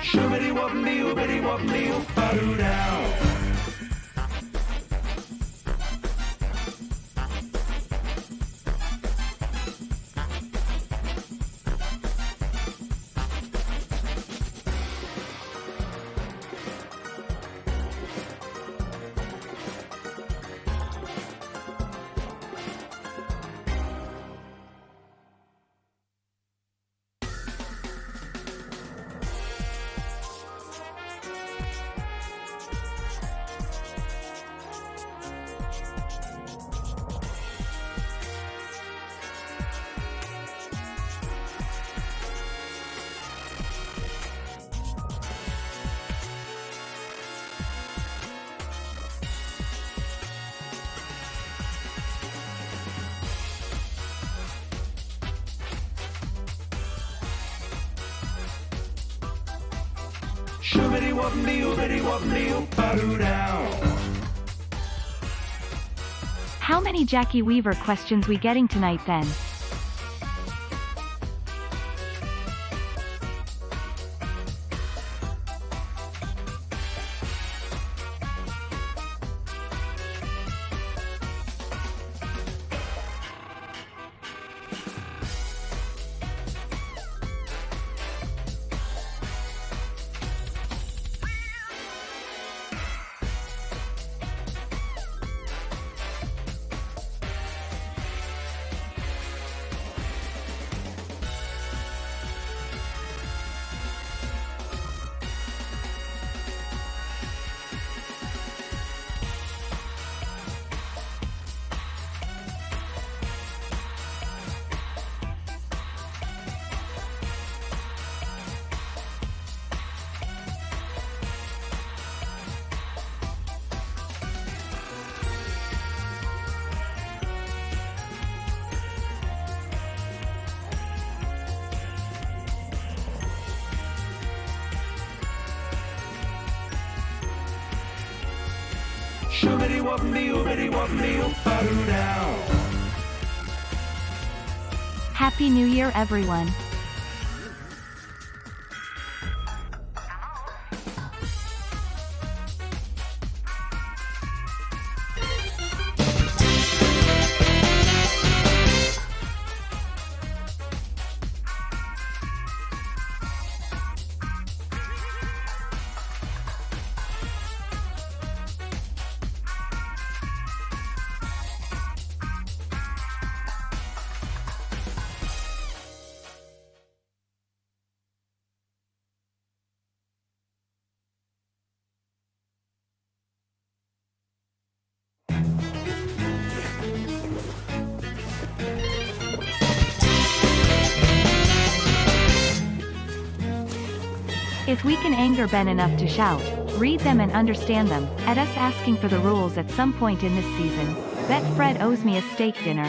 Shoobity wobbity oobity wobbity oop-a-doo down. Shoobity wobbity oobity wobbity oop-a-doo down. How many Jackie Weaver questions we getting tonight then? Shoobity wobbity oobity wobbity oop-a-doo down. Happy New Year, everyone. If we can anger Ben enough to shout, read them and understand them, at us asking for the rules at some point in this season, bet Fred owes me a steak dinner.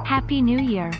Happy New Year.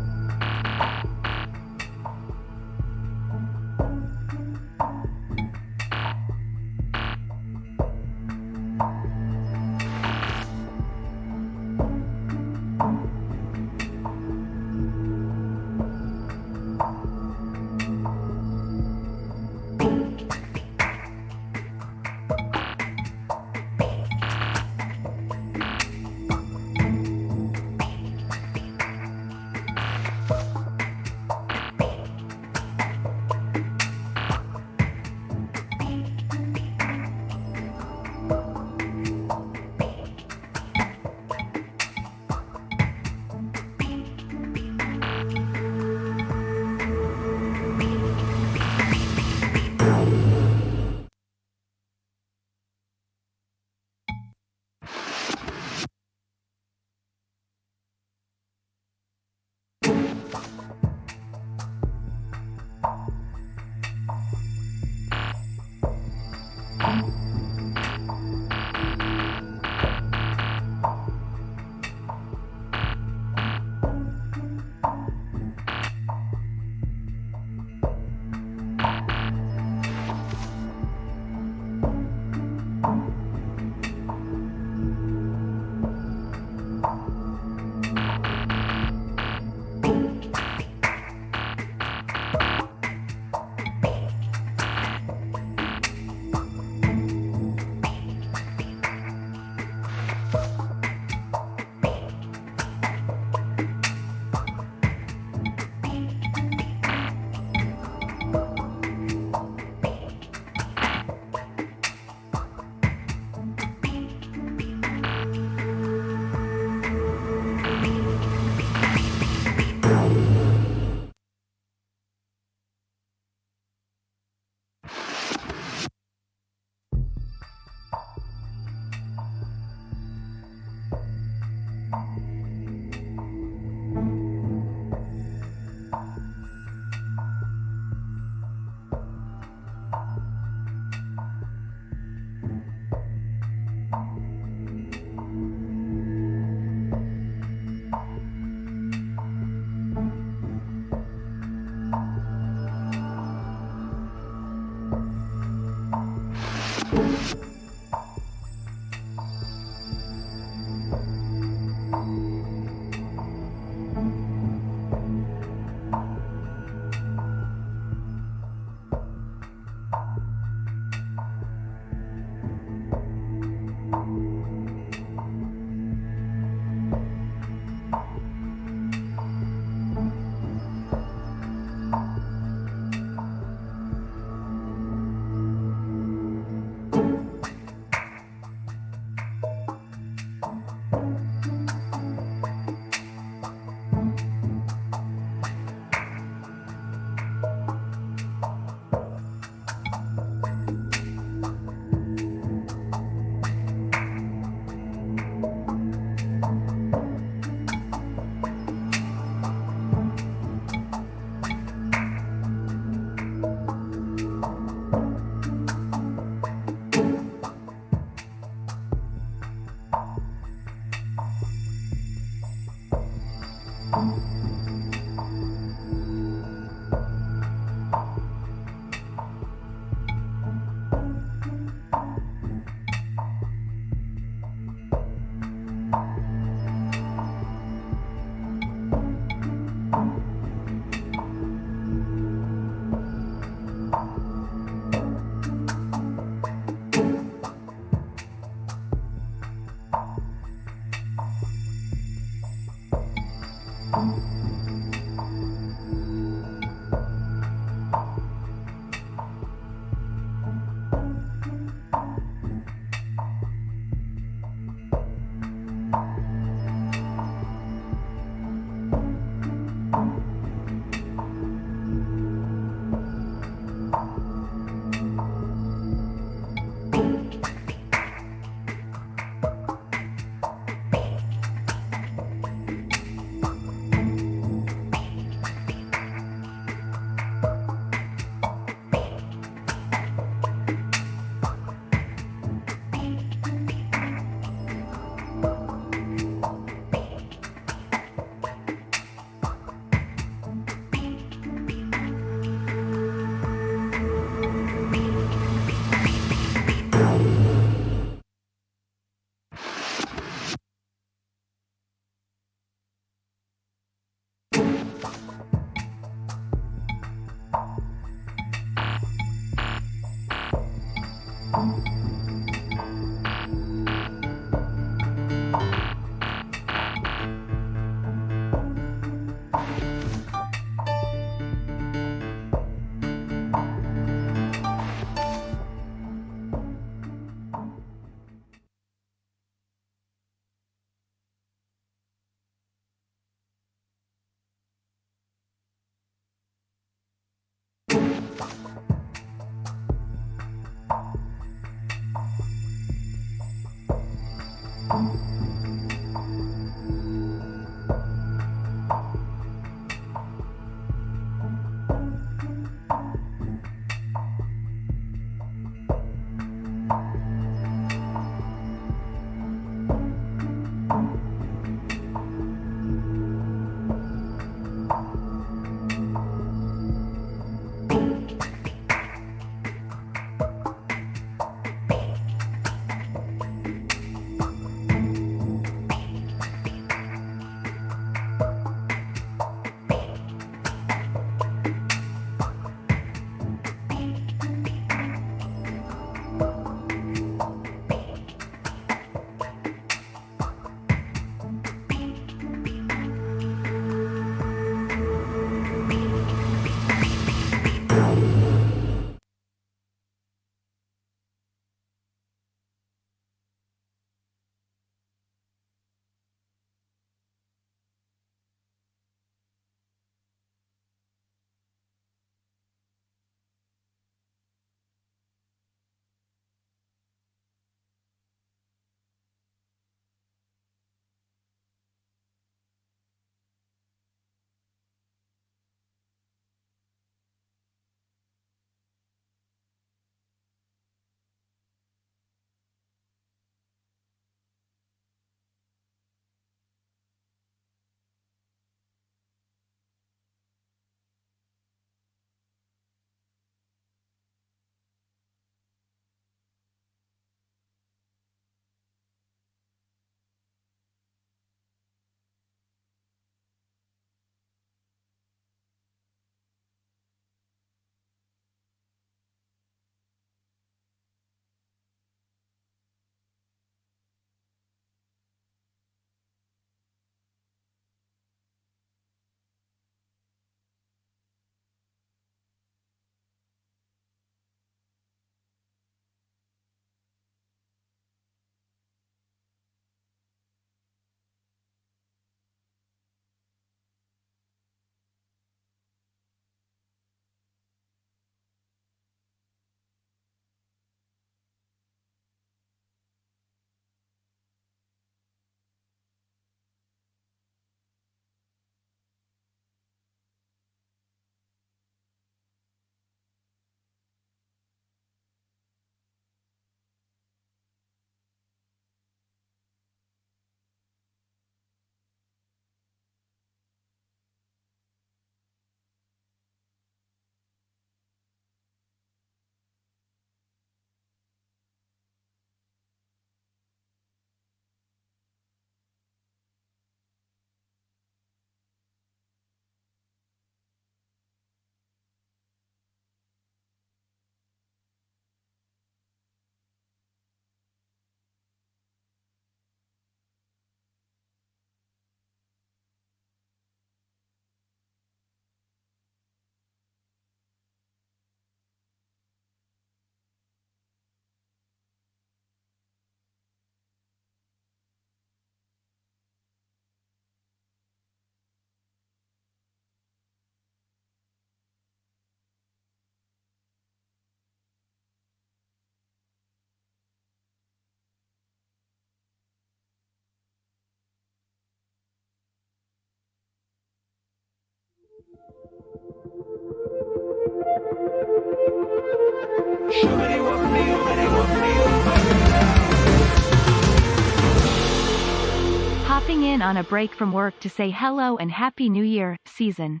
Hopping in on a break from work to say hello and Happy New Year, season.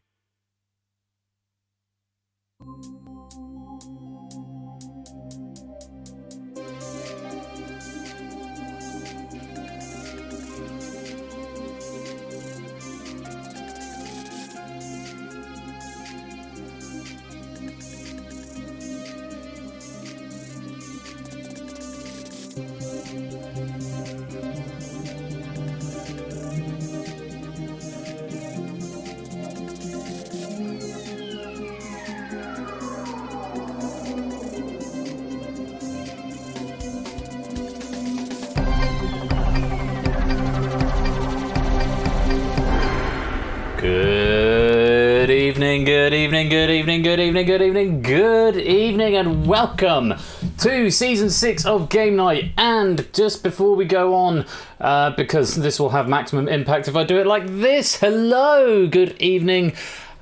Good evening, and welcome to Season 6 of Game Night. And just before we go on, because this will have maximum impact if I do it like this, hello, good evening.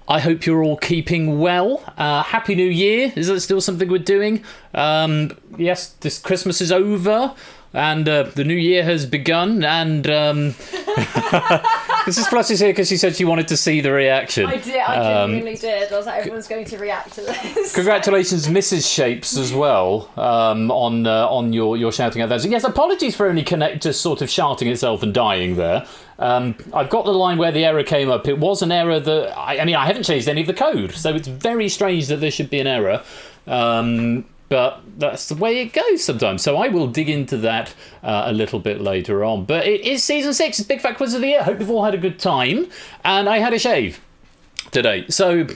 I hope you're all keeping well. Happy New Year. Is that still something we're doing? Yes, this Christmas is over. And the new year has begun, and this is Flush is here because she said she wanted to see the reaction. I did, I genuinely did. I was like, everyone's going to react to this. Congratulations, Mrs. Shapes, as well, on your shouting out there. So yes, apologies for only Connect just sort of shouting itself and dying there. I've got the line where the error came up. It was an error that, I mean, I haven't changed any of the code, so it's very strange that there should be an error. But that's the way it goes sometimes. So I will dig into that a little bit later on. But it is Season 6. It's Big Fat Quiz of the Year. Hope you've all had a good time. And I had a shave today. So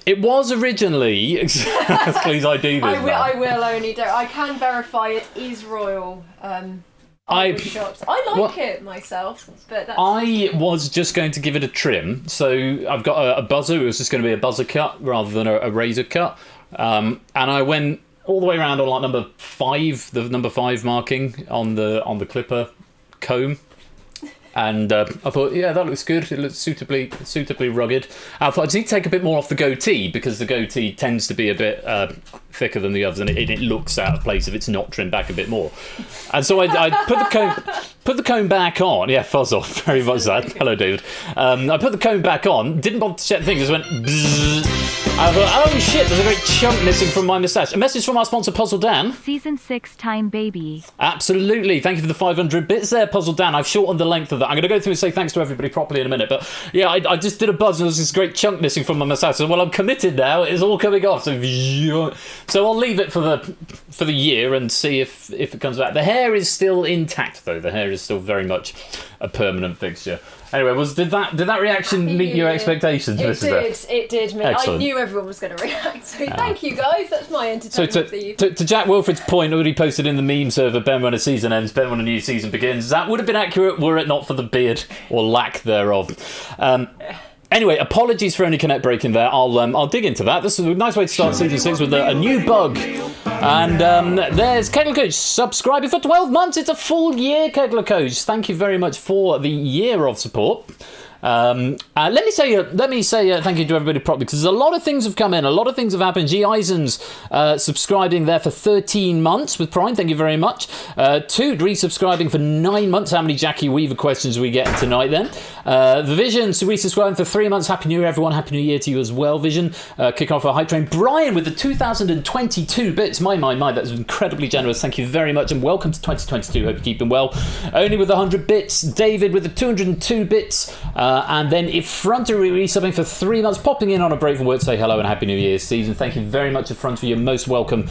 it was originally... Please, I do this I will only do. I can verify it is royal. I was shocked. I like it myself, but that's... I was just going to give it a trim. So I've got a buzzer. It was just going to be a buzzer cut rather than a razor cut. And I went all the way around on like number 5, the number 5 marking on the clipper comb, and I thought, yeah, that looks good. It looks suitably rugged. I thought I just need to take a bit more off the goatee because the goatee tends to be a bit thicker than the others, and it looks out of place if it's not trimmed back a bit more. And so I put the comb back on. Yeah, fuzz off, very much that. Hello, David. I put the comb back on. Didn't bother to check the thing. Just went bzzz. I thought, oh shit, there's a great chunk missing from my moustache. A message from our sponsor, Puzzle Dan. Season 6 time, baby. Absolutely. Thank you for the 500 bits there, Puzzle Dan. I've shortened the length of that. I'm going to go through and say thanks to everybody properly in a minute. But yeah, I just did a buzz and there's this great chunk missing from my moustache. So, well, I'm committed now. It's all coming off. So I'll leave it for the year and see if it comes back. The hair is still intact, though. The hair is still very much a permanent fixture. Anyway, did that reaction meet your expectations, Mrs. It did, mate. Excellent. I knew everyone was going to react, so thank you guys. That's my entertainment for you. To Jack Wilfred's point, already posted in the meme server, Ben when a season ends, Ben when a new season begins. That would have been accurate were it not for the beard or lack thereof. Anyway, apologies for only Connect breaking there. I'll dig into that. This is a nice way to start Season 6 with a new bug. And there's Kegler Coach subscribing for 12 months. It's a full year, Kegler Coach. Thank you very much for the year of support. Let me say thank you to everybody properly, because a lot of things have come in, a lot of things have happened. G. Eisen's subscribing there for 13 months with Prime, thank you very much. Tood resubscribing for 9 months. How many Jackie Weaver questions are we getting tonight then? The Vision resubscribing for 3 months. Happy New Year, everyone. Happy New Year to you as well, Vision. Kicking off our hype train. Brian with the 2022 bits. My, that's incredibly generous. Thank you very much, and welcome to 2022. Hope you're keeping well. Only with 100 bits. David with the 202 bits. And then Effrontery resubbing for 3 months, popping in on a break from work to say hello and Happy New Year's season. Thank you very much, Effrontery. You're most welcome.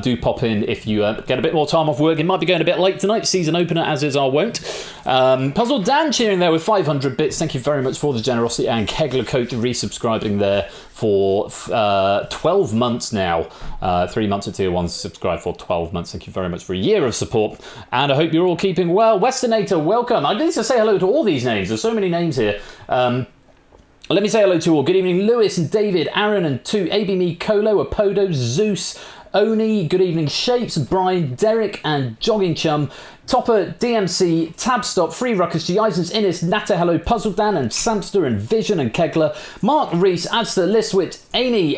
Do pop in if you get a bit more time off work. It might be going a bit late tonight, season opener, as is our wont. Puzzle Dan cheering there with 500 bits. Thank you very much for the generosity. And Kegler Coach resubscribing there for 12 months now. 3 months at Tier 1, subscribe for 12 months. Thank you very much for a year of support. And I hope you're all keeping well. Westernator, welcome. I need to say hello to all these names. There's so many names here. Let me say hello to you all. Good evening, Lewis and David, Aaron and 2, Me, Colo, Apodo, Zeus, Oni, good evening, Shapes, Brian, Derek and Jogging Chum, Topper, DMC, Tabstop, Free Ruckus, G. Eisens, Innes, Natter, Hello, Puzzle Dan, and Samster, and Vision, and Kegler, Mark, Reese, Adster, Liswit, Amy,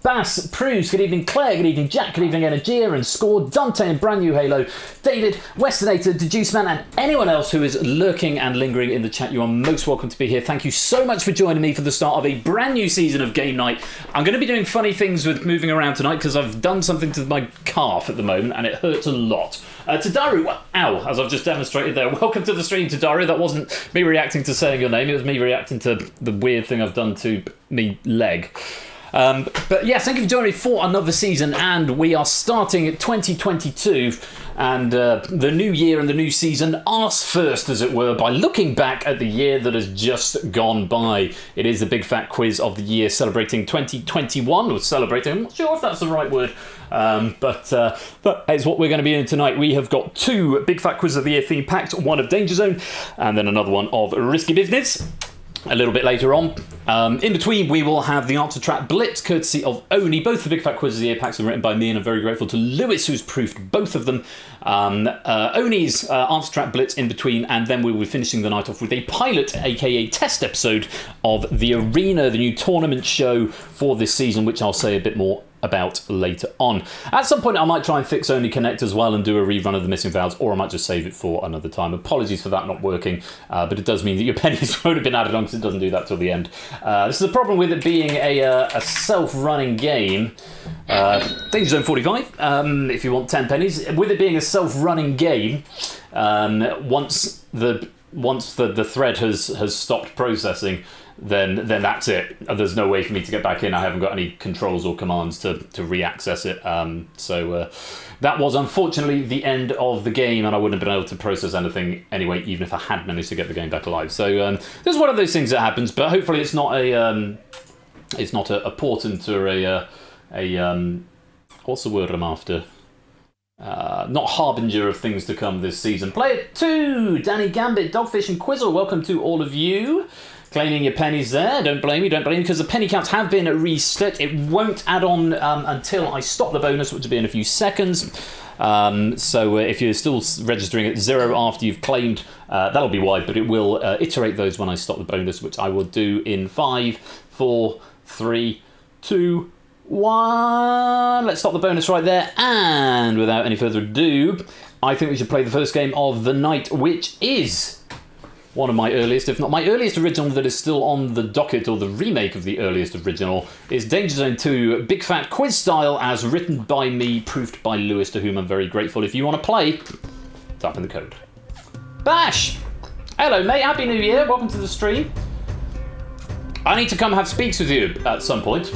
Bass, Pruse, good evening, Claire, good evening, Jack, good evening, Energia, and Score, Dante, and Brand New Halo, David, Westernator, Deduce Man, and anyone else who is lurking and lingering in the chat. You are most welcome to be here. Thank you so much for joining me for the start of a brand new season of Game Night. I'm going to be doing funny things with moving around tonight because I've done something to my calf at the moment and it hurts a lot. Tadaru, ow, as I've just demonstrated there. Welcome to the stream, Tadaru. That wasn't me reacting to saying your name, it was me reacting to the weird thing I've done to me leg. But yes, thank you for joining me for another season, and we are starting 2022 and the new year and the new season arse first, as it were, by looking back at the year that has just gone by. It is the big fat quiz of the year, celebrating 2021, or celebrating, I'm not sure if that's the right word, but it's what we're going to be doing tonight. We have got two big fat quiz of the year theme packs, one of Danger Zone and then another one of Risky Business. A little bit later on. In between, we will have the answer track Blitz, courtesy of Oni. Both the Big Fat Quizzes of the Year packs are written by me, and I'm very grateful to Lewis, who's proofed both of them. Oni's answer track Blitz in between, and then we will be finishing the night off with a pilot, aka test episode, of The Arena, the new tournament show for this season, which I'll say a bit more about later on. At some point I might try and fix Only Connect as well and do a rerun of the Missing Vowels, or I might just save it for another time. Apologies for that not working, but it does mean that your pennies won't have been added on because it doesn't do that till the end. This is a problem with it being a self-running game. Danger Zone 45, if you want 10 pennies. With it being a self-running game, once the thread has stopped processing, then that's it. There's no way for me to get back in. I haven't got any controls or commands to re-access it. So that was unfortunately the end of the game, and I wouldn't have been able to process anything anyway, even if I had managed to get the game back alive. So this is one of those things that happens, but hopefully it's not a portent or a what's the word I'm after? Not harbinger of things to come this season. Player 2, Danny Gambit, Dogfish, and Quizzle. Welcome to all of you. Claiming your pennies there. Don't blame you, because the penny counts have been reset. It won't add on until I stop the bonus, which will be in a few seconds. So if you're still registering at 0 after you've claimed, that'll be why, but it will iterate those when I stop the bonus, which I will do in 5, 4, 3, 2, 1. Let's stop the bonus right there, and without any further ado, I think we should play the first game of the night, which is one of my earliest, if not my earliest original that is still on the docket, or the remake of the earliest original, is Danger Zone 2, Big Fat Quiz style, as written by me, proofed by Lewis, to whom I'm very grateful. If you want to play, type in the code. Bash! Hello mate, Happy New Year, welcome to the stream. I need to come have speaks with you at some point.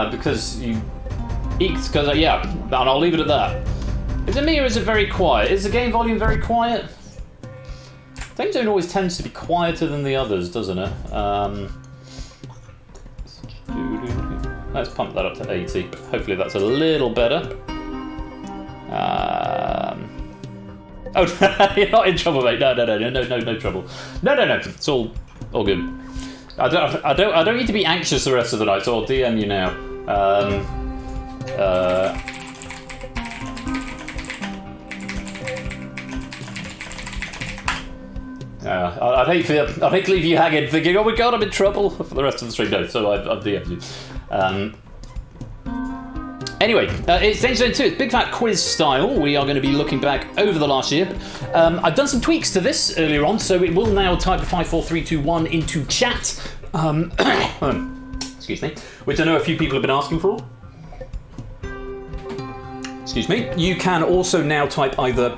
Because you eeked, yeah, and I'll leave it at that. Is it me or is it very quiet? Is the game volume very quiet? Danger Zone always tends to be quieter than the others, doesn't it? Let's pump that up to 80. Hopefully that's a little better. Oh, you're not in trouble, mate. No trouble. No. It's all good. I don't need to be anxious the rest of the night, so I'll DM you now. I'd hate to leave you hanging thinking, oh my god, I'm in trouble for the rest of the stream. No, so I've DM'd you. Anyway, it's Danger Zone 2. It's Big Fat Quiz style. We are going to be looking back over the last year. I've done some tweaks to this earlier on, so it will now type 5, 4, 3, 2, 1 into chat. Excuse me. Which I know a few people have been asking for. Excuse me. You can also now type either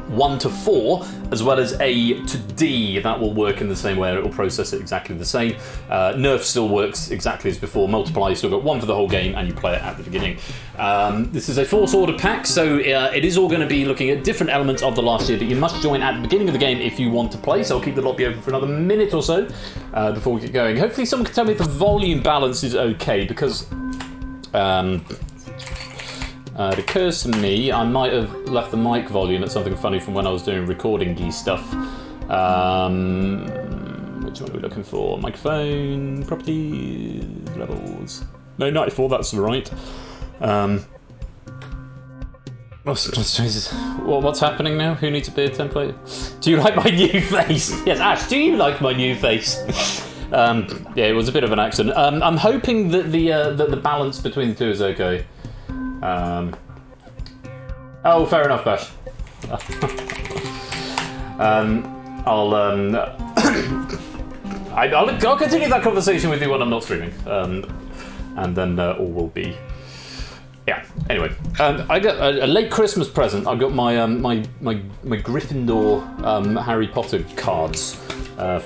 1 to 4 as well as A to D. That will work in the same way. It will process it exactly the same. Nerf still works exactly as before. Multiply, you still got 1 for the whole game and you play it at the beginning. This is a Force Order pack, so it is all going to be looking at different elements of the last year that you must join at the beginning of the game if you want to play. So I'll keep the lobby open for another minute or so before we get going. Hopefully someone can tell me if the volume balance is okay, because it occurs to me I might have left the mic volume at something funny from when I was doing recording-y stuff. Which one are we looking for? Microphone, properties, levels. No, 94, that's right. What's happening now? Who needs a beard template? Do you like my new face? Yes, Ash, do you like my new face? Yeah, it was a bit of an accident. I'm hoping that the balance between the two is okay. Oh, fair enough, Bash. I'll continue that conversation with you when I'm not streaming, and then all will be. Yeah. Anyway, I got a late Christmas present. I got my my Gryffindor Harry Potter cards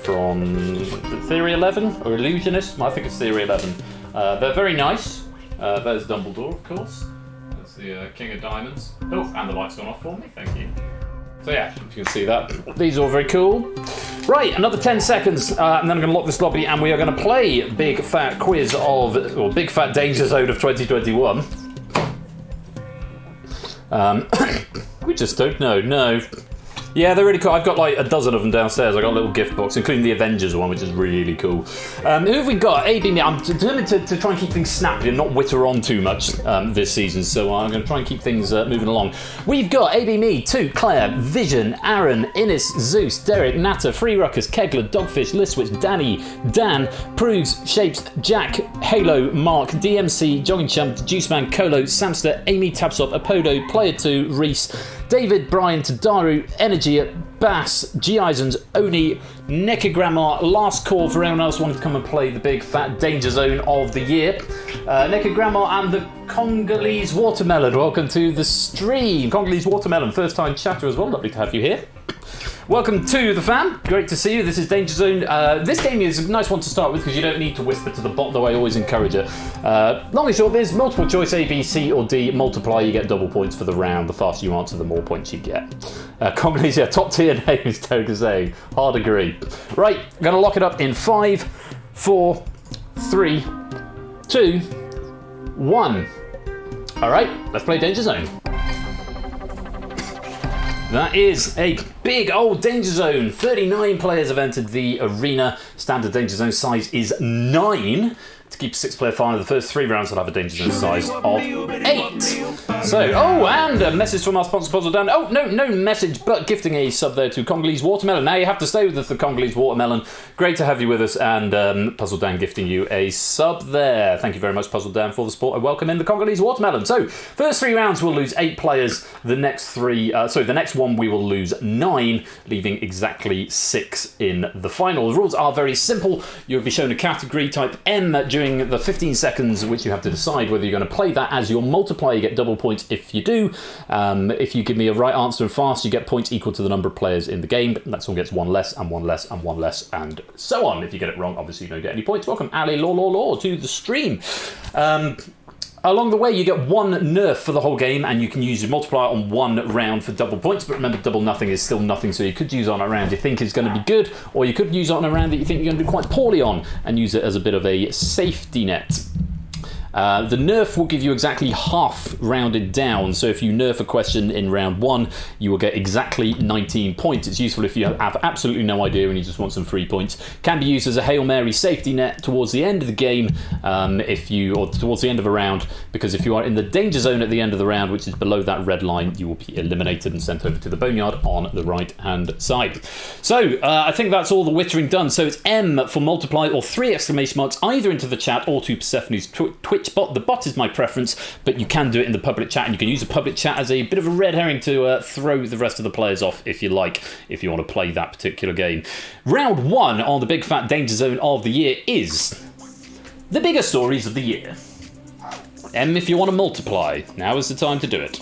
from Theory 11 or Illusionist. I think it's Theory 11. They're very nice. There's Dumbledore, of course. That's the King of Diamonds. Oh, and the light's gone off for me. Thank you. So yeah, if you can see that. These are all very cool. Right, another 10 seconds, and then I'm going to lock this lobby, and we are going to play Big Fat Quiz of, or Big Fat Danger Zone of 2021. We just don't know, no. Yeah, they're really cool. I've got like a dozen of them downstairs. I've got a little gift box, including the Avengers one, which is really cool. Who have we got? AB me. I'm determined to try and keep things snappy and not witter on too much this season, so I'm going to try and keep things moving along. We've got AB me, 2, Claire, Vision, Aaron, Innes, Zeus, Derek, Natter, Free Ruckers, Kegler, Dogfish, Listwitch, Danny, Dan, Prudes, Shapes, Jack, Halo, Mark, DMC, Jogging Chump, Juiceman, Colo, Samster, Amy, Tabsop, Apodo, Player 2, Reese, David, Brian, Tadaru, Energy, Bass, G. Isons, Oni, Nekagramma, last call for anyone else wanting to come and play the Big Fat Danger Zone of the year. Nekagramma and the Congolese Watermelon, welcome to the stream. Congolese Watermelon, first time chatter as well, lovely to have you here. Welcome to the fam, great to see you. This is Danger Zone. This game is a nice one to start with because you don't need to whisper to the bot, though I always encourage it. Long and short, there's multiple choice A, B, C or D. Multiply, you get double points for the round. The faster you answer, the more points you get. Congolese, yeah, top tier name is Toga saying. Hard agree. Right, I'm going to lock it up in 5, 4, 3, 2, 1. All right, let's play Danger Zone. That is a big old Danger Zone. 39 players have entered the arena. Standard Danger Zone size is 9. To keep a 6-player final, the first 3 rounds will have a Danger Zone size of 8. So, oh, and a message from our sponsor, Puzzle Dan. Oh, no message, but gifting a sub there to Congolese Watermelon. Now you have to stay with us, the Congolese Watermelon. Great to have you with us, and Puzzle Dan gifting you a sub there. Thank you very much, Puzzle Dan, for the support. I welcome in the Congolese Watermelon. So, first 3 rounds we'll lose 8 players. The next the next one we will lose 9, leaving exactly 6 in the final. The rules are very simple. You'll be shown a category type M during the 15 seconds, which you have to decide whether you're going to play that as your multiplier. You get double points if you do. If you give me a right answer and fast, you get points equal to the number of players in the game. That one gets 1 less, and 1 less, and 1 less, and so on. If you get it wrong, obviously you don't get any points. Welcome, Ali Law to the stream. Along the way, you get 1 nerf for the whole game, and you can use your multiplier on 1 round for double points. But remember, double nothing is still nothing, so you could use it on a round you think is going to be good, or you could use it on a round that you think you're going to do quite poorly on, and use it as a bit of a safety net. The nerf will give you exactly half rounded down, so if you nerf a question in round 1, you will get exactly 19 points. It's useful if you have absolutely no idea and you just want some free points. Can be used as a Hail Mary safety net towards the end of the game, or towards the end of a round, because if you are in the danger zone at the end of the round, which is below that red line, you will be eliminated and sent over to the boneyard on the right hand side. So I think that's all the wittering done. So it's M for multiply, or 3 exclamation marks either into the chat or to Persephone's Twitch bot. The bot is my preference, but you can do it in the public chat, and you can use the public chat as a bit of a red herring to throw the rest of the players off if you like, if you want to play that particular game. Round 1 on the Big Fat Danger Zone of the year is the bigger stories of the year. M if you want to multiply. Now is the time to do it.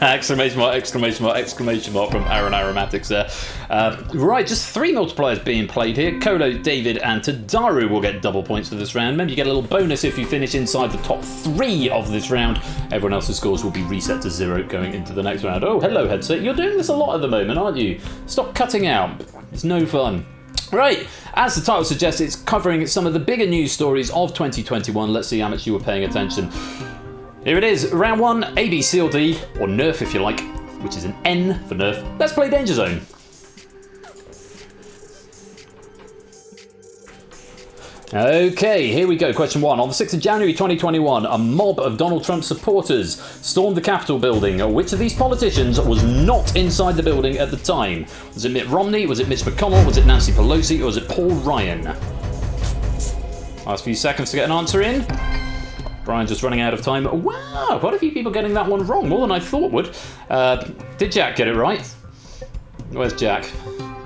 Exclamation mark, exclamation mark, exclamation mark from Aaron Aromatics there. Right, just 3 multipliers being played here. Kolo, David and Tadaru will get double points for this round. Remember, you get a little bonus if you finish inside the top 3 of this round. Everyone else's scores will be reset to 0 going into the next round. Oh, hello, headset. You're doing this a lot at the moment, aren't you? Stop cutting out. It's no fun. Right, as the title suggests, it's covering some of the bigger news stories of 2021. Let's see how much you were paying attention. Here it is, round 1, A, B, C or D, or nerf if you like, which is an N for nerf. Let's play Danger Zone. Okay, here we go. Question 1. On the 6th of January 2021, a mob of Donald Trump supporters stormed the Capitol building. Which of these politicians was not inside the building at the time? Was it Mitt Romney? Was it Mitch McConnell? Was it Nancy Pelosi? Or was it Paul Ryan? Last few seconds to get an answer in. Brian's just running out of time. Wow, quite a few people getting that one wrong. More than I thought would. Did Jack get it right? Where's Jack?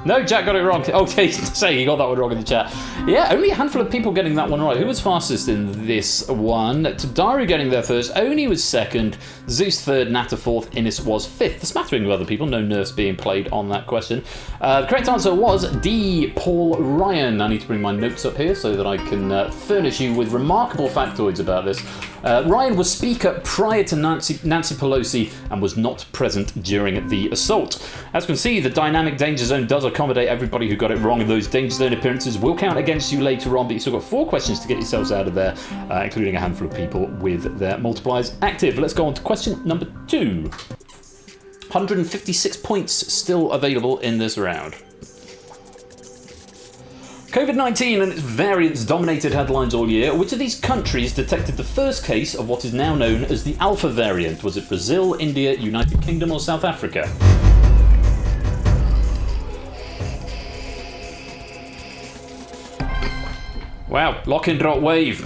No, Jack got it wrong. Okay, say he got that one wrong in the chat. Yeah, only a handful of people getting that one right. Who was fastest in this one? Tadaru getting there first. Oni was second. Zeus third. Nata fourth. Innis was fifth. A smattering of other people. No nerfs being played on that question. The correct answer was D. Paul Ryan. I need to bring my notes up here so that I can furnish you with remarkable factoids about this. Ryan was speaker prior to Nancy Pelosi and was not present during the assault. As you can see, the dynamic Danger Zone does accommodate everybody who got it wrong, and those Danger Zone appearances will count against you later on, but you've still got 4 questions to get yourselves out of there, including a handful of people with their multipliers active. Let's go on to question number 2. 156 points still available in this round. COVID-19 and its variants dominated headlines all year. Which of these countries detected the first case of what is now known as the Alpha variant? Was it Brazil, India, United Kingdom, or South Africa? Wow, lock-in drop wave.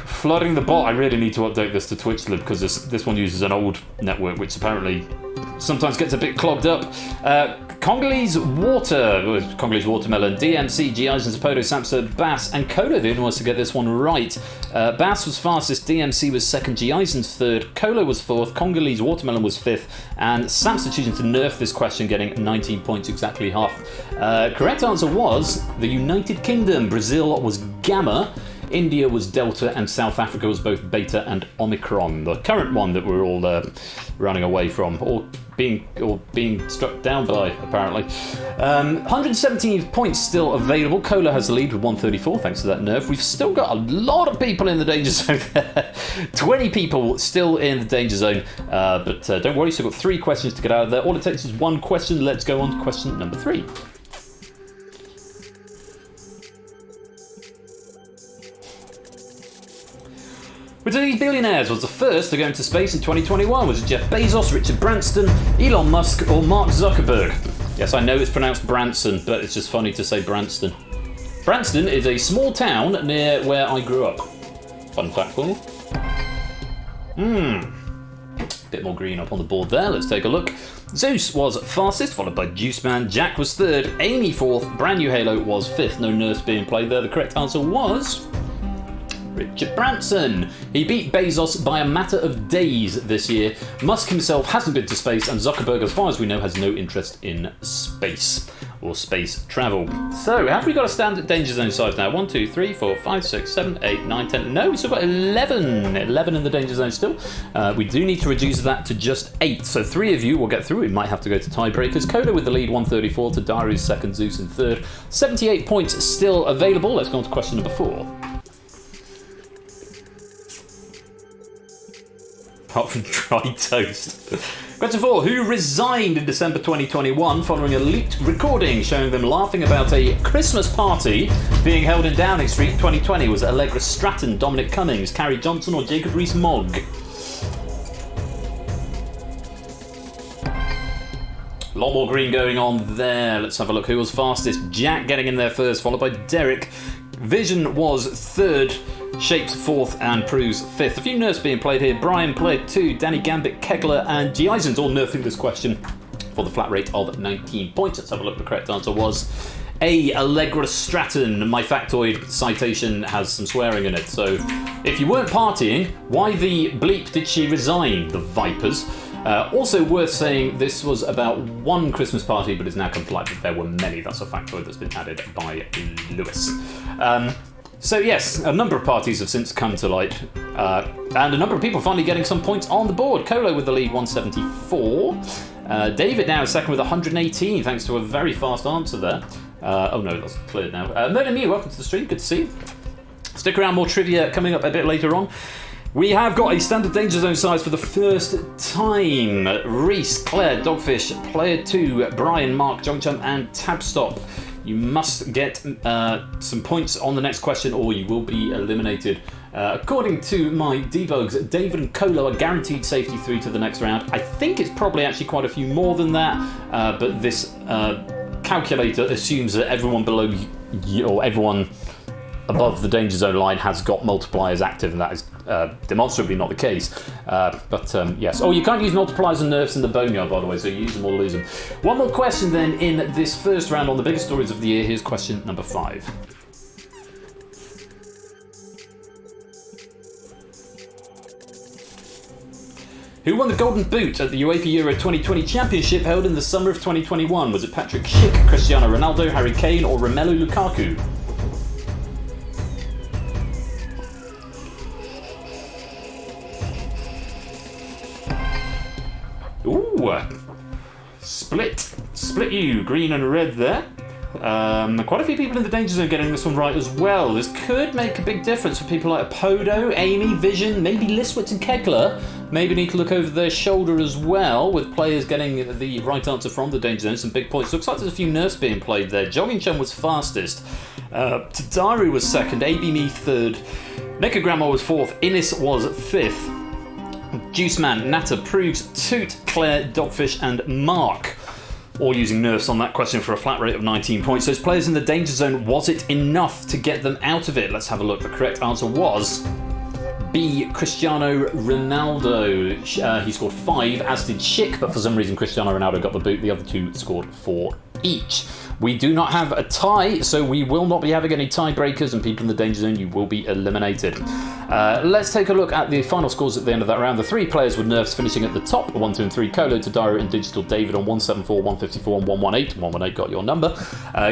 Flooding the bot. I really need to update this to TwitchLib because this one uses an old network, which apparently sometimes gets a bit clogged up. Congolese Congolese watermelon, DMC, Giazan, Zapoto, Samsa, Bass, and Cola. The only ones to get this one right. Bass was fastest, DMC was second, Giazan's third, Cola was fourth, Congolese watermelon was fifth, and Samsa choosing to nerf this question, getting 19 points, exactly half. Correct answer was the United Kingdom. Brazil was Gamma. India was Delta, and South Africa was both Beta and Omicron, the current one that we're all running away from, or being struck down by, apparently. 117 points still available. Cola has the lead with 134, thanks to that nerf. We've still got a lot of people in the Danger Zone there. 20 people still in the Danger Zone, but don't worry, still got 3 questions to get out of there. All it takes is 1 question. Let's go on to question number 3. Which of these billionaires was the first to go into space in 2021? Was it Jeff Bezos, Richard Branson, Elon Musk, or Mark Zuckerberg? Yes, I know it's pronounced Branson, but it's just funny to say Branston. Branston is a small town near where I grew up. Fun fact for you. Bit more green up on the board there. Let's take a look. Zeus was fastest, followed by Juice Man. Jack was third, Amy fourth, Brand New Halo was fifth. No nerfs being played there. The correct answer was Richard Branson. He beat Bezos by a matter of days this year. Musk himself hasn't been to space, and Zuckerberg, as far as we know, has no interest in space or space travel. So, have we got a standard Danger Zone size now? 1, 2, 3, 4, 5, 6, 7, 8, 9, 10. No, we've still got 11. 11 in the Danger Zone still. We do need to reduce that to just 8. So 3 of you will get through. We might have to go to tiebreakers. Coda with the lead, 134. Tadaru's second, Zeus in third. 78 points still available. Let's go on to question number 4. Apart from dry toast. Question 4. Who resigned in December 2021 following a leaked recording showing them laughing about a Christmas party being held in Downing Street in 2020? Was it Allegra Stratton, Dominic Cummings, Carrie Johnson, or Jacob Rees-Mogg? A lot more green going on there. Let's have a look. Who was fastest? Jack getting in there first, followed by Derek. Vision was third, Shapes fourth, and Prue's fifth. A few nerfs being played here. Brian played 2, Danny Gambit, Kegler, and Giazan's all nerfing this question for the flat rate of 19 points. Let's have a look. The correct answer was A. Allegra Stratton. My factoid citation has some swearing in it, so if you weren't partying, why the bleep did she resign? The Vipers. Also worth saying, this was about one Christmas party, but it's now complied that there were many. That's a factoid that's been added by Lewis. So yes, a number of parties have since come to light, and a number of people finally getting some points on the board. Colo with the lead, 174. David now is second with 118, thanks to a very fast answer there. Oh no, that's cleared now. Murder Me, welcome to the stream, good to see you. Stick around, more trivia coming up a bit later on. We have got a standard Danger Zone size for the first time. Reese, Claire, Dogfish, Player 2, Brian, Mark, Jongchum, and Tabstop. You must get some points on the next question or you will be eliminated. According to my debugs, David and Colo are guaranteed safety through to the next round. I think it's probably actually quite a few more than that, but this calculator assumes that everyone below or everyone above the danger zone line has got multipliers active, and that is demonstrably not the case. But yes. Oh, you can't use multipliers and nerfs in the boneyard, by the way, so you use them or lose them. One more question then in this first round on the biggest stories of the year. Here's question number 5. Who won the Golden Boot at the UEFA Euro 2020 Championship held in the summer of 2021? Was it Patrick Schick, Cristiano Ronaldo, Harry Kane, or Romelu Lukaku? Ooh, split you, green and red there. Quite a few people in the danger zone getting this one right as well. This could make a big difference for people like Apodo, Amy, Vision, maybe Liswitz and Kegler. Maybe need to look over their shoulder as well, with players getting the right answer from the danger zone. Some big points. Looks like there's a few nerfs being played there. Jogging Chum was fastest. Tadari was second. ABME third. Necogramma was fourth. Innis was fifth. Juiceman, Natter, Prugs, Toot, Claire, Dogfish and Mark. All using nerfs on that question for a flat rate of 19 points. Those players in the danger zone, was it enough to get them out of it? Let's have a look. The correct answer was B, Cristiano Ronaldo. He scored 5, as did Schick, but for some reason Cristiano Ronaldo got the boot. The other two scored 4 each. We do not have a tie, so we will not be having any tiebreakers, and people in the danger zone, you will be eliminated. Let's take a look at the final scores at the end of that round. The 3 players with nerfs finishing at the top: 1, 2 and 3, Colo, Tadaro and Digital David on 174, 154 and 118. 118 got your number.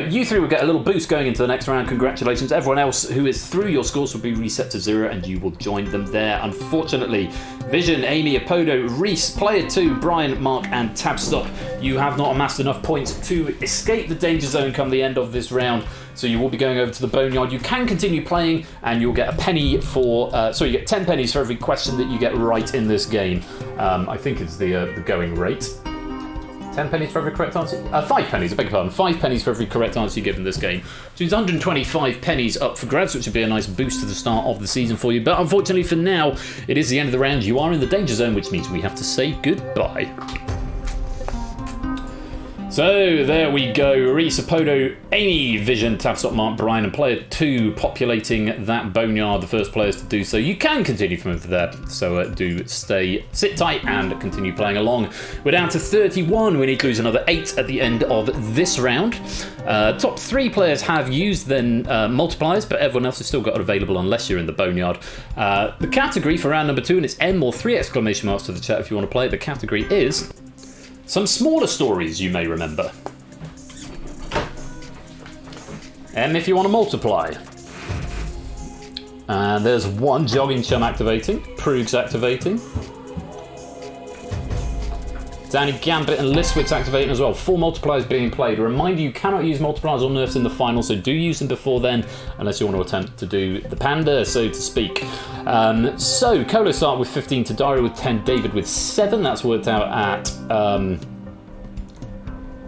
You 3 will get a little boost going into the next round. Congratulations. Everyone else who is through, your scores will be reset to 0 and you will join them there. Unfortunately, Vision, Amy, Apodo, Reese, Player 2, Brian, Mark and Tabstop, you have not amassed enough points to escape the danger zone come the end of this round, so you will be going over to the boneyard. You can continue playing and you'll get a penny for you get 10 pennies for every question that you get right in this game. I think it's the going rate. 10 pennies for every correct answer? 5 pennies, I beg your pardon. 5 pennies for every correct answer you give in this game. So it's 125 pennies up for grabs, which would be a nice boost to the start of the season for you. But unfortunately for now, it is the end of the round. You are in the danger zone, which means we have to say goodbye. So there we go. Reese, Apodo, Amy, Vision, Tabstop, Mark, Brian and Player 2 populating that boneyard, the first players to do so. You can continue from over there, so do sit tight and continue playing along. We're down to 31. We need to lose another 8 at the end of this round. Top 3 players have used then multipliers, but everyone else has still got it available unless you're in the boneyard. The category for round number 2, and it's M or 3 exclamation marks to the chat if you want to play. The category is some smaller stories you may remember. M if you want to multiply. And there's 1 Jogging Chum activating, Prugs activating, Danny Gambit and Liswitz activating as well. 4 multipliers being played. A reminder, you cannot use multipliers or nerfs in the final, so do use them before then, unless you want to attempt to do the panda, so to speak. So, Colo start with 15, Tadari with 10, David with 7. That's worked out at, I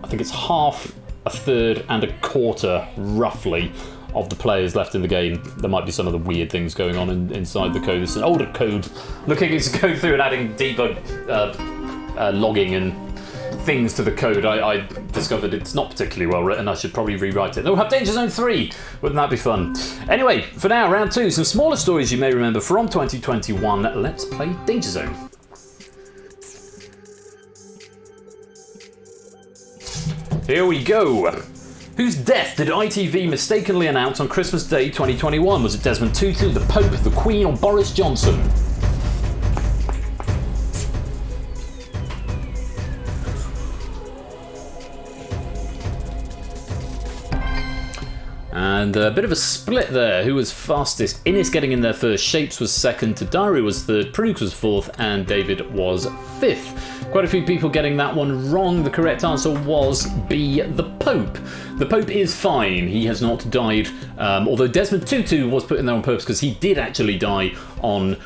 think it's half, a third, and a quarter, roughly, of the players left in the game. There might be some of the weird things going on inside the code. It's an older code. Looking to go through and adding debug logging and things to the code, I discovered it's not particularly well written. I should probably rewrite it. We'll have Danger Zone 3. Wouldn't that be fun? Anyway, for now, round 2. Some smaller stories you may remember from 2021. Let's play Danger Zone. Here we go. Whose death did ITV mistakenly announce on Christmas Day 2021? Was it Desmond Tutu, the Pope, the Queen, or Boris Johnson? And a bit of a split there. Who was fastest? Innis getting in there first. Shapes was second. Tadari was third. Prugs was fourth. And David was fifth. Quite a few people getting that one wrong. The correct answer was B, the Pope. The Pope is fine. He has not died. Although Desmond Tutu was put in there on purpose because he did actually die on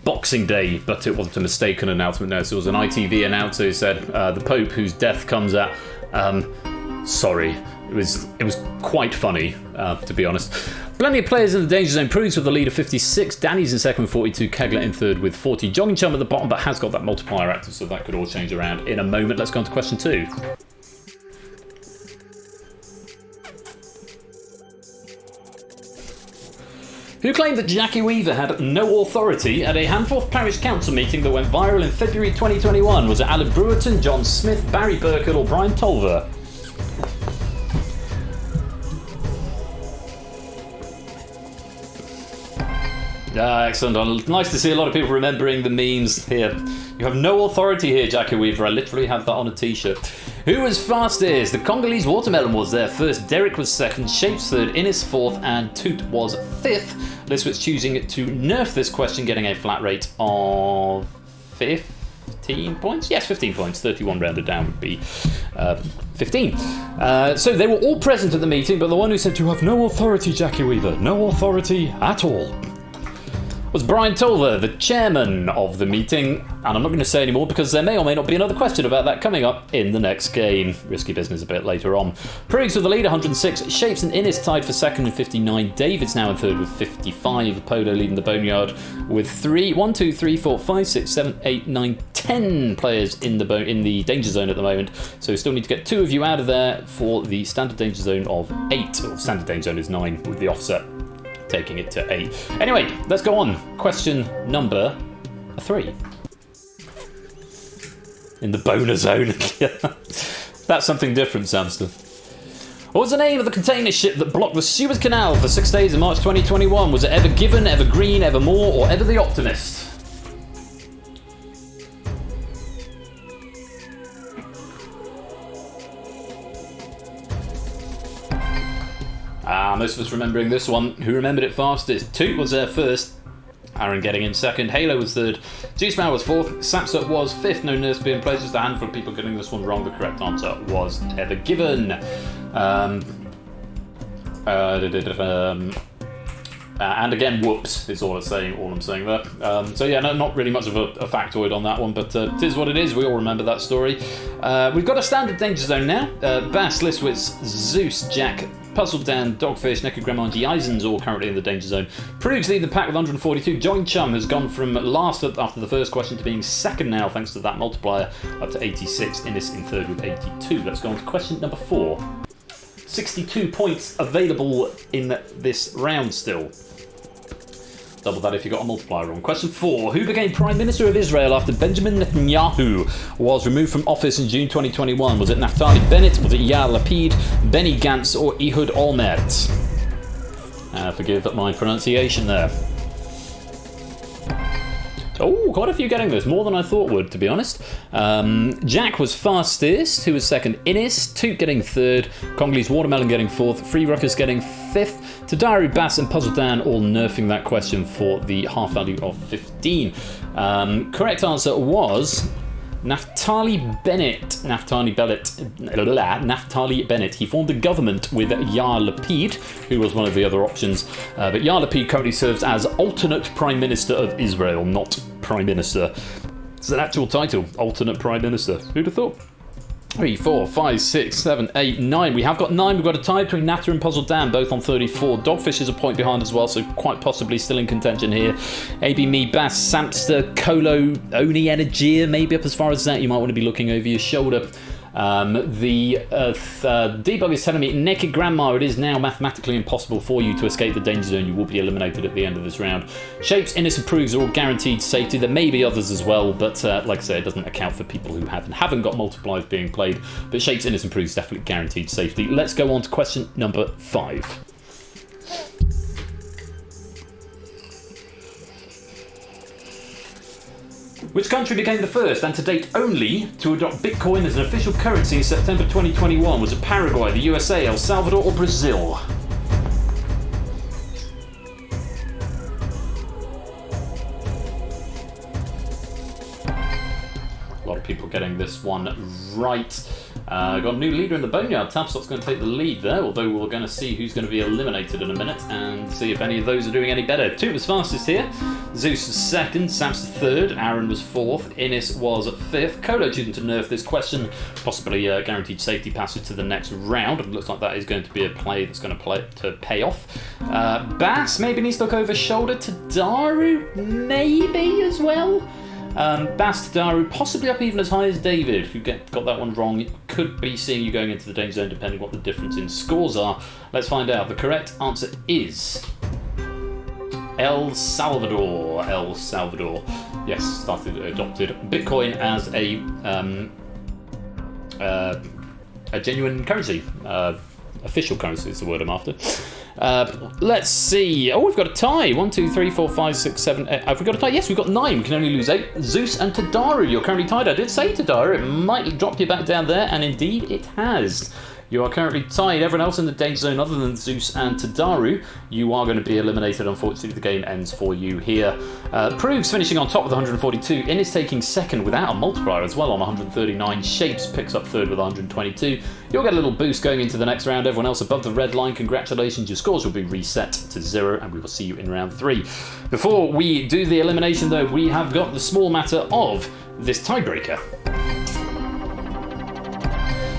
Boxing Day, but it wasn't a mistaken announcement. No, so it was an ITV announcer who said the Pope, whose death comes at... sorry, It was quite funny, to be honest. Plenty of players in the danger zone. Proves with the lead of 56. Danny's in second with 42. Kegler in third with 40. Jogging Chum at the bottom, but has got that multiplier active, so that could all change around in a moment. Let's go on to question 2. Who claimed that Jackie Weaver had no authority at a Handforth Parish Council meeting that went viral in February 2021? Was it Alan Brewerton, John Smith, Barry Burkett, or Brian Tolver? Excellent. Nice to see a lot of people remembering the memes here. You have no authority here, Jackie Weaver. I literally have that on a t-shirt. Who was fastest? The Congolese Watermelon was there first, Derek was second, Shapes third, Innes fourth, and Toot was fifth. Listwitz choosing to nerf this question, getting a flat rate of 15 points? Yes, 15 points. 31 rounded down would be 15. So they were all present at the meeting, but the one who said, "You have no authority, Jackie Weaver, no authority at all," was Brian Tolver, the chairman of the meeting. And I'm not going to say any more because there may or may not be another question about that coming up in the next game. Risky business a bit later on. Priggs with the lead, 106. Shapes and Innes tied for second with 59. David's now in third with 55. Polo leading the Boneyard with 1, 2, 3, 4, 5, 6, 7, 8, 9, 10 players in the danger zone at the moment. So we still need to get 2 of you out of there for the standard danger zone of 8. Or standard danger zone is 9 with the offset, taking it to 8. Anyway, let's go on. Question number 3. In the boner zone. That's something different, Samster. What was the name of the container ship that blocked the Suez Canal for 6 days in March 2021? Was it Ever Given, Ever Green, Evermore, or Ever the Optimist? Most of us remembering this one. Who remembered it fastest? Toot was there first. Aaron getting in second. Halo was third. Juiceman was fourth. Sapsup was fifth. No nurse being played. Just a handful of people getting this one wrong. The correct answer was Ever Given. And again, whoops is all I'm saying there. So yeah, no, not really much of a factoid on that one, but it is what it is. We all remember that story. We've got a standard danger zone now. Bass, Listwitz, Zeus, Jack, Puzzle Dan, Dogfish, Necrogram, and Eisens all currently in the danger zone. Proves lead the pack with 142. Join Chum has gone from last after the first question to being second now, thanks to that multiplier, up to 86. Innes in third with 82. Let's go on to question number 4. 62 points available in this round still. Double that if you got a multiplier wrong. Question 4. Who became Prime Minister of Israel after Benjamin Netanyahu was removed from office in June 2021? Was it Naftali Bennett, was it Yair Lapid, Benny Gantz, or Ehud Olmert? Forgive my pronunciation there. Oh, quite a few getting this. More than I thought would, to be honest. Jack was fastest. Who was second? Innes. Toot getting third. Congolese Watermelon getting fourth. Free Ruckers getting fifth. Tadari, Bass, and Puzzle Dan all nerfing that question for the half value of 15. Correct answer was Naftali Bennett. He formed a government with Yair Lapid, who was one of the other options. But Yair Lapid currently serves as alternate Prime Minister of Israel, not Prime Minister. It's an actual title, alternate Prime Minister. Who'd have thought? 3, 4, 5, 6, 7, 8, 9. We have got 9. We've got a tie between Natter and Puzzle Dan, both on 34. Dogfish is a point behind as well, so quite possibly still in contention here. AB Me, Bass, Samster, Colo, Oni Energia, maybe up as far as that. You might want to be looking over your shoulder. The debug is telling me, Naked Grandma, it is now mathematically impossible for you to escape the danger zone. You will be eliminated at the end of this round. Shapes, Innes, and Proves are all guaranteed safety. There may be others as well, but like I say, it doesn't account for people who haven't got multipliers being played. But Shapes, Innes, and Proves definitely guaranteed safety. Let's go on to question number 5. Which country became the first, and to date only, to adopt Bitcoin as an official currency in September 2021? Was it Paraguay, the USA, El Salvador, or Brazil? A lot of people getting this one right. Got a new leader in the Boneyard. Tapstock's going to take the lead there, although we're going to see who's going to be eliminated in a minute and see if any of those are doing any better. Two was fastest here. Zeus was second, Saps third, Aaron was fourth, Innis was fifth. Colo choosing to nerf this question, possibly guaranteed safety passage to the next round. It looks like that is going to be a play that's going to pay off. Bass maybe needs to look over shoulder to Daru, maybe as well. Bass to Daru, possibly up even as high as David. If you got that one wrong, it could be seeing you going into the danger zone depending what the difference in scores are. Let's find out. The correct answer is El Salvador. El Salvador. Yes, adopted Bitcoin as a genuine currency. Official currency is the word I'm after. Let's see. Oh, we've got a tie. 1, 2, 3, 4, 5, 6, 7, 8. Have we got a tie? Yes, we've got 9. We can only lose 8. Zeus and Tadaru, you're currently tied. I did say Tadaru, it might drop you back down there, and indeed it has. You are currently tied. Everyone else in the danger zone other than Zeus and Tadaru, you are going to be eliminated. Unfortunately, the game ends for you here. Proves finishing on top with 142. Innis taking second without a multiplier as well on 139. Shapes picks up third with 122. You'll get a little boost going into the next round. Everyone else above the red line, congratulations. Your scores will be reset to 0 and we will see you in round 3. Before we do the elimination though, we have got the small matter of this tiebreaker.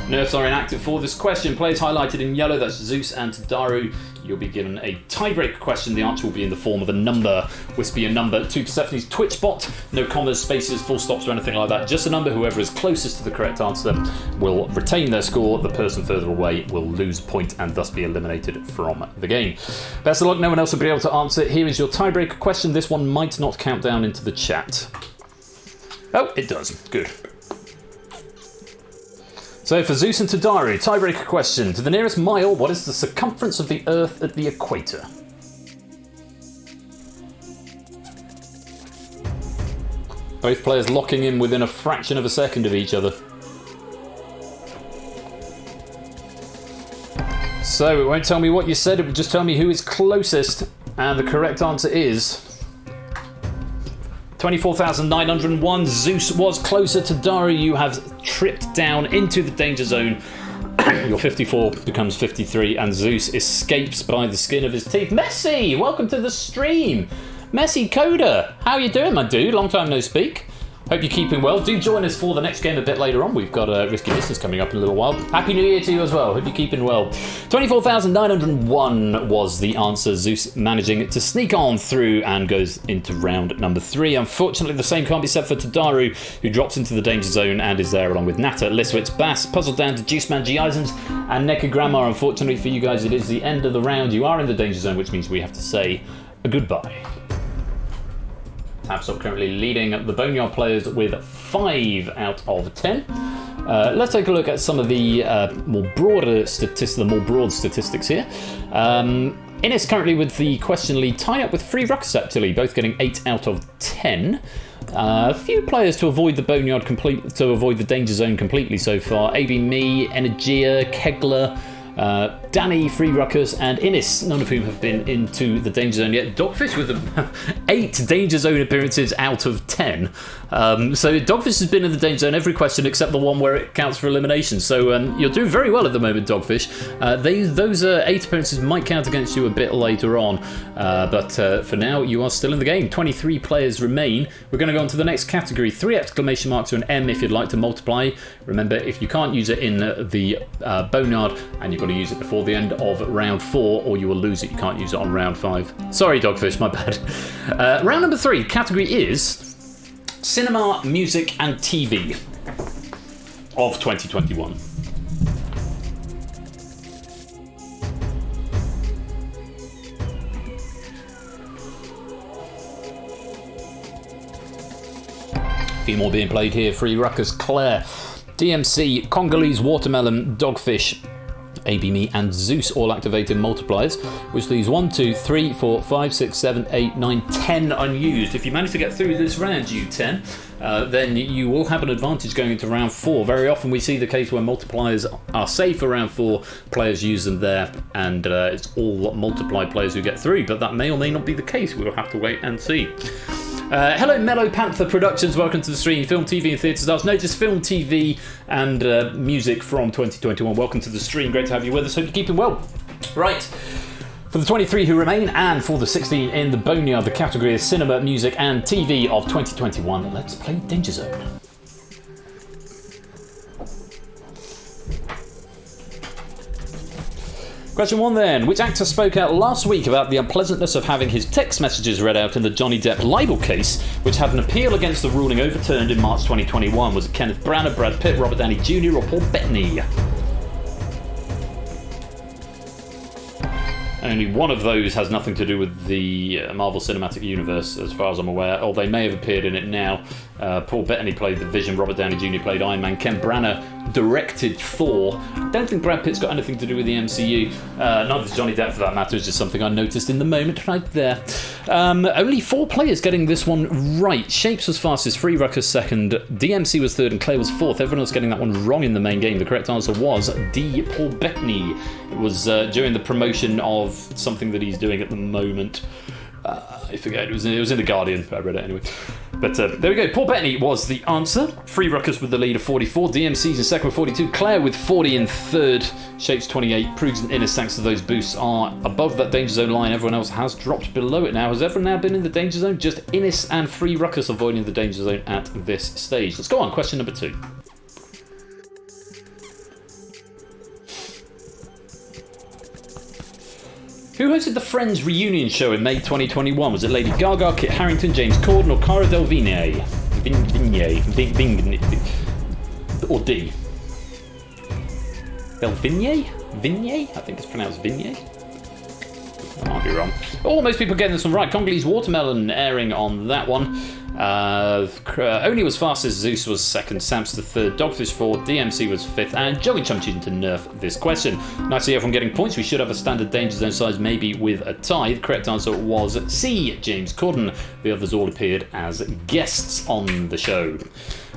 Nerfs are inactive for this question. Players highlighted in yellow, that's Zeus and Tadaru. You'll be given a tiebreaker question. The answer will be in the form of a number. Wispy a number to Persephone's Twitch bot. No commas, spaces, full stops or anything like that. Just a number. Whoever is closest to the correct answer will retain their score. The person further away will lose a point and thus be eliminated from the game. Best of luck. No one else will be able to answer. Here is your tiebreaker question. This one might not count down into the chat. Oh, it does. Good. So for Zeus and Tadaru, tiebreaker question. To the nearest mile, what is the circumference of the Earth at the equator? Both players locking in within a fraction of a second of each other. So it won't tell me what you said, it will just tell me who is closest. And the correct answer is 24,901. Zeus was closer to Daru. You have tripped down into the danger zone. Your 54 becomes 53 and Zeus escapes by the skin of his teeth. Messi, welcome to the stream. Messi Coda, how you doing, my dude? Long time no speak. Hope you're keeping well. Do join us for the next game a bit later on. We've got Risky Business coming up in a little while. Happy New Year to you as well. Hope you're keeping well. 24,901 was the answer. Zeus managing to sneak on through and goes into round number 3. Unfortunately, the same can't be said for Tadaru, who drops into the danger zone and is there along with Nata, Liswitz, Bass, puzzled down to Juiceman, G. Eisens, and Nekagramma. Unfortunately for you guys, it is the end of the round. You are in the danger zone, which means we have to say a goodbye. Tapstock currently leading the Boneyard players with 5 out of 10. Let's take a look at some of the more broad statistics here. Innis currently with the question lead, tied up with 3 rucks actually, both getting 8 out of 10. A few players to avoid the Boneyard to avoid the danger zone completely so far. AB Me, Energia, Kegler, Danny, Free Ruckus, and Innis, none of whom have been into the danger zone yet. Dogfish with 8 danger zone appearances out of 10. So Dogfish has been in the danger zone every question except the one where it counts for elimination. So you're doing very well at the moment, Dogfish. Those 8 appearances might count against you a bit later on, but for now you are still in the game. 23 players remain. We're going to go on to the next category. 3 exclamation marks or an M if you'd like to multiply. Remember, if you can't use it in the Boneyard, and you've got to use it before the end of round 4 or you will lose it. You can't use it on round 5. Sorry, Dogfish, my bad. Round number 3, category is Cinema, Music and TV of 2021. A few more being played here. Free Ruckus, Claire, DMC, Congolese Watermelon, Dogfish, AB Me and Zeus all activated multipliers, which leaves 1, 2, 3, 4, 5, 6, 7, 8, 9, 10 unused. If you manage to get through this round, you 10, then you will have an advantage going into round 4. Very often we see the case where multipliers are safe for round 4, players use them there, and it's all multiply players who get through, but that may or may not be the case. We'll have to wait and see. Hello, Mellow Panther Productions. Welcome to the stream. Film, TV, and theatre stars. No, just film, TV, and music from 2021. Welcome to the stream. Great to have you with us. Hope you're keeping well. Right. For the 23 who remain, and for the 16 in the boneyard, the category is cinema, music, and TV of 2021. Let's play DangerZone. Question 1 then. Which actor spoke out last week about the unpleasantness of having his text messages read out in the Johnny Depp libel case, which had an appeal against the ruling overturned in March 2021? Was it Kenneth Branagh, Brad Pitt, Robert Downey Jr. or Paul Bettany? Only one of those has nothing to do with the Marvel Cinematic Universe, as far as I'm aware, or they may have appeared in it now. Paul Bettany played the Vision, Robert Downey Jr. played Iron Man, Ken Branagh directed Thor. Don't think Brad Pitt's got anything to do with the MCU. Neither does Johnny Depp, for that matter. It's just something I noticed in the moment right there. Only 4 players getting this one right. Shapes was fastest, Free Ruckus second, DMC was third, and Claire was fourth. Everyone else getting that one wrong in the main game. The correct answer was D. Paul Bettany. It was during the promotion of something that he's doing at the moment. I forget, it was in The Guardian, I read it anyway. But there we go, Paul Bettany was the answer. Free Ruckus with the lead of 44, DMC's in second with 42, Claire with 40 in third, Shapes 28, Prugs and Innes, thanks to those boosts, are above that Danger Zone line. Everyone else has dropped below it now. Has everyone now been in the Danger Zone? Just Innes and Free Ruckus avoiding the Danger Zone at this stage. Let's go on, question number 2. Who hosted the Friends reunion show in May 2021? Was it Lady Gaga, Kit Harington, James Corden, or Cara Delevingne? Or D? Delevingne? Vigne? I think it's pronounced Vigne. I might be wrong. Oh, most people getting this one right. Congolese Watermelon airing on that one. Oni was fastest, Zeus was second, Samps the third, Dogfish fourth, DMC was fifth, and Jolly Chum choosing to nerf this question. Nice to see everyone getting points. We should have a standard Danger Zone size, maybe with a tie. The correct answer was C, James Corden. The others all appeared as guests on the show.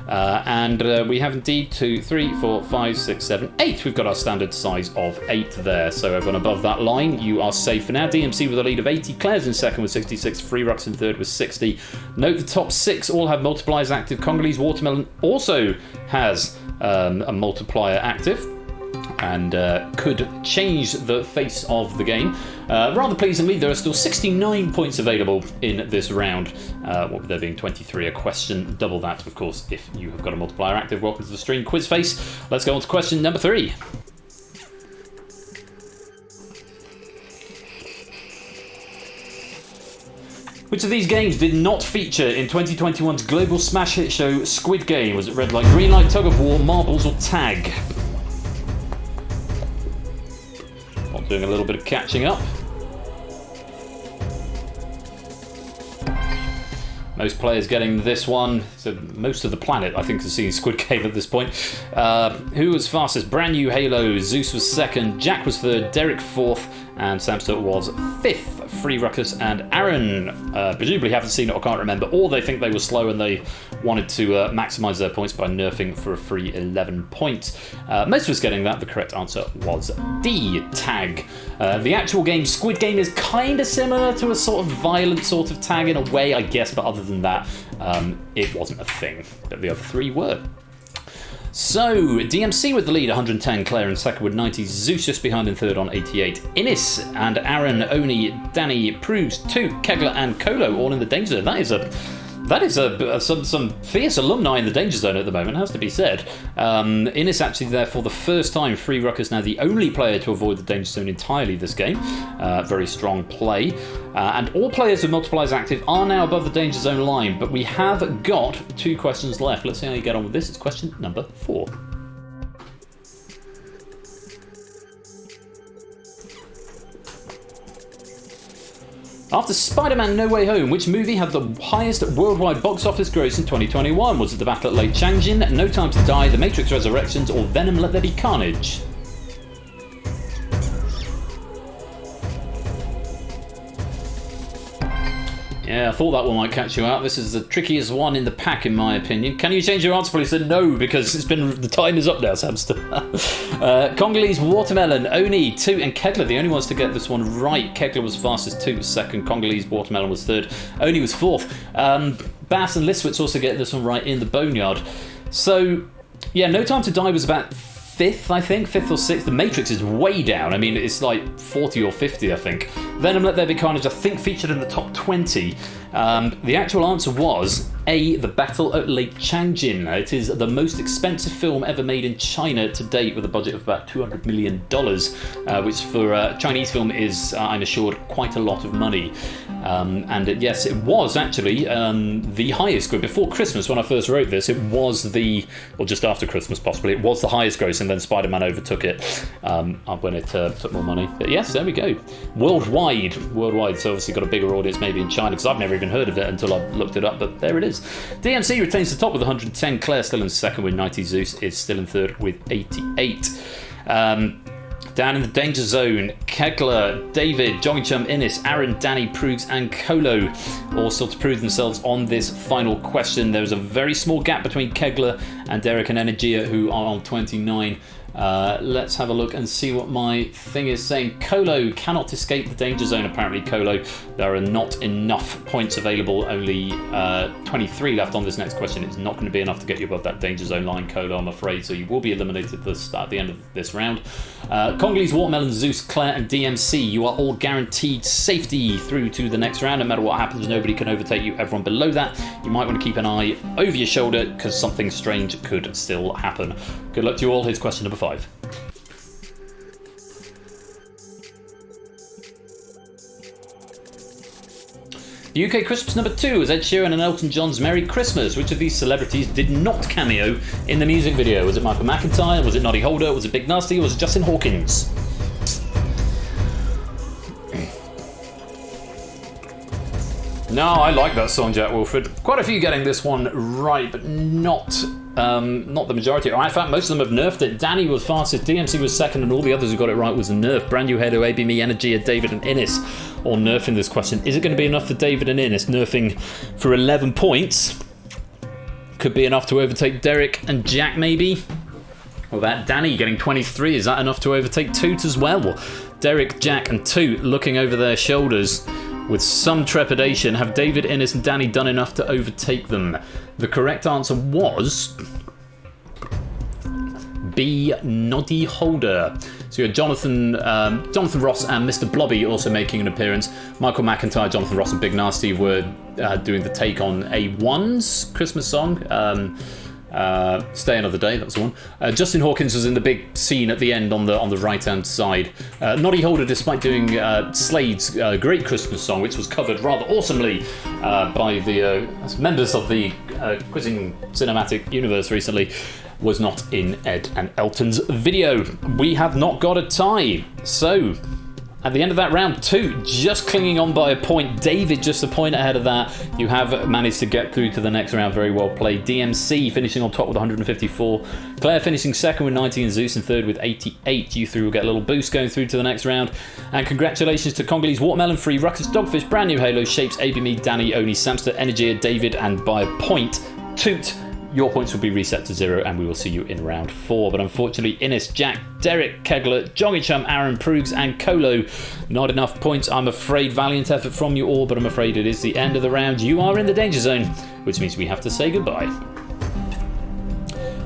And we have indeed 2, 3, 4, 5, 6, 7, 8. We've got our standard size of 8 there. So everyone above that line, you are safe for now. DMC with a lead of 80. Claire's in second with 66. Free Rucks in third with 60. Note the top 6 all have multipliers active. Congolese Watermelon also has a multiplier active, and could change the face of the game. Rather pleasingly, there are still 69 points available in this round, what with there being 23 a question. Double that, of course, if you have got a multiplier active. Welcome to the stream, Quiz Face. Let's go on to question number 3. Which of these games did not feature in 2021's global smash hit show Squid Game? Was it Red Light, Green Light, Tug of War, Marbles, or Tag? Doing a little bit of catching up. Most players getting this one. So most of the planet, I think, has seen Squid Game at this point. Who was fastest? Brand New Halo. Zeus was second. Jack was third. Derek fourth. And Samster was fifth. Free Ruckus and Aaron presumably haven't seen it or can't remember, or they think they were slow and they wanted to maximise their points by nerfing for a free 11 points. Most of us getting that. The correct answer was D, Tag. The actual game, Squid Game, is kind of similar to a sort of violent sort of tag in a way, I guess, but other than that, it wasn't a thing. But the other 3 were. So, DMC with the lead, 110, Claire in second with 90, Zeus just behind in third on 88, Innes and Aaron, Oni, Danny, Prues, 2, Kegler and Colo all in the Danger Zone. That is some fierce alumni in the Danger Zone at the moment, has to be said. Innes actually there for the first time. Free Ruckus now the only player to avoid the Danger Zone entirely this game. Very strong play. And all players with multipliers active are now above the Danger Zone line, but we have got 2 questions left. Let's see how you get on with this. It's question number 4. After Spider-Man No Way Home, which movie had the highest worldwide box office gross in 2021? Was it The Battle at Lake Changjin, No Time to Die, The Matrix Resurrections, or Venom Let There Be Carnage? Yeah, I thought that one might catch you out. This is the trickiest one in the pack, in my opinion. Can you change your answer, please? No, because the time is up now, Samster. Congolese watermelon, Oni, 2, and Kegler, the only ones to get this one right. Kegler was fastest, 2 was second. Congolese watermelon was third. Oni was fourth. Bass and Liswitz also get this one right in the boneyard. So, yeah, No Time to Die was about 5th, I think, 5th or 6th. The Matrix is way down. I mean, it's like 40 or 50, I think. Venom Let There Be Carnage, I think, featured in the top 20. The actual answer was A, The Battle at Lake Changjin. It is the most expensive film ever made in China to date, with a budget of about $200 million, which for a Chinese film is, I'm assured, quite a lot of money. And yes, it was actually the highest gross. Before Christmas, when I first wrote this, it was or just after Christmas possibly, it was the highest gross, and then Spider-Man overtook it when it took more money. But yes, there we go. Worldwide, so obviously got a bigger audience maybe in China, because I've never even heard of it until I looked it up, but there it is. DMC retains the top with 110, Claire still in second with 90, Zeus is still in third with 88. Down in the danger zone, Kegler, David, Johnny Chum, Innes, Aaron, Danny, Prugs, and Kolo all still to prove themselves on this final question. There's a very small gap between Kegler and Derek and Energia, who are on 29. Let's have a look and see what my thing is saying. Kolo cannot escape the danger zone, apparently. Kolo, there are not enough points available, only 23 left on this next question. It's not going to be enough to get you above that danger zone line, Kolo, I'm afraid, so you will be eliminated at the end of this round. Congolese Watermelon, Zeus, Claire, and DMC, you are all guaranteed safety through to the next round. No matter what happens, nobody can overtake you. Everyone below that, you might want to keep an eye over your shoulder, because something strange could still happen. Good luck to you all. Here's question number 5. The UK Christmas number 2 was Ed Sheeran and Elton John's Merry Christmas. Which of these celebrities did not cameo in the music video? Was it Michael McIntyre? Was it Noddy Holder? Was it Big Nasty? Or was it Justin Hawkins? No, I like that song, Jack Wilford. Quite a few getting this one right, but not the majority. In fact, most of them have nerfed it. Danny was fastest, DMC was second, and all the others who got it right was a nerf. Brand New Head, AB Me, Energia, David, and Innes all nerfing this question. Is it going to be enough for David and Innes? Nerfing for 11 points. Could be enough to overtake Derek and Jack, maybe. Or that Danny getting 23. Is that enough to overtake Toot as well? Derek, Jack, and Toot looking over their shoulders with some trepidation. Have David, Innes, and Danny done enough to overtake them? The correct answer was B, Noddy Holder. So you had Jonathan Ross and Mr. Blobby also making an appearance. Michael McIntyre, Jonathan Ross, and Big Nasty were doing the take on A1's Christmas song. Stay Another Day, that's the one. Justin Hawkins was in the big scene at the end on the right-hand side. Noddy Holder, despite doing Slade's Great Christmas Song, which was covered rather awesomely by the members of the Quizzing Cinematic Universe recently, was not in Ed and Elton's video. We have not got a tie. So, at the end of that round, 2 just clinging on by a point. David just a point ahead of that. You have managed to get through to the next round. Very well played. DMC finishing on top with 154. Claire finishing second with 90, and Zeus in third with 88. You three will get a little boost going through to the next round. And congratulations to Congolese Watermelon, Free, Ruckus, Dogfish, Brand New Halo, Shapes, AB Me, Danny, Oni, Samster, Energia, David, and by a point, Toot. Your points will be reset to 0, and we will see you in round 4. But unfortunately, Innes, Jack, Derek, Kegler, Johnny Chum, Aaron, Prugs, and Kolo, not enough points. I'm afraid. Valiant effort from you all, but I'm afraid it is the end of the round. You are in the danger zone, which means we have to say goodbye.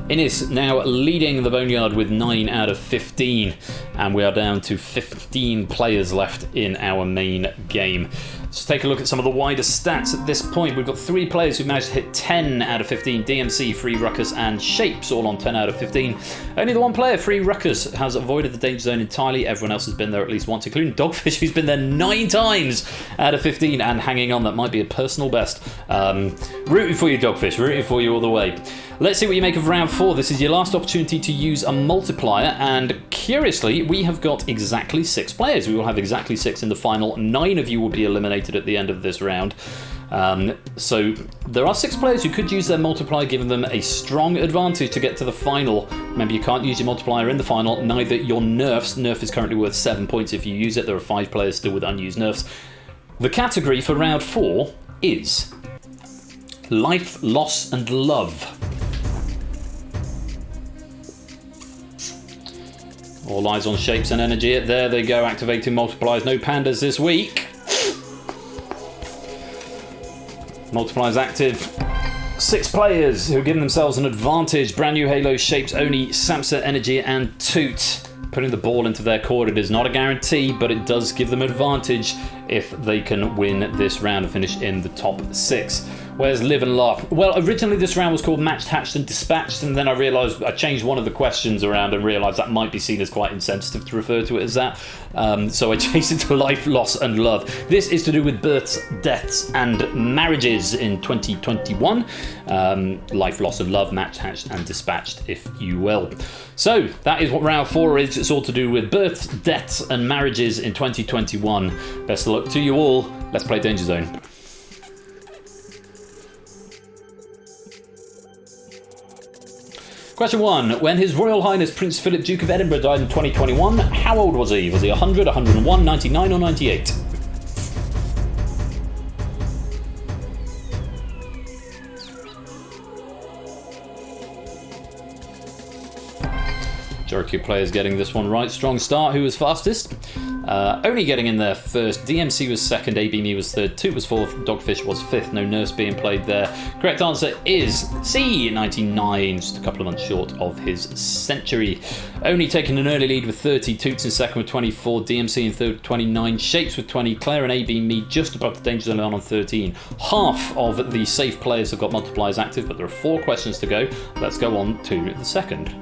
Innes now leading the boneyard with 9 out of 15, and we are down to 15 players left in our main game. Let's take a look at some of the wider stats at this point. We've got 3 players who've managed to hit 10 out of 15. DMC, Free, Ruckus, and Shapes all on 10 out of 15. Only the one player, Free Ruckus, has avoided the danger zone entirely. Everyone else has been there at least once, including Dogfish, who's been there 9 times out of 15 and hanging on. That might be a personal best. Rooting for you, Dogfish. Rooting for you all the way. Let's see what you make of round 4. This is your last opportunity to use a multiplier, and curiously, we have got exactly 6 players. We will have exactly 6 in the final. 9 of you will be eliminated at the end of this round. So there are 6 players who could use their multiplier, giving them a strong advantage to get to the final. Remember, you can't use your multiplier in the final, neither your nerfs. Nerf is currently worth 7 points if you use it. There are 5 players still with unused nerfs. The category for round 4 is life, loss, and love. All eyes on shapes and energy. There they go, activating multipliers. No pandas this week. Multipliers active. 6 players who give themselves an advantage. Brand new Halo, Shapes, Oni, Samsa, Energy, and Toot. Putting the ball into their court. It is not a guarantee, but it does give them advantage if they can win this round and finish in the top 6. Where's Live and Laugh? Well, originally this round was called Matched, Hatched and Dispatched, and then I realised I changed one of the questions around and realised that might be seen as quite insensitive to refer to it as that. So I changed it to Life, Loss and Love. This is to do with births, deaths and marriages in 2021. Life, Loss and Love, Matched, Hatched and Dispatched, if you will. So that is what round 4 is. It's all to do with births, deaths and marriages in 2021. Best of luck to you all. Let's play Danger Zone. Question 1. When His Royal Highness Prince Philip, Duke of Edinburgh died in 2021, how old was he? Was he 100, 101, 99 or 98? Majority of players getting this one right. Strong start. Who was fastest? Only getting in there first. DMC was second. ABME was third. Toot was fourth. Dogfish was fifth. No nurse being played there. Correct answer is C, 99. Just a couple of months short of his century. Only taking an early lead with 30. Toots in second with 24. DMC in third with 29. Shapes with 20. Claire and ABME just above the danger zone on 13. Half of the safe players have got multipliers active, but there are 4 questions to go. Let's go on to the second.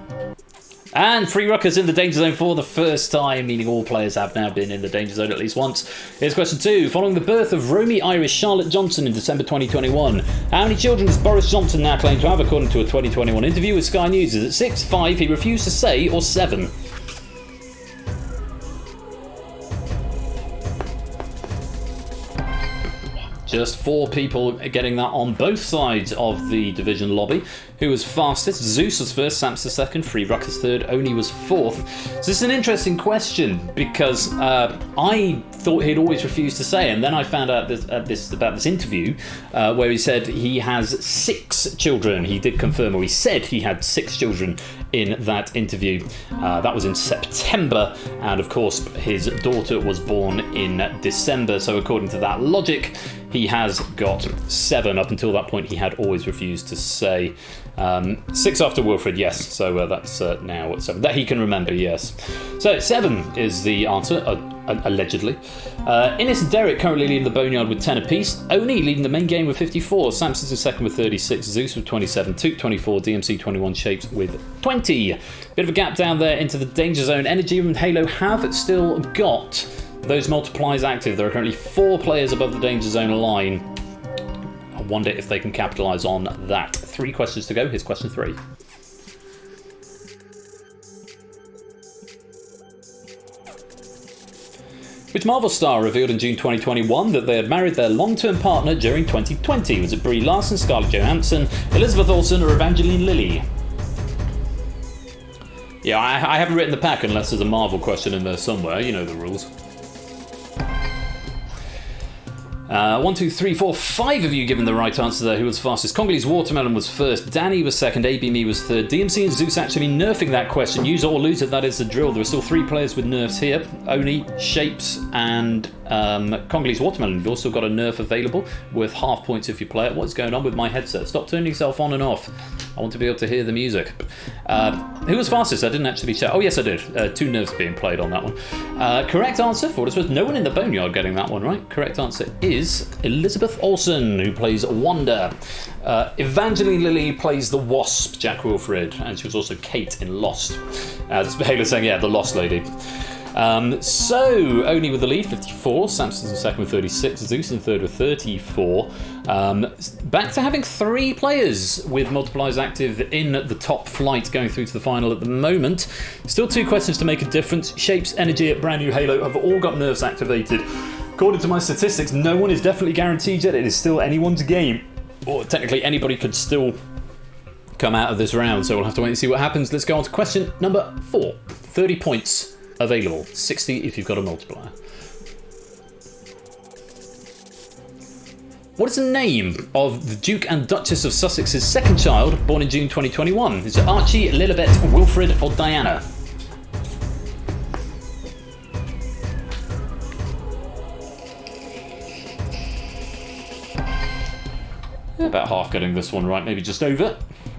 And 3 ruckers in the danger zone for the first time, meaning all players have now been in the danger zone at least once. Here's question 2. Following the birth of Romy Iris Charlotte Johnson in December 2021, how many children does Boris Johnson now claim to have, according to a 2021 interview with Sky News? Is it 6, 5, he refused to say, or 7? Just 4 people getting that on both sides of the division lobby. Who was fastest? Zeus was first, Samsa second, Free Ruckus third, Oni was fourth. So this is an interesting question because I thought he'd always refused to say, and then I found out about this interview where he said he has 6 children. He did confirm, or he said he had 6 children in that interview. That was in September, and of course his daughter was born in December. So according to that logic, he has got 7. Up until that point, he had always refused to say. 6 after Wilfred, yes. So that's now 7. That he can remember, yes. So 7 is the answer, allegedly. Innes and Derek currently leading the Boneyard with 10 apiece. Oni leading the main game with 54. Samson's in second with 36. Zeus with 27. Toot 24. DMC 21. Shapes with 20. Bit of a gap down there into the danger zone. Energy and Halo have still got those multipliers active. There are currently 4 players above the danger zone line. I wonder if they can capitalise on that. 3 questions to go. Here's question 3. Which Marvel star revealed in June 2021 that they had married their long-term partner during 2020? Was it Brie Larson, Scarlett Johansson, Elizabeth Olsen or Evangeline Lilly? Yeah, I haven't written the pack unless there's a Marvel question in there somewhere. You know the rules. 1, 2, 3, 4, 5 of you given the right answer there. Who was fastest? Congolese Watermelon was first. Danny was second. ABME was third. DMC and Zeus actually nerfing that question. Use it or lose it, that is the drill. There are still 3 players with nerfs here. Oni, Shapes and Congolese Watermelon. You've also got a nerf available worth half points if you play it. What's going on with my headset? Stop turning yourself on and off. I want to be able to hear the music. Who was fastest? I didn't actually check. Oh yes I did. 2 nerfs being played on that one. Correct answer, for what it's worth, no one in the Boneyard getting that one right. Correct answer is Elizabeth Olsen, who plays Wanda. Evangeline Lilly plays the Wasp, Jack Wilfred, and she was also Kate in Lost. As Halo saying, yeah, the Lost lady. So, Oni with the lead, 54. Samson's in second with 36. Zeus in third with 34. Back to having 3 players with multipliers active in the top flight going through to the final at the moment. Still 2 questions to make a difference. Shapes, Energy at Brand New Halo have all got nerves activated. According to my statistics, no one is definitely guaranteed yet. It is still anyone's game. Or technically anybody could still come out of this round, so we'll have to wait and see what happens. Let's go on to question number 4. 30 points available. 60 if you've got a multiplier. What is the name of the Duke and Duchess of Sussex's second child, born in June 2021? Is it Archie, Lilibet, Wilfred, or Diana? About half getting this one right, maybe just over.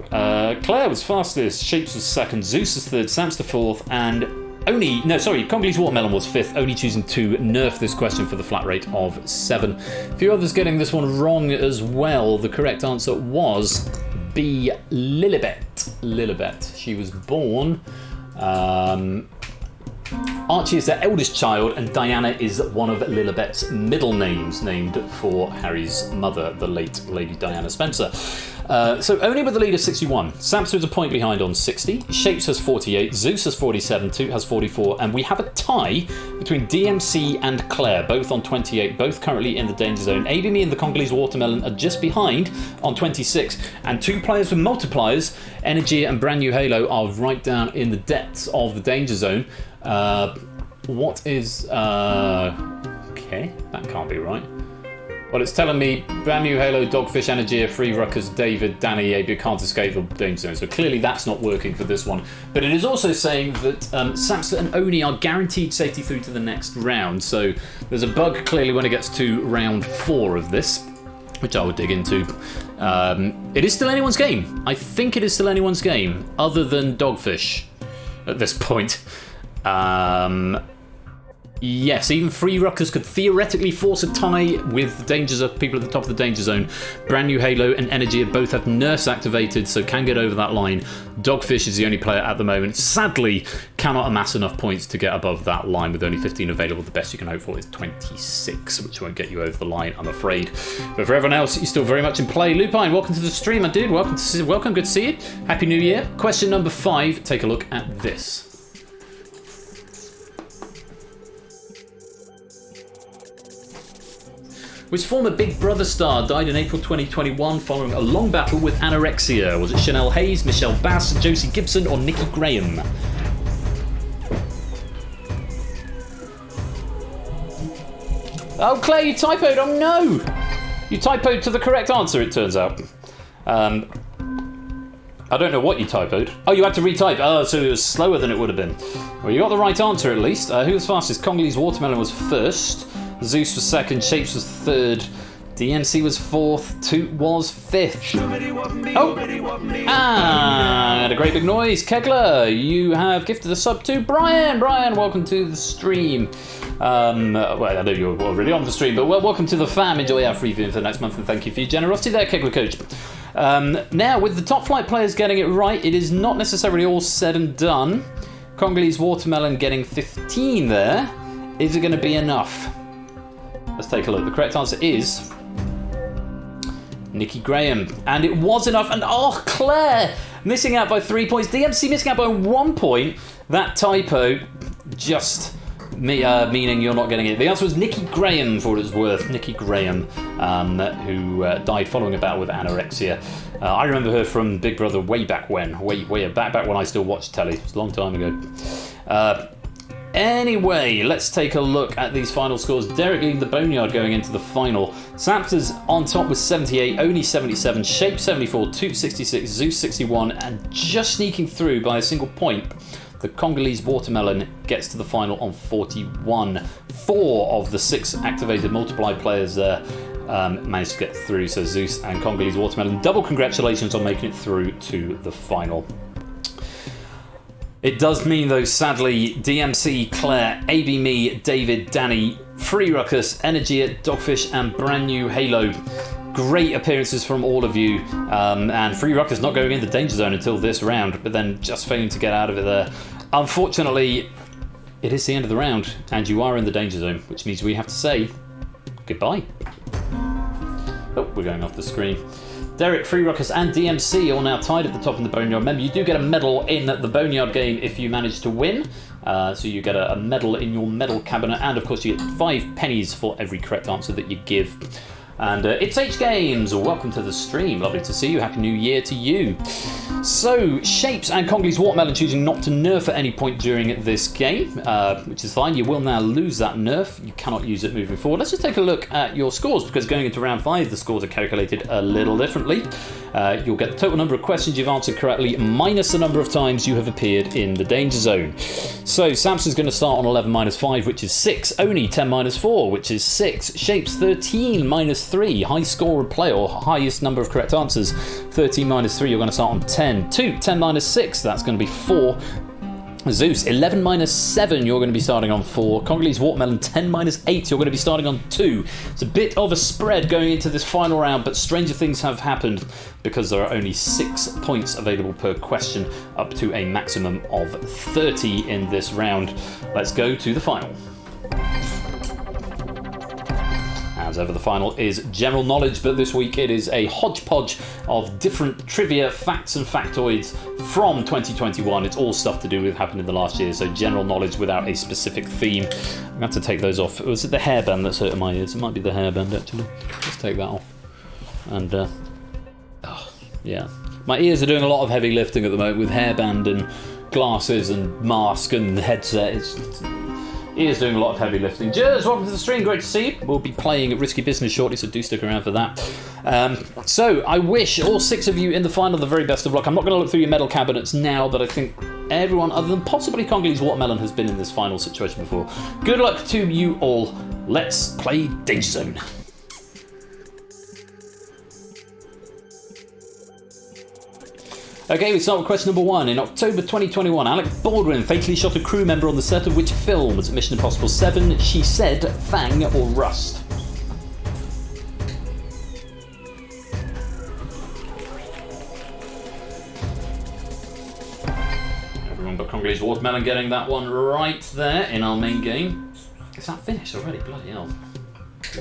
Claire was fastest, Shapes was second, Zeus was third, Samster fourth, and Congolese Watermelon was fifth, only choosing to nerf this question for the flat rate of 7. A few others getting this one wrong as well. The correct answer was B, Lilibet. Lilibet. She was born... Archie is their eldest child, and Diana is one of Lilibet's middle names, named for Harry's mother, the late Lady Diana Spencer. So only with the lead of 61. Samster is a point behind on 60. Shapes has 48. Zeus has 47. Toot has 44. And we have a tie between DMC and Claire, both on 28, both currently in the danger zone. AB and the Congolese Watermelon are just behind on 26. And 2 players with multipliers, Energy and Brand New Halo, are right down in the depths of the danger zone. What is... okay, that can't be right. Well, it's telling me Brand New Halo, Dogfish, Energy, Free Ruckers, David, Danny, AB can't escape the danger zone. So clearly that's not working for this one. But it is also saying that Samster and Oni are guaranteed safety through to the next round. So there's a bug clearly when it gets to round 4 of this, which I will dig into. It is still anyone's game. I think it is still anyone's game, other than Dogfish at this point. Yes, even Free Ruckers could theoretically force a tie with the dangers of people at the top of the danger zone. Brand New Halo and Energy both have Nurse activated, so can get over that line. Dogfish is the only player at the moment. Sadly, cannot amass enough points to get above that line with only 15 available. The best you can hope for is 26, which won't get you over the line, I'm afraid. But for everyone else, you're still very much in play. Lupine, welcome to the stream, my dude. Welcome, good to see you. Happy New Year. Question number 5. Take a look at this. Which former Big Brother star died in April 2021 following a long battle with anorexia? Was it Chanel Hayes, Michelle Bass, Josie Gibson, or Nikki Graham? Oh, Claire, you typoed. Oh, no. You typoed to the correct answer, it turns out. I don't know what you typoed. Oh, you had to retype. Oh, so it was slower than it would have been. Well, you got the right answer, at least. Who was fastest? Congolese Watermelon was first. Zeus was second, Shapes was third, DMC was fourth, Toot was fifth. Oh! And a great big noise. Kegler, you have gifted a sub to Brian. Brian, welcome to the stream. Well, I know you're already on the stream, but welcome to the fam. Enjoy our free viewing for the next month, and thank you for your generosity there, Kegler Coach. Now, with the top flight players getting it right, it is not necessarily all said and done. Congolese Watermelon getting 15 there. Is it going to be enough? Let's take a look. The correct answer is Nikki Graham. And it was enough. And oh, Claire missing out by 3 points. DMC missing out by 1 point. That typo just meaning you're not getting it. The answer was Nikki Graham, for what it's worth. Nikki Graham, who died following a battle with anorexia. I remember her from Big Brother way back when. Way back when I still watched telly. It was a long time ago. Anyway, let's take a look at these final scores. Derek leading the Boneyard going into the final. Samster's on top with 78, Oni 77, Shape 74, Toot 66, Zeus 61, and just sneaking through by a single point, the Congolese Watermelon gets to the final on 41. 4 of the 6 activated multiply players there managed to get through, so Zeus and Congolese Watermelon, double congratulations on making it through to the final. It does mean, though, sadly, DMC, Claire, AB Me, David, Danny, Free Ruckus, Energy, Dogfish, and Brand New Halo. Great appearances from all of you. And Free Ruckus not going into Danger Zone until this round, but then just failing to get out of it there. Unfortunately, it is the end of the round, and you are in the Danger Zone, which means we have to say goodbye. Oh, we're going off the screen. Derek, Free Ruckus, and DMC all now tied at the top in the Boneyard. Remember, you do get a medal in the Boneyard game if you manage to win. So you get a medal in your medal cabinet, and of course you get 5 pennies for every correct answer that you give. And it's H Games. Welcome to the stream. Lovely to see you. Happy New Year to you. So, Shapes and Congolese Watermelon choosing not to nerf at any point during this game, which is fine. You will now lose that nerf. You cannot use it moving forward. Let's just take a look at your scores, because going into round 5, the scores are calculated a little differently. You'll get the total number of questions you've answered correctly minus the number of times you have appeared in the danger zone. So, Samson's going to start on 11 minus 5, which is 6. Oni 10 minus 4, which is 6. Shapes 13 minus 3. High score of play, or highest number of correct answers. 13 minus 3, you're going to start on 10. 2. 10 minus 6, that's going to be 4. Zeus 11 minus 7, you're going to be starting on 4. Congolese Watermelon 10 minus 8, you're going to be starting on 2. It's a bit of a spread going into this final round, but stranger things have happened because there are only 6 points available per question, up to a maximum of 30 in this round. Let's go to the final. As ever, the final is general knowledge, but this week it is a hodgepodge of different trivia, facts and factoids from 2021. It's all stuff to do with happened in the last year, so general knowledge without a specific theme. I'm going to have to take those off. Was it the hairband that's hurting my ears? It might be the hairband, actually. Let's take that off. And, yeah. My ears are doing a lot of heavy lifting at the moment with hairband and glasses and mask and headset. He is doing a lot of heavy lifting. Jers, welcome to the stream. Great to see you. We'll be playing at Risky Business shortly, so do stick around for that. So I wish all 6 of you in the final the very best of luck. I'm not going to look through your medal cabinets now, but I think everyone, other than possibly Congolese Watermelon, has been in this final situation before. Good luck to you all. Let's play Danger Zone. Okay, we start with question number 1. In October 2021, Alec Baldwin fatally shot a crew member on the set of which film? Was it Mission Impossible 7, She Said, Fang, or Rust? Everyone but Congolese Watermelon getting that one right there in our main game. Is that finished already? Bloody hell.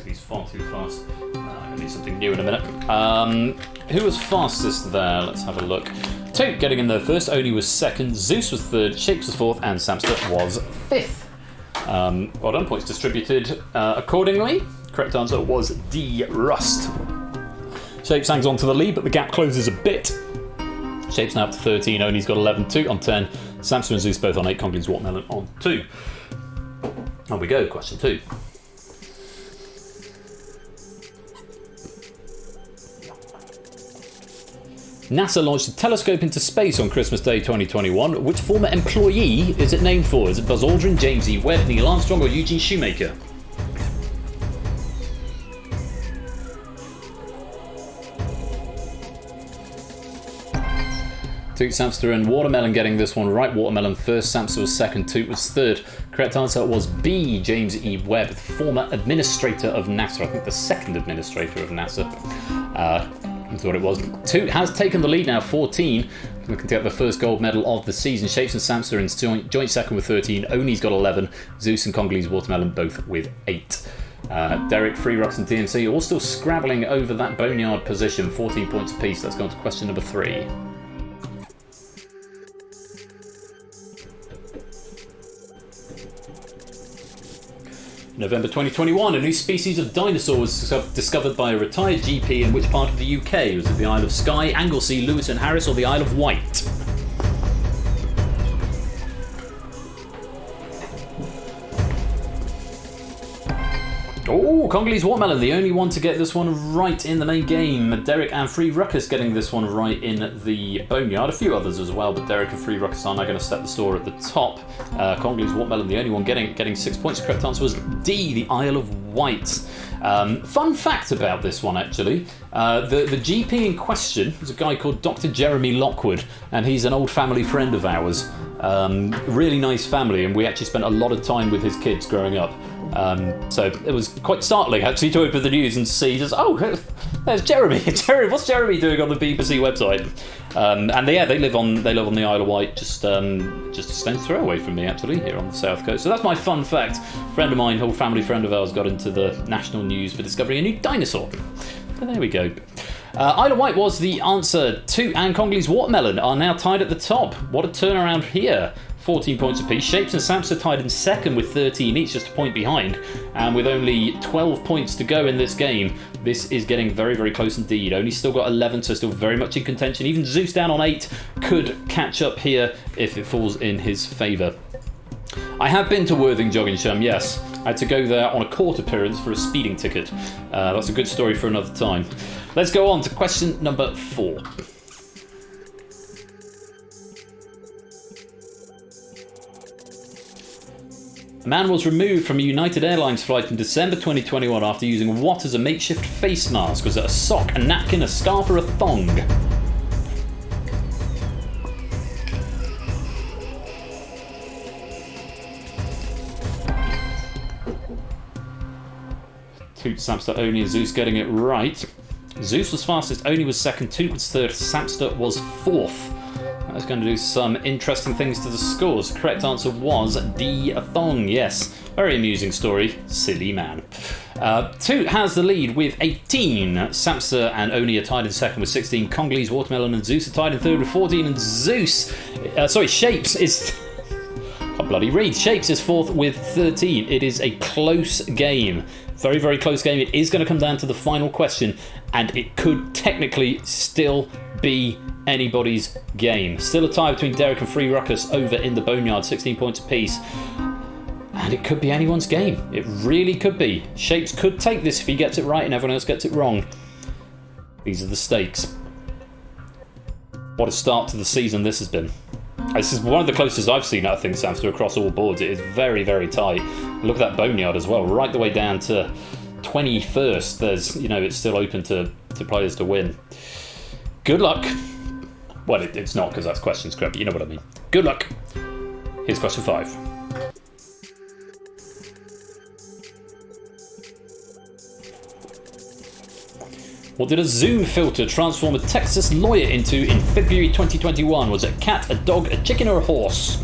He's far too fast. I need something new in a minute. Who was fastest there? Let's have a look. Tote getting in there first. Oni was second. Zeus was third. Shapes was fourth. And Samster was fifth. Well done. Points distributed accordingly. Correct answer was D. Rust. Shapes hangs on to the lead, but the gap closes a bit. Shapes now up to 13. Oni's got 11. Tote on 10. Samster and Zeus both on 8. Congolese Watermelon on 2. On we go. Question 2. NASA launched a telescope into space on Christmas Day 2021. Which former employee is it named for? Is it Buzz Aldrin, James E. Webb, Neil Armstrong, or Eugene Shoemaker? Toot, Samster and Watermelon getting this one right. Watermelon first, Samster was second, Toot was third. Correct answer was B, James E. Webb, former administrator of NASA. I think the second administrator of NASA. I thought it was. Toot has taken the lead now, 14. Looking to get the first gold medal of the season. Shapes and Samster in joint second with 13. Oni's got 11. Zeus and Congolese Watermelon both with 8. Derek, Freerux and DMC all still scrabbling over that boneyard position. 14 points apiece. Let's go on to question number 3. November 2021, a new species of dinosaur was discovered by a retired GP in which part of the UK? Was it the Isle of Skye, Anglesey, Lewis and Harris, or the Isle of Wight? Oh, Congolese Watermelon, the only one to get this one right in the main game. Derek and Free Ruckus getting this one right in the boneyard. A few others as well, but Derek and Free Ruckus are now going to set the score at the top. Congolese Watermelon, the only one getting 6 points. The correct answer was D, the Isle of Wight. Fun fact about this one, actually. The GP in question is a guy called Dr. Jeremy Lockwood, and he's an old family friend of ours. Really nice family, and we actually spent a lot of time with his kids growing up. So it was quite startling actually to open the news and see just, oh, there's Jeremy. What's Jeremy doing on the BBC website? And yeah, they live on the Isle of Wight, just a stone's throw away from me actually, here on the south coast. So that's my fun fact. A friend of mine, whole family friend of ours, got into the national news for discovering a new dinosaur. So there we go. Isle of Wight was the answer. Toot and Congolese Watermelon are now tied at the top. What a turnaround here. 14 points apiece. Shapes and Samster tied in second with 13 each, just a point behind. And with only 12 points to go in this game, this is getting very, very close indeed. Only still got 11, so still very much in contention. Even Zeus down on 8 could catch up here if it falls in his favour. I have been to Worthing Joggingsham, yes. I had to go there on a court appearance for a speeding ticket. That's a good story for another time. Let's go on to question number 4. A man was removed from a United Airlines flight in December 2021 after using what as a makeshift face mask? Was it a sock, a napkin, a scarf, or a thong? Toot, Samster, Oni, and Zeus getting it right. Zeus was fastest, Oni was second, Toot was third, Samster was fourth. That's going to do some interesting things to the scores. The correct answer was D, a thong, yes. Very amusing story. Silly man. Toot has the lead with 18. Samster and Oni are tied in second with 16. Congolese, Watermelon, and Zeus are tied in third with 14. And Shapes is... can't bloody read. Shapes is fourth with 13. It is a close game. Very, very close game. It is going to come down to the final question, and it could technically still be anybody's game. Still a tie between Derek and Free Ruckus over in the Boneyard, 16 points apiece. And it could be anyone's game. It really could be. Shapes could take this if he gets it right and everyone else gets it wrong. These are the stakes. What a start to the season this has been. This is one of the closest I've seen, I think, Samster, across all boards. It is very, very tight. Look at that Boneyard as well, right the way down to 21st. There's, it's still open to players to win. Good luck. Well, it's not, because that's question script, but you know what I mean. Good luck. Here's question 5. What did a zoom filter transform a Texas lawyer into in February 2021? Was it a cat, a dog, a chicken, or a horse?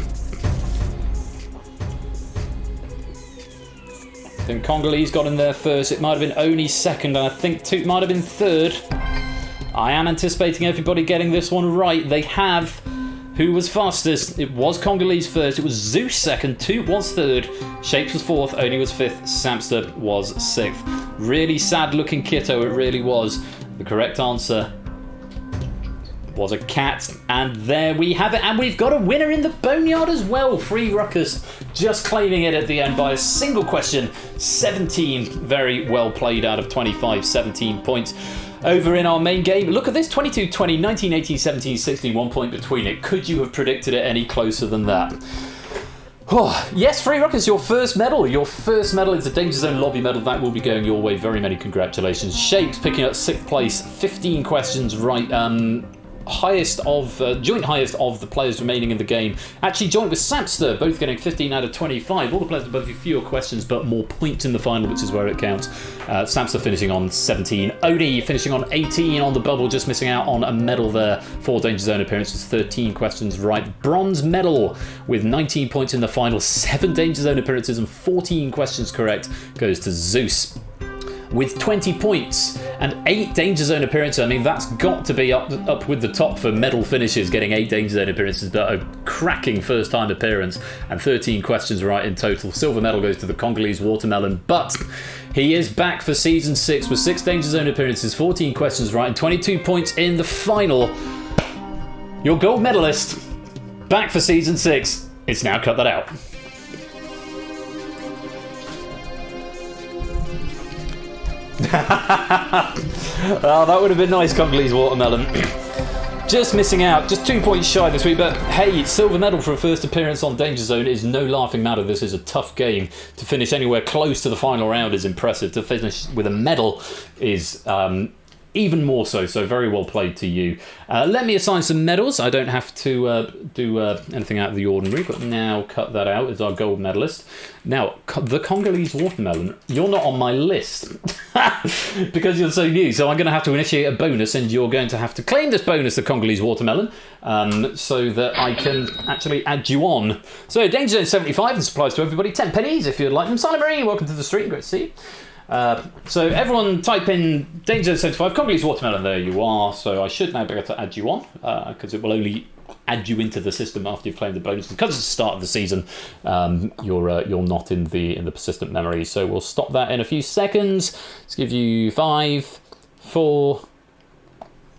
I think Congolese got in there first. It might have been Oni second, and I think Toot might have been third. I am anticipating everybody getting this one right. They have. Who was fastest? It was Congolese first. It was Zeus second. Toot was third. Shapes was fourth. Oni was fifth. Samster was sixth. Really sad looking kiddo, it really was. The correct answer was a cat. And there we have it. And we've got a winner in the Boneyard as well. Free Ruckus just claiming it at the end by a single question. 17. Very well played out of 25. 17 points. Over in our main game, look at this, 22, 20, 19, 18, 17, 16, 1 point between it. Could you have predicted it any closer than that? Oh, yes, Free Ruckus, your first medal. Your first medal is a DangerZone lobby medal. That will be going your way. Very many congratulations. Shapes picking up 6th place, 15 questions right. Joint highest of the players remaining in the game. Actually joint with Samster, both getting 15 out of 25. All the players with both fewer questions but more points in the final, which is where it counts. Samster finishing on 17. Oni finishing on 18 on the bubble, just missing out on a medal there for DangerZone appearances. 13 questions right. Bronze medal with 19 points in the final. 7 DangerZone appearances and 14 questions correct goes to Zeus with 20 points and 8 DangerZone appearances. I mean, that's got to be up with the top for medal finishes, getting 8 DangerZone appearances, but a cracking first time appearance and 13 questions right in total. Silver medal goes to the Congolese Watermelon, but he is back for season 6 with 6 DangerZone appearances, 14 questions right and 22 points in the final. Your gold medalist, back for season 6. It's now cut that out. Oh, that would have been nice, Congolese Watermelon. Just missing out, just 2 points shy this week, but hey, silver medal for a first appearance on DangerZone is no laughing matter. This is a tough game. To finish anywhere close to the final round is impressive. To finish with a medal is even more so, so very well played to you. Let me assign some medals. I don't have to do anything out of the ordinary, but now cut that out as our gold medalist. Now, the Congolese Watermelon, you're not on my list because you're so new, so I'm going to have to initiate a bonus, and you're going to have to claim this bonus, the Congolese Watermelon, so that I can actually add you on. So, DangerZone 75, this applies to everybody. 10 pennies if you'd like them. Silent Marine, welcome to the stream, great to see you. So everyone type in DangerZone75, Congolese Watermelon, there you are. So I should now be able to add you on, because it will only add you into the system after you've claimed the bonus. Because it's the start of the season, you're not in the persistent memory. So we'll stop that in a few seconds. Let's give you 5, 4,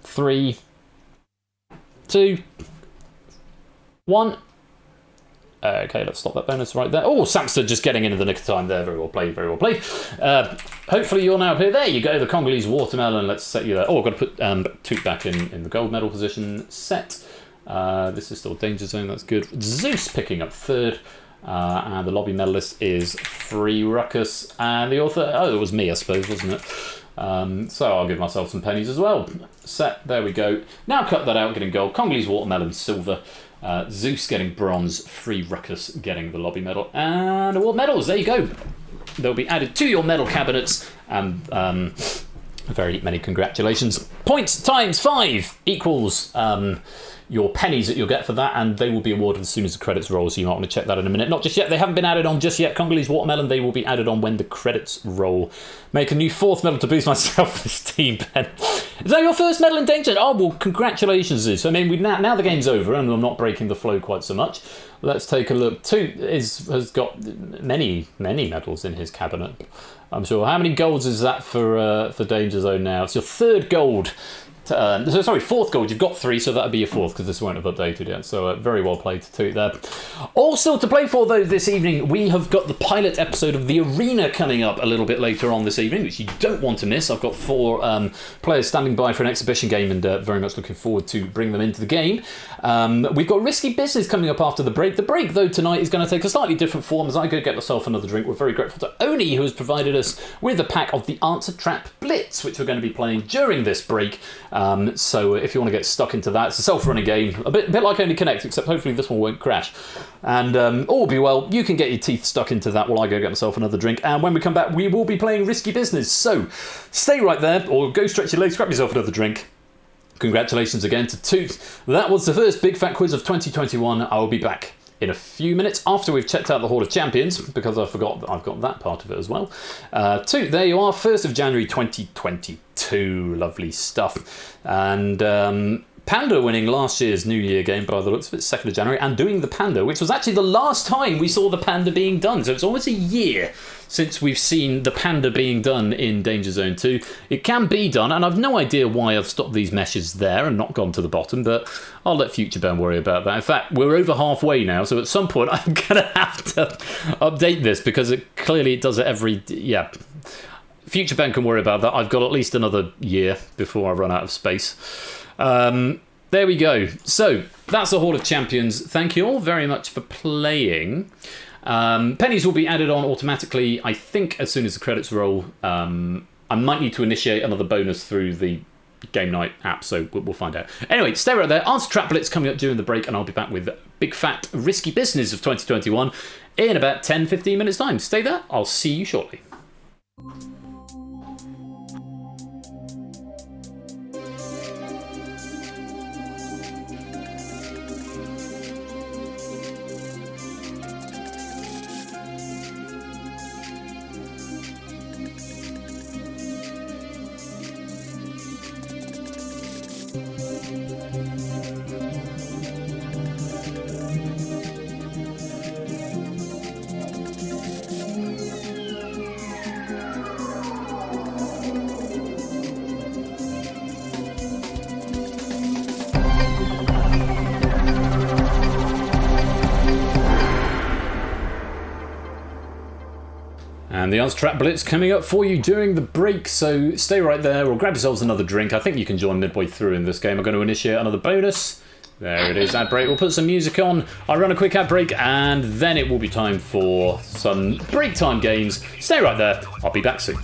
3, 2, 1. Okay, let's stop that bonus right there. Oh, Samster just getting in the nick of time there. Very well played, very well played. Hopefully you're now here. There you go, the Congolese Watermelon. Let's set you there. Oh, I've got to put Toot back in the gold medal position. Set. This is still Danger Zone, that's good. Zeus picking up third. And the lobby medalist is Free Ruckus. And the author, oh, it was me, I suppose, wasn't it? So I'll give myself some pennies as well. Set, there we go. Now cut that out, getting gold. Congolese Watermelon, silver. Zeus getting bronze, Free Ruckus getting the lobby medal, and award medals, there you go. They'll be added to your medal cabinets, and very many congratulations. Points times 5 equals your pennies that you'll get for that, and they will be awarded as soon as the credits roll, so you might want to check that in a minute. Not just yet, they haven't been added on just yet. Congolese Watermelon, they will be added on when the credits roll. Make a new 4th medal to boost myself this team, Ben. Is that your first medal in Danger? Oh, well, congratulations, Zeus. I mean, now the game's over, and I'm not breaking the flow quite so much. Let's take a look. Toot has got many medals in his cabinet, I'm sure. How many golds is that for Danger Zone now? It's your 3rd gold. Sorry, 4th gold. You've got 3, so that'll be your 4th because this won't have updated yet. So very well played to Toot there. All still to play for though this evening. We have got the pilot episode of The Arena coming up a little bit later on this evening, which you don't want to miss. I've got 4 players standing by for an exhibition game, and very much looking forward to bring them into the game. We've got Risky Business coming up after the break. The break though tonight is going to take a slightly different form as I go get myself another drink. We're very grateful to Oni, who has provided us with a pack of the Answer Trap Blitz, which we're going to be playing during this break. So if you want to get stuck into that, it's a self-running game, a bit like Only Connect, except hopefully this one won't crash. And all will be well. You can get your teeth stuck into that while I go get myself another drink. And when we come back, we will be playing Risky Business. So stay right there, or go stretch your legs, grab yourself another drink. Congratulations again to Toot. That was the first Big Fat Quiz of 2021. I will be back in a few minutes after we've checked out the Hall of Champions, because I forgot that I've got that part of it as well. Toot, there you are, 1st of January 2022. Lovely stuff. And Panda winning last year's New Year game by the looks of it, 2nd of January, and doing the Panda, which was actually the last time we saw the Panda being done. So it's almost a year since we've seen the Panda being done in Danger Zone 2. It can be done, and I've no idea why I've stopped these meshes there and not gone to the bottom, but I'll let Future Ben worry about that. In fact, we're over halfway now, so at some point I'm going to have to update this, because clearly it does it every... Yeah. Future Ben can worry about that. I've got at least another year before I run out of space. There we go. So that's the Hall of Champions. Thank you all very much for playing. Pennies will be added on automatically, I think, as soon as the credits roll. I might need to initiate another bonus through the Game Night app, so we'll find out. Anyway, stay right there. Answer Trap Blitz coming up during the break, and I'll be back with Big Fat Risky Business of 2021 in about 10-15 minutes time. Stay there. I'll see you shortly. And the Answer Trap Blitz coming up for you during the break, so stay right there or grab yourselves another drink. I think you can join midway through in this game. I'm going to initiate another bonus. There it is, ad break. We'll put some music on. I'll run a quick ad break, and then it will be time for some break time games. Stay right there. I'll be back soon.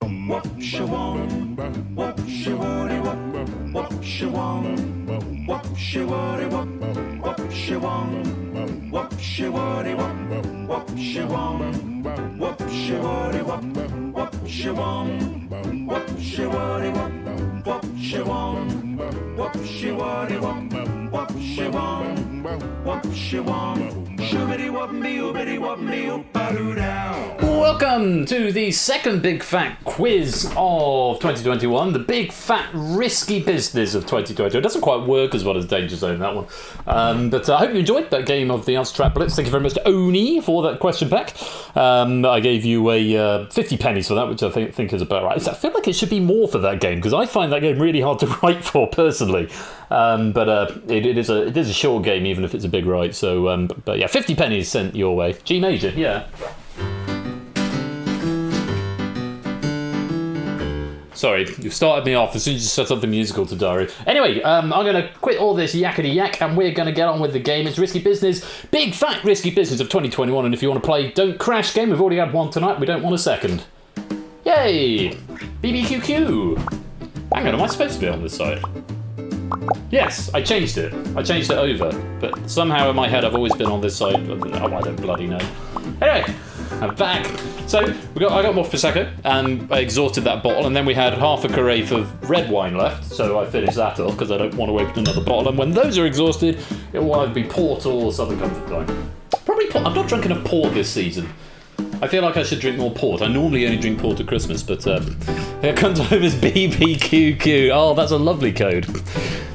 Wop shawong, wop shawari wop, wop shawong, wop shawari wop, wop shawong, wop shawari wop, wop shawong, wop shawari wop, wop shawong, wop shawari wop, wop shawong, wop shawari wop, wop shawong, wop shawong, shubidi wop me, ubidi wop me, upadoo down. Welcome to the second big fat quiz of 2021, the big fat risky business of 2020. It doesn't quite work as well as DangerZone, that one. But I hope you enjoyed that game of the Answer Trap Blitz. Thank you very much to Oni for that question pack. I gave you a 50 pennies for that, which I think is about right. I feel like it should be more for that game because I find that game really hard to write for personally. But it is a short game, even if it's a big write. So, but yeah, 50 pennies sent your way. G major, yeah. Sorry, you've started me off as soon as you set up the musical to Diary. Anyway, I'm going to quit all this yakety yak and we're going to get on with the game. It's Risky Business, big fat risky business of 2021. And if you want to play Don't Crash game, we've already had one tonight. We don't want a second. Yay! BBQQ. Hang on, am I supposed to be on this side? Yes, I changed it. I changed it over. But somehow in my head I've always been on this side. Oh, I don't bloody know. Anyway. I'm back. So I got more Prosecco and I exhausted that bottle, and then we had half a carafe of red wine left, so I finished that off because I don't want to open another bottle, and when those are exhausted it will either be port or Southern Comfort Time. Probably port. I've not drunk enough port this season. I feel like I should drink more port. I normally only drink port at Christmas, but here comes home as BBQQ. Oh, that's a lovely code.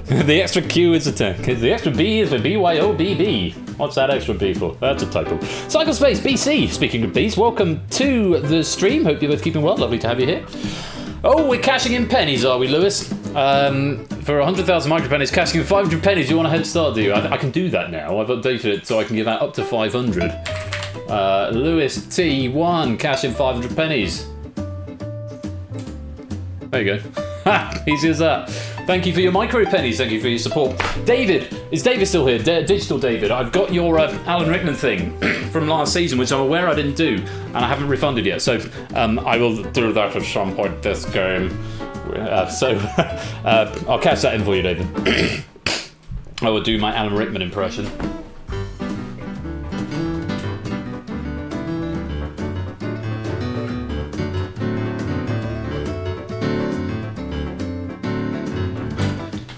The extra Q is a 10. The extra B is for BYOBB. What's that extra B for? That's a typo. Cycle Space BC. Speaking of Bs, welcome to the stream. Hope you're both keeping well. Lovely to have you here. Oh, we're cashing in pennies, are we, Lewis? For 100,000 micro pennies, cashing in 500 pennies. You want a head start, do you? I can do that now. I've updated it so I can give out up to 500. Lewis T1, cash in 500 pennies. There you go. Easy as that. Thank you for your micro pennies. Thank you for your support. David, is David still here? Digital David, I've got your Alan Rickman thing from last season, which I'm aware I didn't do, and I haven't refunded yet. So I will do that at some point this game. I'll catch that in for you, David. I will do my Alan Rickman impression.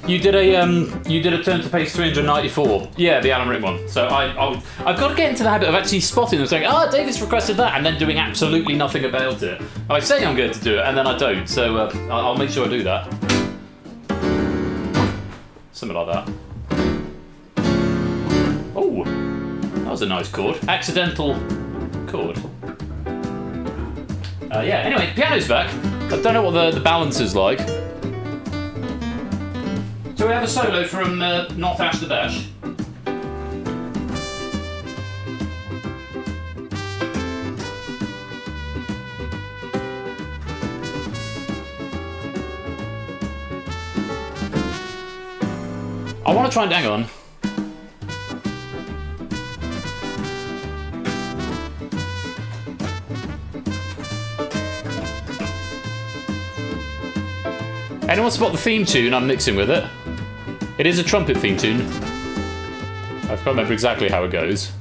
You did a turn to page 394. Yeah, the Alan Rickman one. So I've got to get into the habit of actually spotting them, saying, David's requested that, and then doing absolutely nothing about it. I say I'm going to do it, and then I don't. So I'll make sure I do that. Something like that. Oh, that was a nice chord. Accidental chord. Yeah. Anyway, piano's back. I don't know what the balance is like. So we have a solo from Not Ash the Bash. I want to try and hang on. Anyone spot the theme tune I'm mixing with it? It is a trumpet theme tune. I can't remember exactly how it goes.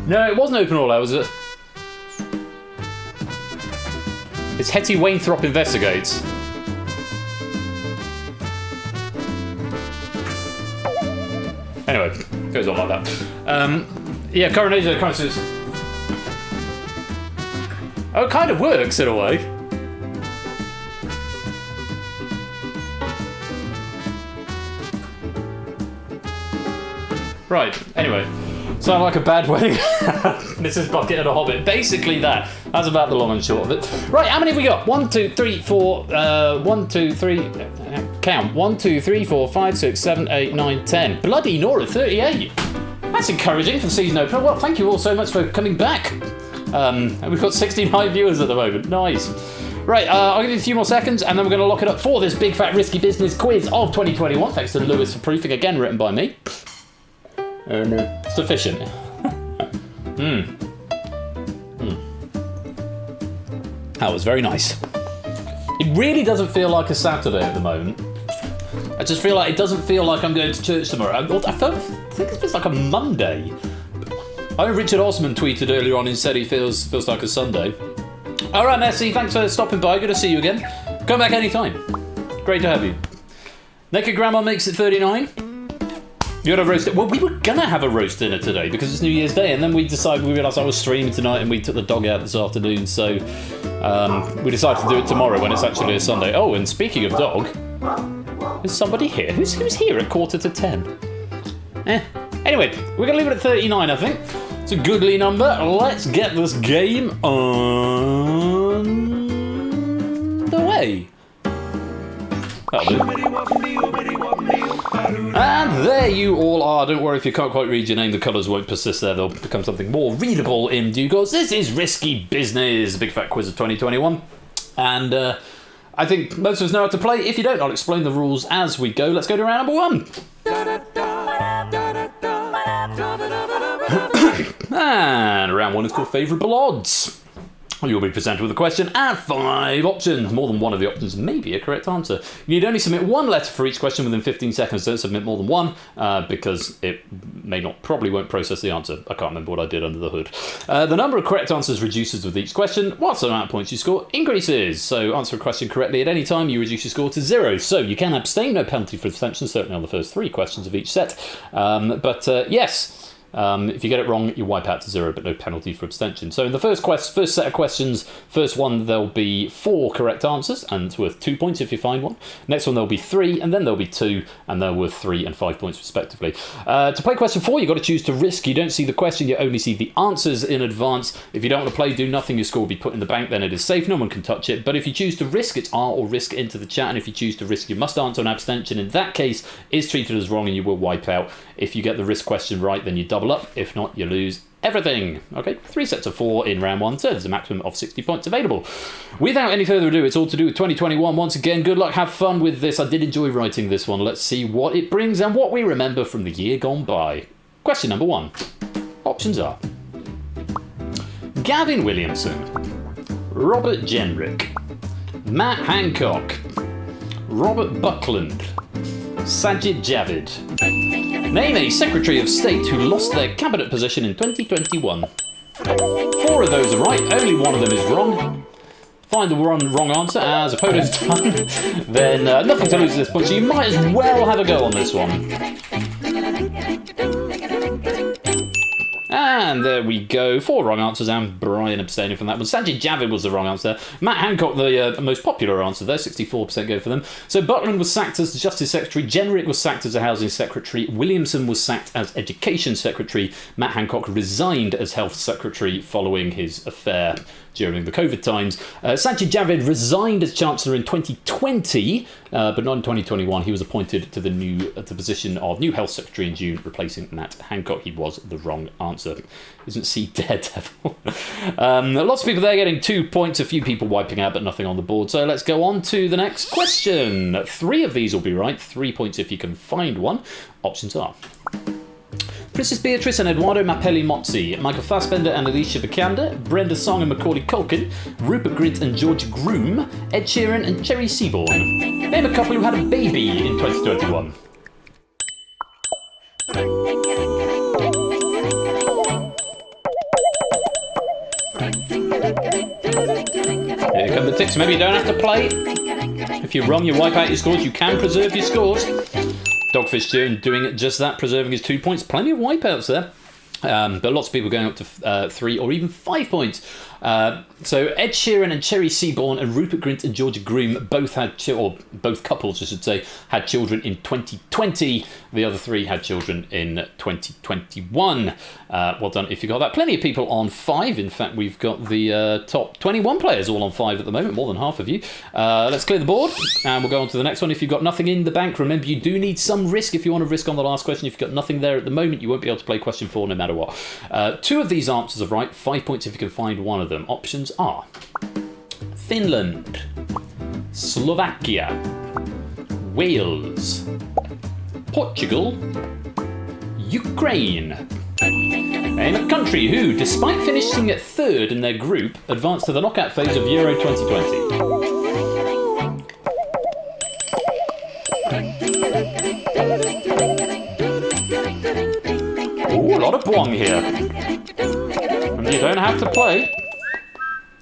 No, it wasn't Open All Out, was it? It's Hetty Wainthrop Investigates. Anyway, goes on like that. Yeah, Coronation of Crisis. Oh, it kind of works in a way. Right, anyway. Sound like a bad wedding. Mrs. Bucket and a Hobbit. Basically that. That's about the long and short of it. Right, how many have we got? 1, 2, 3, 4, 1, 2, 3, count. 1, 2, 3, 4, 5, 6, 7, 8, 9, 10. Bloody Nora, 38. That's encouraging for the season opener. Well, thank you all so much for coming back. We've got 69 viewers at the moment. Nice. Right, I'll give you a few more seconds and then we're going to lock it up for this big fat risky business quiz of 2021. Thanks to Lewis for proofing, again written by me. Sufficient. That was very nice. It really doesn't feel like a Saturday at the moment. I just feel like it doesn't feel like I'm going to church tomorrow. I think it feels like a Monday. I know Richard Osman tweeted earlier on and said he feels like a Sunday. All right, Messi, thanks for stopping by. Good to see you again. Come back anytime. Great to have you. Naked Grandma makes it 39. You got a roast? Well, we were gonna have a roast dinner today because it's New Year's Day, and then we realised I was streaming tonight, and we took the dog out this afternoon, so we decided to do it tomorrow when it's actually a Sunday. Oh, and speaking of dog, is somebody here? Who's here at 9:45? Anyway, we're gonna leave it at 39, I think. It's a goodly number. Let's get this game on the way. That'll do. And there you all are. Don't worry if you can't quite read your name, the colours won't persist there. They'll become something more readable in due course. This is Risky Business, Big Fat Quiz of 2021. And I think most of us know how to play. If you don't, I'll explain the rules as we go. Let's go to round number 1. And round 1 is called Favourable Odds. You'll be presented with a question and 5 options. More than one of the options may be a correct answer. You need only submit 1 letter for each question within 15 seconds. Don't submit more than 1 because it probably won't process the answer. I can't remember what I did under the hood. The number of correct answers reduces with each question, whilst the amount of points you score increases. So answer a question correctly at any time, you reduce your score to 0. So you can abstain, no penalty for abstention, certainly on the first 3 questions of each set. Yes. If you get it wrong, you wipe out to 0, but no penalty for abstention. So in the first set of questions, first one there'll be 4 correct answers, and it's worth 2 points if you find one. Next one there'll be 3, and then there'll be 2, and they're worth 3 and 5 points respectively. To play question 4, you've got to choose to risk. You don't see the question, you only see the answers in advance. If you don't want to play, do nothing, your score will be put in the bank, then it is safe, no one can touch it. But if you choose to risk, it's R or risk into the chat, and if you choose to risk, you must answer an abstention. In that case, is treated as wrong and you will wipe out. If you get the risk question right, then you double up. If not, you lose everything. Okay, 3 sets of 4 in round 1, so there's a maximum of 60 points available. Without any further ado, it's all to do with 2021. Once again, good luck, have fun with this. I did enjoy writing this one. Let's see what it brings and what we remember from the year gone by. Question number 1. Options are Gavin Williamson, Robert Jenrick, Matt Hancock, Robert Buckland, Sajid Javid. Name a Secretary of State who lost their cabinet position in 2021. 4 of those are right, only 1 of them is wrong. Find the wrong answer as opponent's done. Then nothing to lose at this point, so you might as well have a go on this one. And there we go. 4 wrong answers and Brian abstaining from that one. Sajid Javid was the wrong answer. Matt Hancock, the most popular answer there. 64% go for them. So Butland was sacked as Justice Secretary. Jenrick was sacked as a Housing Secretary. Williamson was sacked as Education Secretary. Matt Hancock resigned as Health Secretary following his affair during the COVID times. Sajid Javid resigned as Chancellor in 2020, but not in 2021. He was appointed to the position of new Health Secretary in June, replacing Matt Hancock. He was the wrong answer. Isn't C Daredevil? Lots of people there getting 2 points, a few people wiping out, but nothing on the board. So let's go on to the next question. 3 of these will be right, 3 points if you can find one. Options are Princess Beatrice and Eduardo Mapelli Mozzi, Michael Fassbender and Alicia Vikander, Brenda Song and Macaulay Culkin, Rupert Grint and George Groom, Ed Sheeran and Cherry Seaborn. Name a couple who had a baby in 2021. Here come the ticks. Maybe you don't have to play. If you're wrong, you wipe out your scores. You can preserve your scores. Dogfish doing just that, preserving his 2 points. Plenty of wipeouts there. But lots of people going up to 3 or even 5 points. So Ed Sheeran and Cherry Seaborn and Rupert Grint and Georgia Groom both had, or both couples I should say, had children in 2020. The other 3 had children in 2021. Well done if you got that. Plenty of people on 5. In fact, we've got the top 21 players all on 5 at the moment, more than half of you. Let's clear the board and we'll go on to the next one. If you've got nothing in the bank, remember you do need some risk if you want to risk on the last question. If you've got nothing there at the moment, you won't be able to play question 4 no matter what. 2 of these answers are right, 5 points if you can find one of them. Options are Finland, Slovakia, Wales, Portugal, Ukraine. Name a country who, despite finishing at third in their group, advanced to the knockout phase of Euro 2020. Ooh, a lot of boing here. And you don't have to play.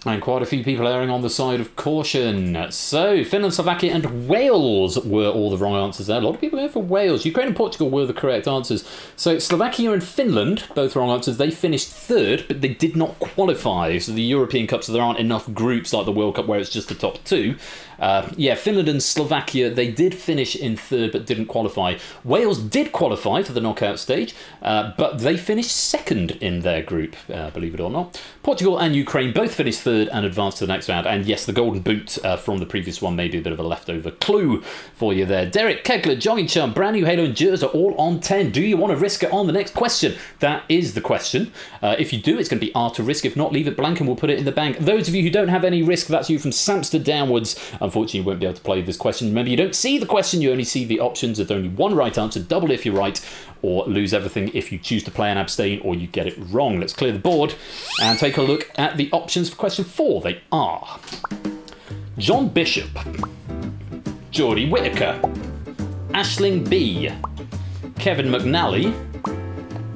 And quite a few people erring on the side of caution. So, Finland, Slovakia and Wales were all the wrong answers there. A lot of people going for Wales. Ukraine and Portugal were the correct answers. So, Slovakia and Finland, both wrong answers. They finished third, but they did not qualify. So, the European Cup, so there aren't enough groups like the World Cup where it's just the top two. Finland and Slovakia, they did finish in third but didn't qualify. Wales did qualify for the knockout stage, but they finished second in their group, believe it or not. Portugal and Ukraine both finished third and advanced to the next round. And yes, the golden boot from the previous one may be a bit of a leftover clue for you there. Derek, Kegler, Jogging Chum, Brand New Halo and Jers are all on 10. Do you want to risk it on the next question? That is the question. If you do, it's going to be R to risk. If not, leave it blank and we'll put it in the bank. Those of you who don't have any risk, that's you from Samster downwards. Unfortunately, you won't be able to play this question. Remember, you don't see the question, you only see the options. There's only one right answer. Double if you're right, or lose everything if you choose to play and abstain, or you get it wrong. Let's clear the board and take a look at the options for question 4. They are John Bishop, Geordie Whittaker, Aisling B, Kevin McNally,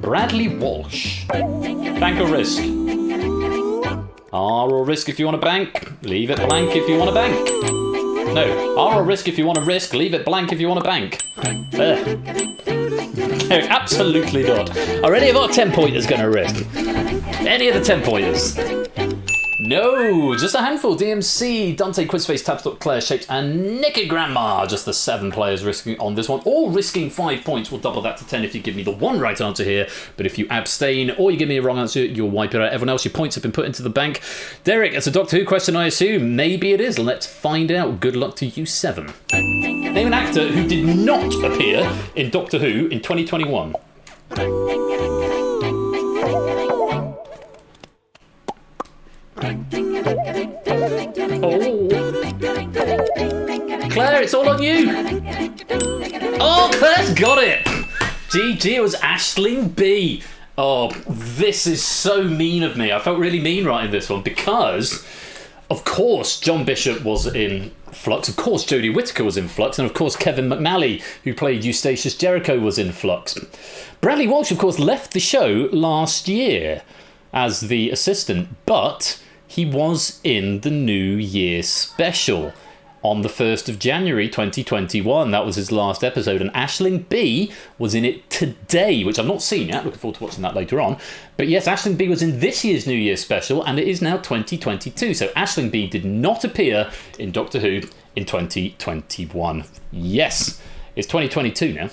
Bradley Walsh. Bank or risk? R or risk if you want to bank, leave it blank if you want to bank. No, R or risk if you want to risk, leave it blank if you want to bank. No, absolutely not. Are any of our 10-pointers going to risk? Any of the 10-pointers? No, just a handful. DMC, Dante, Quizface, Tapstock, Claire, Shapes, and Nicky Grandma. Just the 7 players risking on this one. All risking 5 points. We'll double that to 10 if you give me the one right answer here. But if you abstain or you give me a wrong answer, you'll wipe it out. Everyone else, your points have been put into the bank. Derek, it's a Doctor Who question, I assume. Maybe it is. Let's find out. Good luck to you 7. Name an actor who did not appear in Doctor Who in 2021. Oh. Claire, it's all on you. Oh, Claire's got it. GG, it was Aisling B. Oh, this is so mean of me. I felt really mean writing this one because, of course, John Bishop was in Flux. Of course, Jodie Whittaker was in Flux. And, of course, Kevin McNally, who played Eustachius Jericho, was in Flux. Bradley Walsh, of course, left the show last year as the assistant, but he was in the New Year special on the 1st of January 2021. That was his last episode, and Aisling B was in it today, which I've not seen yet. Looking forward to watching that later on. But yes, Aisling B was in this year's New Year special, and it is now 2022. So Aisling B did not appear in Doctor Who in 2021. Yes, it's 2022 now.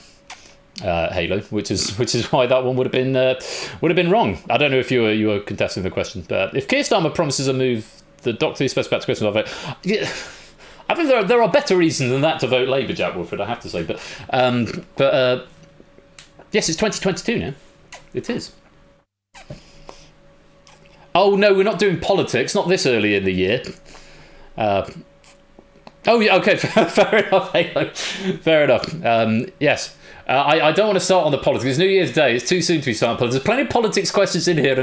Halo, which is why that one would have been wrong. I don't know if you were contesting the question, but if Keir Starmer promises a move, the Doctor Who special back to question, I'll vote. Yeah, I think there are better reasons than that to vote Labour, Jack Woodford, I have to say. But yes, it's 2022 now. It is. Oh no, we're not doing politics. Not this early in the year. Oh yeah, okay, fair enough. Halo. Fair enough. Yes. I don't want to start on the politics. It's New Year's Day. It's too soon to be starting politics. There's plenty of politics questions in here.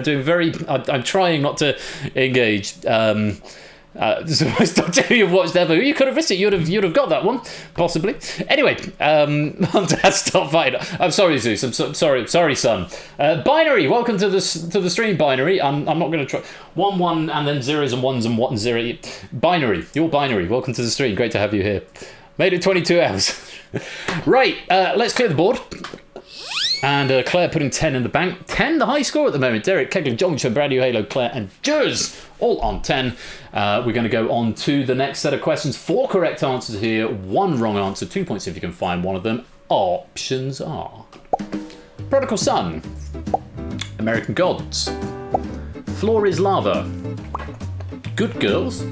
I'm trying not to engage. Doctor Who you've watched ever. You could have risked it. You'd have got that one, possibly. Anyway, Dad, stop fighting. I'm sorry, Zeus. I'm sorry, son. Binary, welcome to the stream. Binary. I'm not going to try 1 and then zeros and ones and what and zero. Binary, you're Binary. Welcome to the stream. Great to have you here. Made it 22 hours. Right, let's clear the board. And Claire putting 10 in the bank. 10, the high score at the moment. Derek, Keglin, Jongshan, Brand New Halo, Claire, and Jers all on 10. We're going to go on to the next set of questions. 4 correct answers here, 1 wrong answer. 2 points if you can find one of them. Options are Prodigal Son, American Gods, Floor is Lava, Good Girls,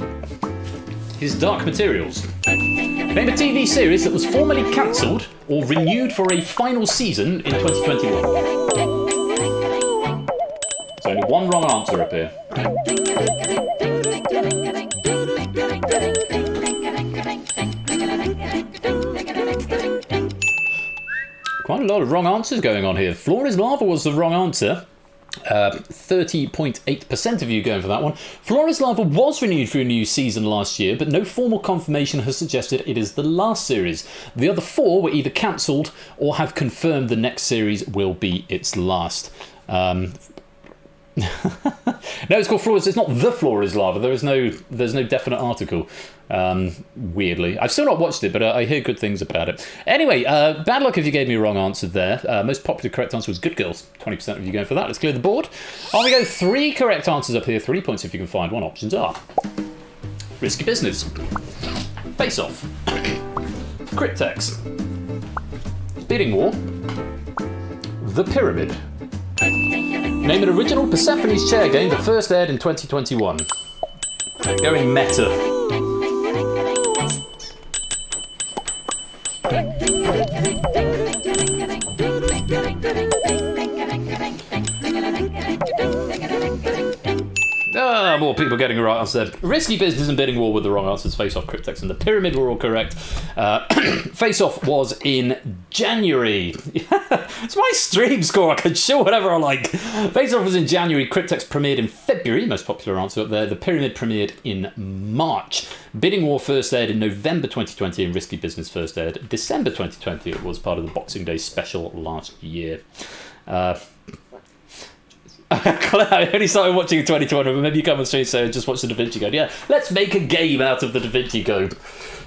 His Dark Materials. Name a TV series that was formerly cancelled or renewed for a final season in 2021. There's only 1 wrong answer up here. lot of wrong answers going on here. Floor is lava was the wrong answer. 30.8% of you going for that one. Floor is Lava was renewed for a new season last year, but no formal confirmation has suggested it is the last series. The other 4 were either cancelled or have confirmed the next series will be its last. No, it's called Floor. It's not the Floor is Lava. There's no definite article. Weirdly, I've still not watched it, but I hear good things about it. Anyway, bad luck if you gave me a wrong answer there. Most popular correct answer was Good Girls. 20% of you going for that. Let's clear the board. On we go. 3 correct answers up here. 3 points if you can find one. Options are Risky Business, Face Off, Cryptex, Bidding War, The Pyramid. Name an original Persephone's chair game that first aired in 2021. Going meta. More people getting the right answer. Risky Business and Bidding War were the wrong answers. Face Off, Cryptex and The Pyramid were all correct. Face Off was in January. It's my stream score. I can show whatever I like. Face Off was in January. Cryptex premiered in February. Most popular answer up there. The Pyramid premiered in March. Bidding War first aired in November 2020 and Risky Business first aired December 2020. It was part of the Boxing Day special last year. I only started watching in 2020, but maybe you come on stream and say, just watch the Da Vinci Code. Yeah, let's make a game out of the Da Vinci Code.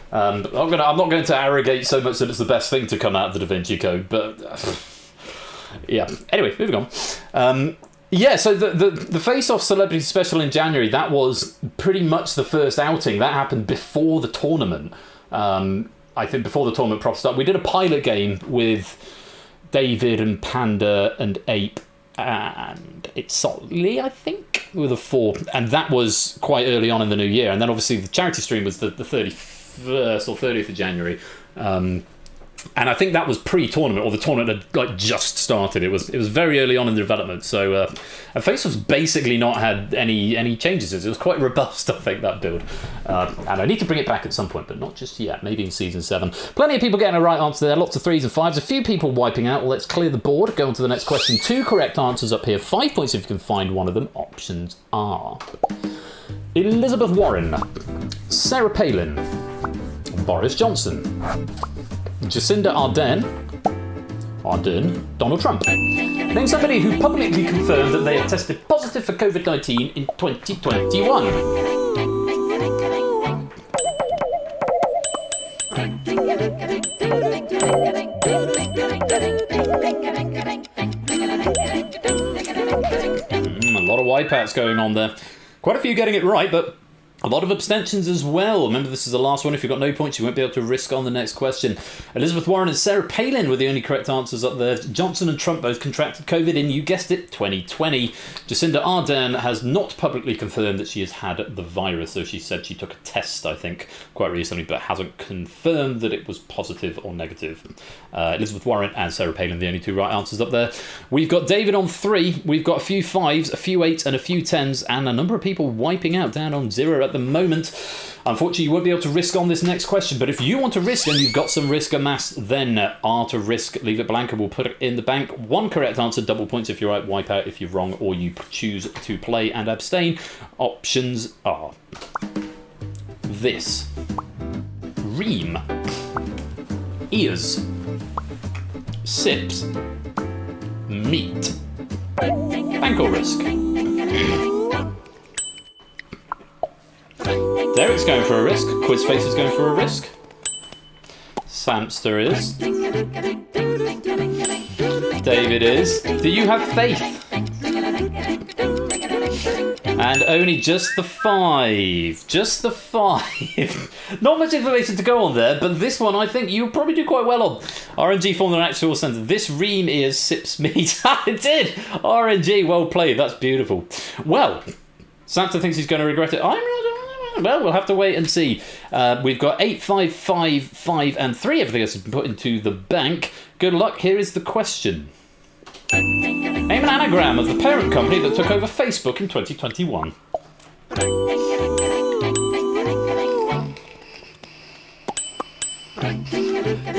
I'm not going to arrogate so much that it's the best thing to come out of the Da Vinci Code, but yeah. Anyway, moving on. So the Face Off Celebrity Special in January, that was pretty much the first outing. That happened before the tournament. I think before the tournament proper started. We did a pilot game with David and Panda and Ape and It's Solly, I think, with a 4, and that was quite early on in the new year. And then obviously the charity stream was the 31st or 30th of January, and I think that was pre-tournament, or the tournament had just started. It was very early on in the development. So and Face Off's basically not had any changes. It was quite robust, I think, that build. And I need to bring it back at some point, but not just yet. Maybe in season 7. Plenty of people getting a right answer there. Lots of 3s and 5s. A few people wiping out. Well, let's clear the board. Go on to the next question. 2 correct answers up here. 5 points if you can find one of them. Options are Elizabeth Warren, Sarah Palin, Boris Johnson, Jacinda Ardern, Donald Trump. Name somebody who publicly confirmed that they have tested positive for COVID-19 in 2021. A lot of wipeouts going on there. Quite a few getting it right, but a lot of abstentions as well. Remember, this is the last one. If you've got no points, you won't be able to risk on the next question. Elizabeth Warren and Sarah Palin were the only correct answers up there. Johnson and Trump both contracted COVID in, you guessed it, 2020. Jacinda Ardern has not publicly confirmed that she has had the virus, so she said she took a test, I think, quite recently, but hasn't confirmed that it was positive or negative. Elizabeth Warren and Sarah Palin, the only 2 right answers up there. We've got David on 3. We've got a few 5s, a few 8s, and a few 10s, and a number of people wiping out, down on 0 at the moment. Unfortunately, you won't be able to risk on this next question, but if you want to risk and you've got some risk amassed, then R to risk, leave it blank, and we'll put it in the bank. 1 correct answer, double points if you're right, wipe out if you're wrong, or you choose to play and abstain. Options are this: ream, ears, sips, meat. Bank or risk? Derek's going for a risk. Quizface is going for a risk. Samster is. David is. Do you have faith? And only just the 5. Just the 5. Not much information to go on there, but this one I think you'll probably do quite well on. RNG formed an actual sentence. This ream ears sips meat. It did! RNG, well played. That's beautiful. Well, Samster thinks he's going to regret it. I'm not. Well, we'll have to wait and see. We've got 8, 5, 5, 5, and 3. Everything else has been put into the bank. Good luck. Here is the question. Name an anagram of the parent company that took over Facebook in 2021.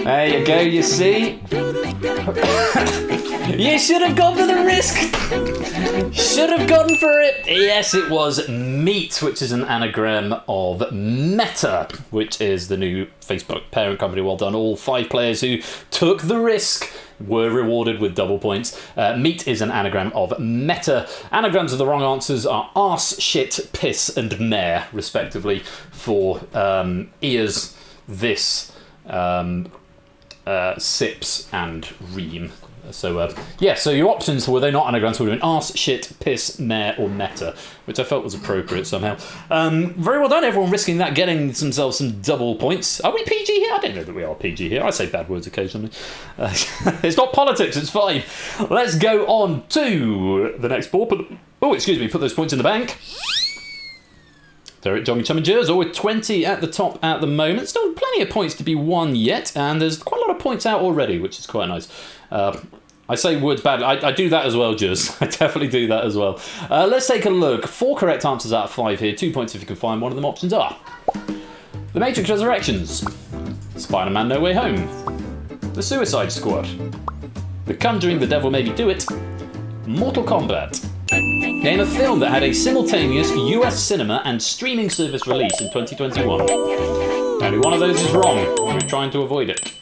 There you go, you see. You should have gone for the risk. Should have gone for it. Yes, it was MEET, which is an anagram of Meta, which is the new Facebook parent company. Well done, all 5 players who took the risk were rewarded with double points. MEET is an anagram of Meta. Anagrams of the wrong answers are arse, shit, piss, and mare, respectively, for ears, this, sips, and ream. So, so your options, were they not anagrams, would have been arse, shit, piss, mare, or meta, which I felt was appropriate somehow. Very well done, everyone, risking that, getting themselves some double points. Are we PG here? I don't know that we are PG here. I say bad words occasionally. It's not politics, it's fine. Let's go on to the next board. Put those points in the bank. Derek, John, Chum and Jers, all with 20 at the top at the moment. Still plenty of points to be won yet, and there's quite a lot of points out already, which is quite nice. I say words badly. I do that as well, Jers. I definitely do that as well. Let's take a look. 4 correct answers out of 5 here. 2 points if you can find one of them. Options are The Matrix Resurrections, Spider-Man No Way Home, The Suicide Squad, The Conjuring, The Devil Made Me Do It, Mortal Kombat. Name a film that had a simultaneous US cinema and streaming service release in 2021. Only one of those is wrong. We're trying to avoid it.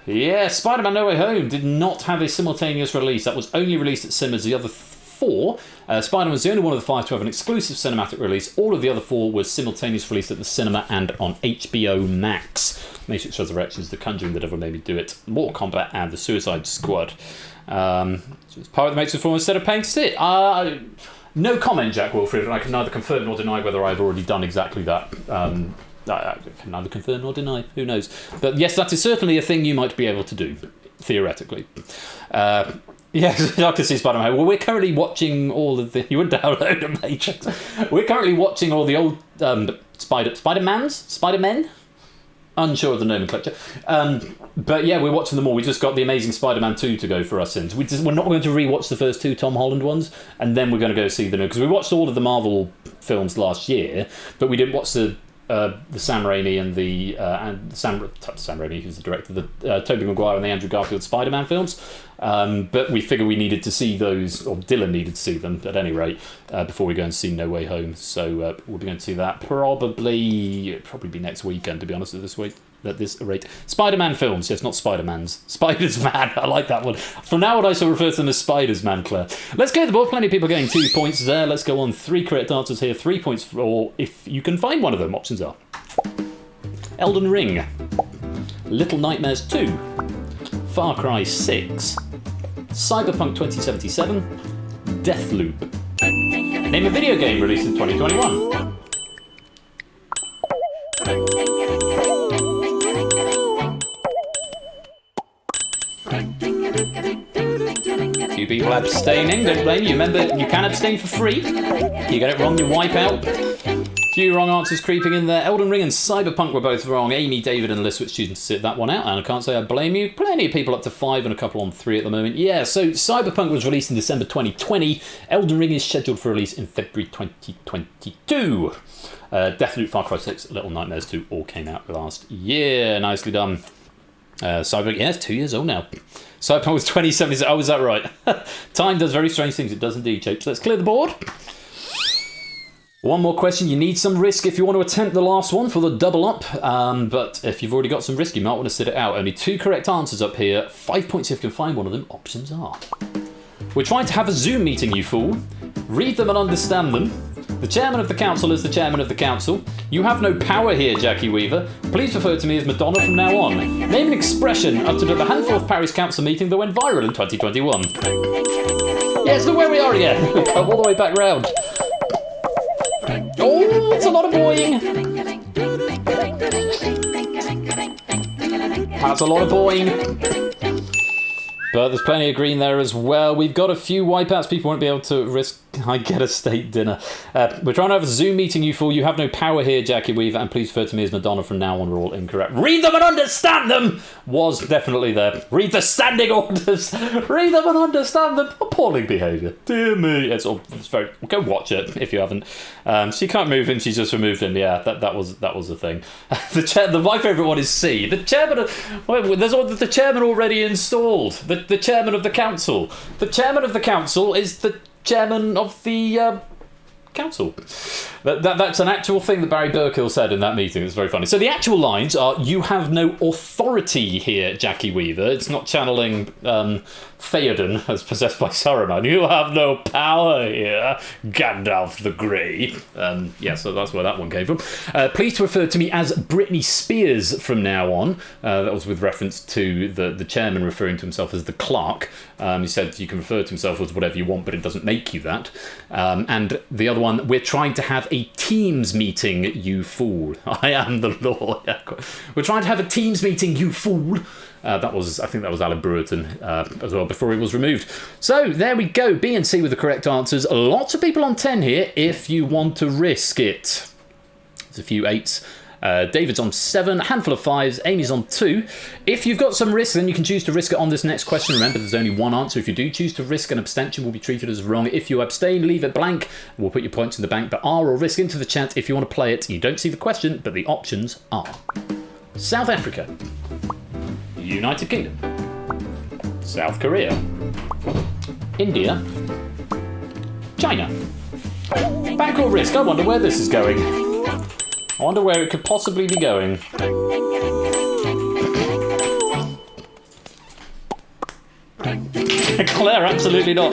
Yeah, Spider-Man No Way Home did not have a simultaneous release. That was only released at cinemas. The other 4, Spider-Man was the only one of the 5 to have an exclusive cinematic release. All of the other 4 were simultaneous released at the cinema and on HBO Max. Matrix Resurrections, The Conjuring, The Devil Made Me Do It, Mortal Kombat, and The Suicide Squad. So it's part of the Matrix form instead of paying to see it. No comment, Jack Wilfred. I can neither confirm nor deny whether I've already done exactly that. I can neither confirm nor deny. Who knows? But yes, that is certainly a thing you might be able to do, theoretically. Yes, I can see Spider-Man. Well, we're currently watching all of the... You wouldn't download a Matrix. We're currently watching all the old Spider-Men? Unsure of the nomenclature. But yeah, we're watching them all. We just got The Amazing Spider-Man 2 to go for us sins. We're not going to rewatch the first 2 Tom Holland ones, and then we're going to go see the new... Because we watched all of the Marvel films last year, but we didn't watch the Sam Raimi and Sam Raimi, who's the director, the Tobey Maguire and the Andrew Garfield Spider-Man films. But we figured we needed to see those, or Dylan needed to see them at any rate, before we go and see No Way Home. So we'll be going to see that probably be next weekend, to be honest, at this rate. Spider-Man films, yes, not Spider-Mans. Spiders-Man, I like that one. From now on, I shall refer to them as Spiders-Man, Claire. Let's go to the board. Plenty of people getting 2 points there. Let's go on. 3 correct answers here. 3 points for if you can find one of them. Options are Elden Ring, Little Nightmares 2, Far Cry 6, Cyberpunk 2077, Deathloop. Name a video game released in 2021. Few people abstaining, don't blame you. Remember, you can abstain for free. You get it wrong, you wipe out. Few wrong answers creeping in there. Elden Ring and Cyberpunk were both wrong. Amy, David, and Liswitz choosing to sit that one out, and I can't say I blame you. Plenty of people up to 5 and a couple on 3 at the moment. Yeah, so Cyberpunk was released in December 2020. Elden Ring is scheduled for release in February 2022. Deathloop, Far Cry 6, Little Nightmares 2 all came out last year. Nicely done. Cyberpunk, yeah, it's 2 years old now. Cyberpunk was 2077. Oh, is that right? Time does very strange things. It does indeed, Chapes. Let's clear the board. One more question. You need some risk if you want to attempt the last one for the double up. But if you've already got some risk, you might want to sit it out. Only 2 correct answers up here. 5 points if you can find one of them. Options are: we're trying to have a Zoom meeting, you fool. Read them and understand them. The chairman of the council is the chairman of the council. You have no power here, Jackie Weaver. Please refer to me as Madonna from now on. Name an expression uttered at the Hanforth Parish Council meeting that went viral in 2021. Yes, look where we are again. We've come all the way back round. Oh, it's a lot of boing. That's a lot of boing. But there's plenty of green there as well. We've got a few wipeouts. People won't be able to risk I get a steak dinner. We're trying to have a Zoom meeting, you fool. You have no power here, Jackie Weaver, and please refer to me as Madonna from now on. We're all incorrect. Read them and understand them was definitely there. Read the standing orders. Read them and understand them. Appalling behaviour. Dear me. It's very. Go watch it if you haven't. She can't move him. She's just removed him. Yeah, that was the thing. My favourite one is C. The chairman. There's the chairman already installed. The chairman of the council. The chairman of the council is the chairman of the council. That's an actual thing that Barry Burkill said in that meeting. It's very funny. So the actual lines are, you have no authority here, Jackie Weaver. It's not channeling Theoden as possessed by Saruman. You have no power here, Gandalf the Grey. So that's where that one came from. Please to refer to me as Britney Spears from now on. That was with reference to the chairman referring to himself as the clerk. He said you can refer to himself as whatever you want, but it doesn't make you that. And the other one, we're trying to have a Teams meeting, you fool. I am the law. We're trying to have a Teams meeting, you fool. I think that was Alan Brewerton as well before he was removed. So there we go. B and C with the correct answers. Lots of people on 10 here if you want to risk it. There's a few 8s. David's on 7, a handful of 5s, Amy's on 2. If you've got some risk, then you can choose to risk it on this next question. Remember, there's only one answer. If you do choose to risk, an abstention will be treated as wrong. If you abstain, leave it blank. We'll put your points in the bank, but R or risk into the chat if you want to play it. You don't see the question, but the options are South Africa, United Kingdom, South Korea, India, China. Bank or risk? I wonder where this is going. I wonder where it could possibly be going. Claire, absolutely not.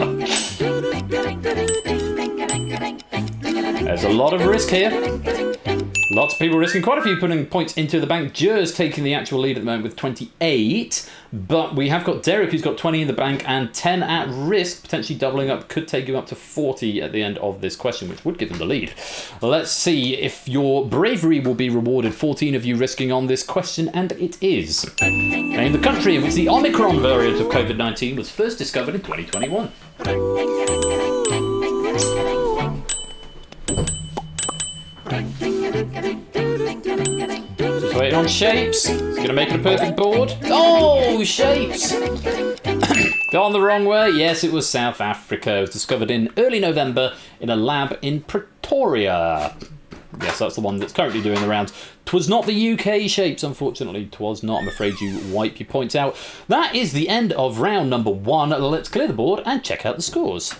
There's a lot of risk here. Lots of people risking, quite a few putting points into the bank. Jur's taking the actual lead at the moment with 28, but we have got Derek who's got 20 in the bank and 10 at risk, potentially doubling up, could take him up to 40 at the end of this question, which would give him the lead. Let's see if your bravery will be rewarded. 14 of you risking on this question, and it is. Name the country in which the Omicron variant of COVID-19 was first discovered in 2021. Just waiting on shapes. It's going to make it a perfect board. Oh, shapes! Gone the wrong way. Yes, it was South Africa. It was discovered in early November in a lab in Pretoria. Yes, that's the one that's currently doing the rounds. 'Twas not the UK shapes, unfortunately. 'Twas not. I'm afraid you wipe your points out. That is the end of round number 1. Let's clear the board and check out the scores.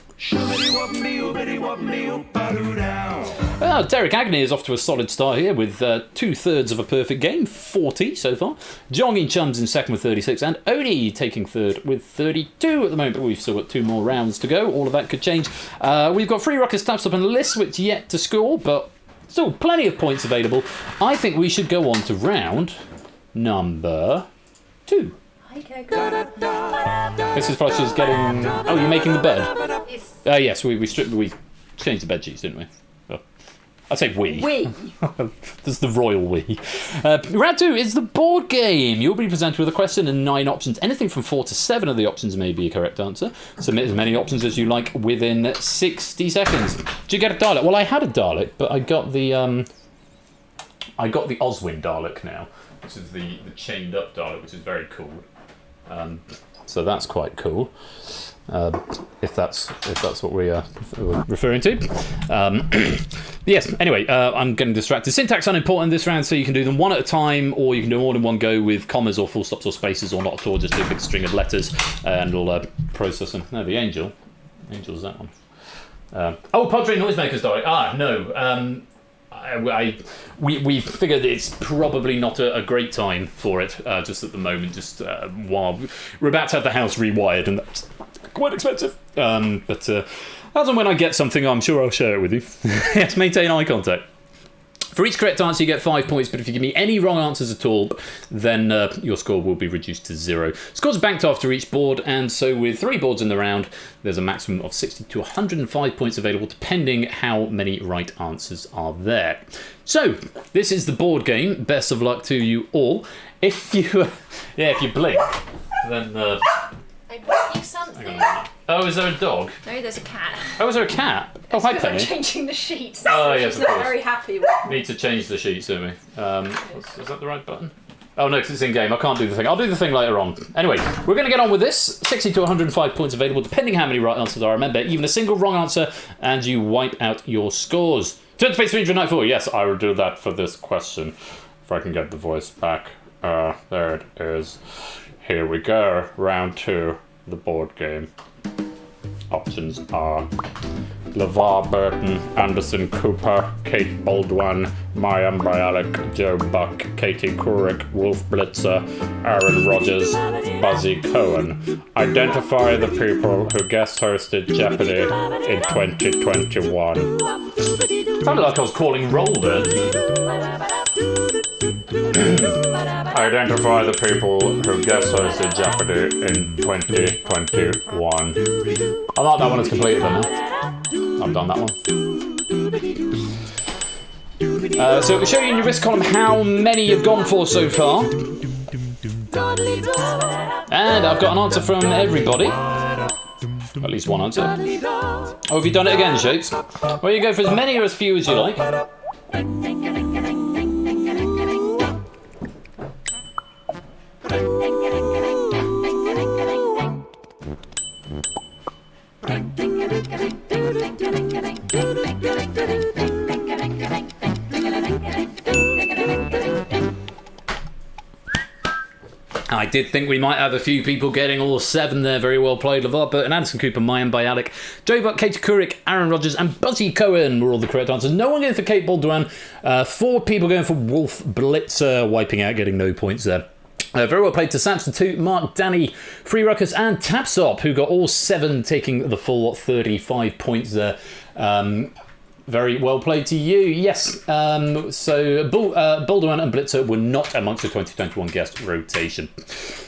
Derek Agnew is off to a solid start here with 2/3 of a perfect game, 40 so far. Jongin Chums in second with 36, and Oni taking third with 32 at the moment. We've still got 2 more rounds to go. All of that could change. We've got Free Rockers, Taps Up and Lisswitz yet to score, but still plenty of points available. I think we should go on to round number 2. Okay, This is Fletcher's getting... Oh, you're making the bed? Yes, we changed the bed sheets, didn't we? Oh. I say we. We. This is the royal we. Round 2 is the board game. You'll be presented with a question and 9 options. Anything from 4 to 7 of the options may be a correct answer. Submit as many options as you like within 60 seconds. Did you get a Dalek? Well, I had a Dalek, but I got the Oswin Dalek now. This is the chained up Dalek, which is very cool. So that's quite cool. If that's what we're referring to. Yes, anyway, I'm getting distracted. Syntax unimportant in this round, so you can do them one at a time, or you can do them all in one go with commas or full stops or spaces, or not at all, just do a big string of letters, and it'll process them. No, the Angel's that one. Padre Noisemakers Dalek. No. We figured it's probably not a great time for it, just at the moment, just while we're about to have the house rewired, and that's quite expensive. But as and when I get something, I'm sure I'll share it with you. Yes, maintain eye contact. For each correct answer, you get 5 points, but if you give me any wrong answers at all, then your score will be reduced to 0. Scores are banked after each board, and so with 3 boards in the round, there's a maximum of 60 to 105 points available, depending how many right answers are there. So, this is the board game. Best of luck to you all. If you blink, then... I brought you something. Oh, is there a dog? No, there's a cat. Oh, is there a cat? Oh, hi, Because I'm Penny. changing the sheets. Oh, yes, She's of not course. very happy with me. Need to change the sheets, don't we? Is that the right button? Oh no, because it's in game. I can't do the thing. I'll do the thing later on. Anyway, we're going to get on with this. 60 to 105 points available, depending how many right answers there are. Remember, even a single wrong answer, and you wipe out your scores. Turn to page 394. Yes, I will do that for this question. If I can get the voice back. There it is. Here we go. Round 2, the board game. Options are LeVar Burton, Anderson Cooper, Kate Baldwin, Mayim Bialik, Joe Buck, Katie Couric, Wolf Blitzer, Aaron Rodgers, Buzzy Cohen. Identify the people who guest hosted Jeopardy in 2021. Sounded like I was calling roll then. Identify the people who guest hosted Jeopardy in 2021. I like that one, it's completed then. I've done that one. So it'll show you in your risk column how many you've gone for so far. And I've got an answer from everybody. At least one answer. Oh, have you done it again, Shapes? Well, you go for as many or as few as you like. I did think we might have a few people getting all 7 there. Very well played. LeVar Burton, Anderson Cooper, Mayim Bialik, Joe Buck, Katie Couric, Aaron Rodgers, and Buzzy Cohen were all the correct answers. No one going for Kate Baldwin. 4 people going for Wolf Blitzer, wiping out, getting no points there. Very well played to Samson 2, Mark, Danny, Free Ruckus, and Tapsop, who got all 7, taking the full 35 points there. Very well played to you. Yes, so Baldwin and Blitzer were not amongst the 2021 guest rotation.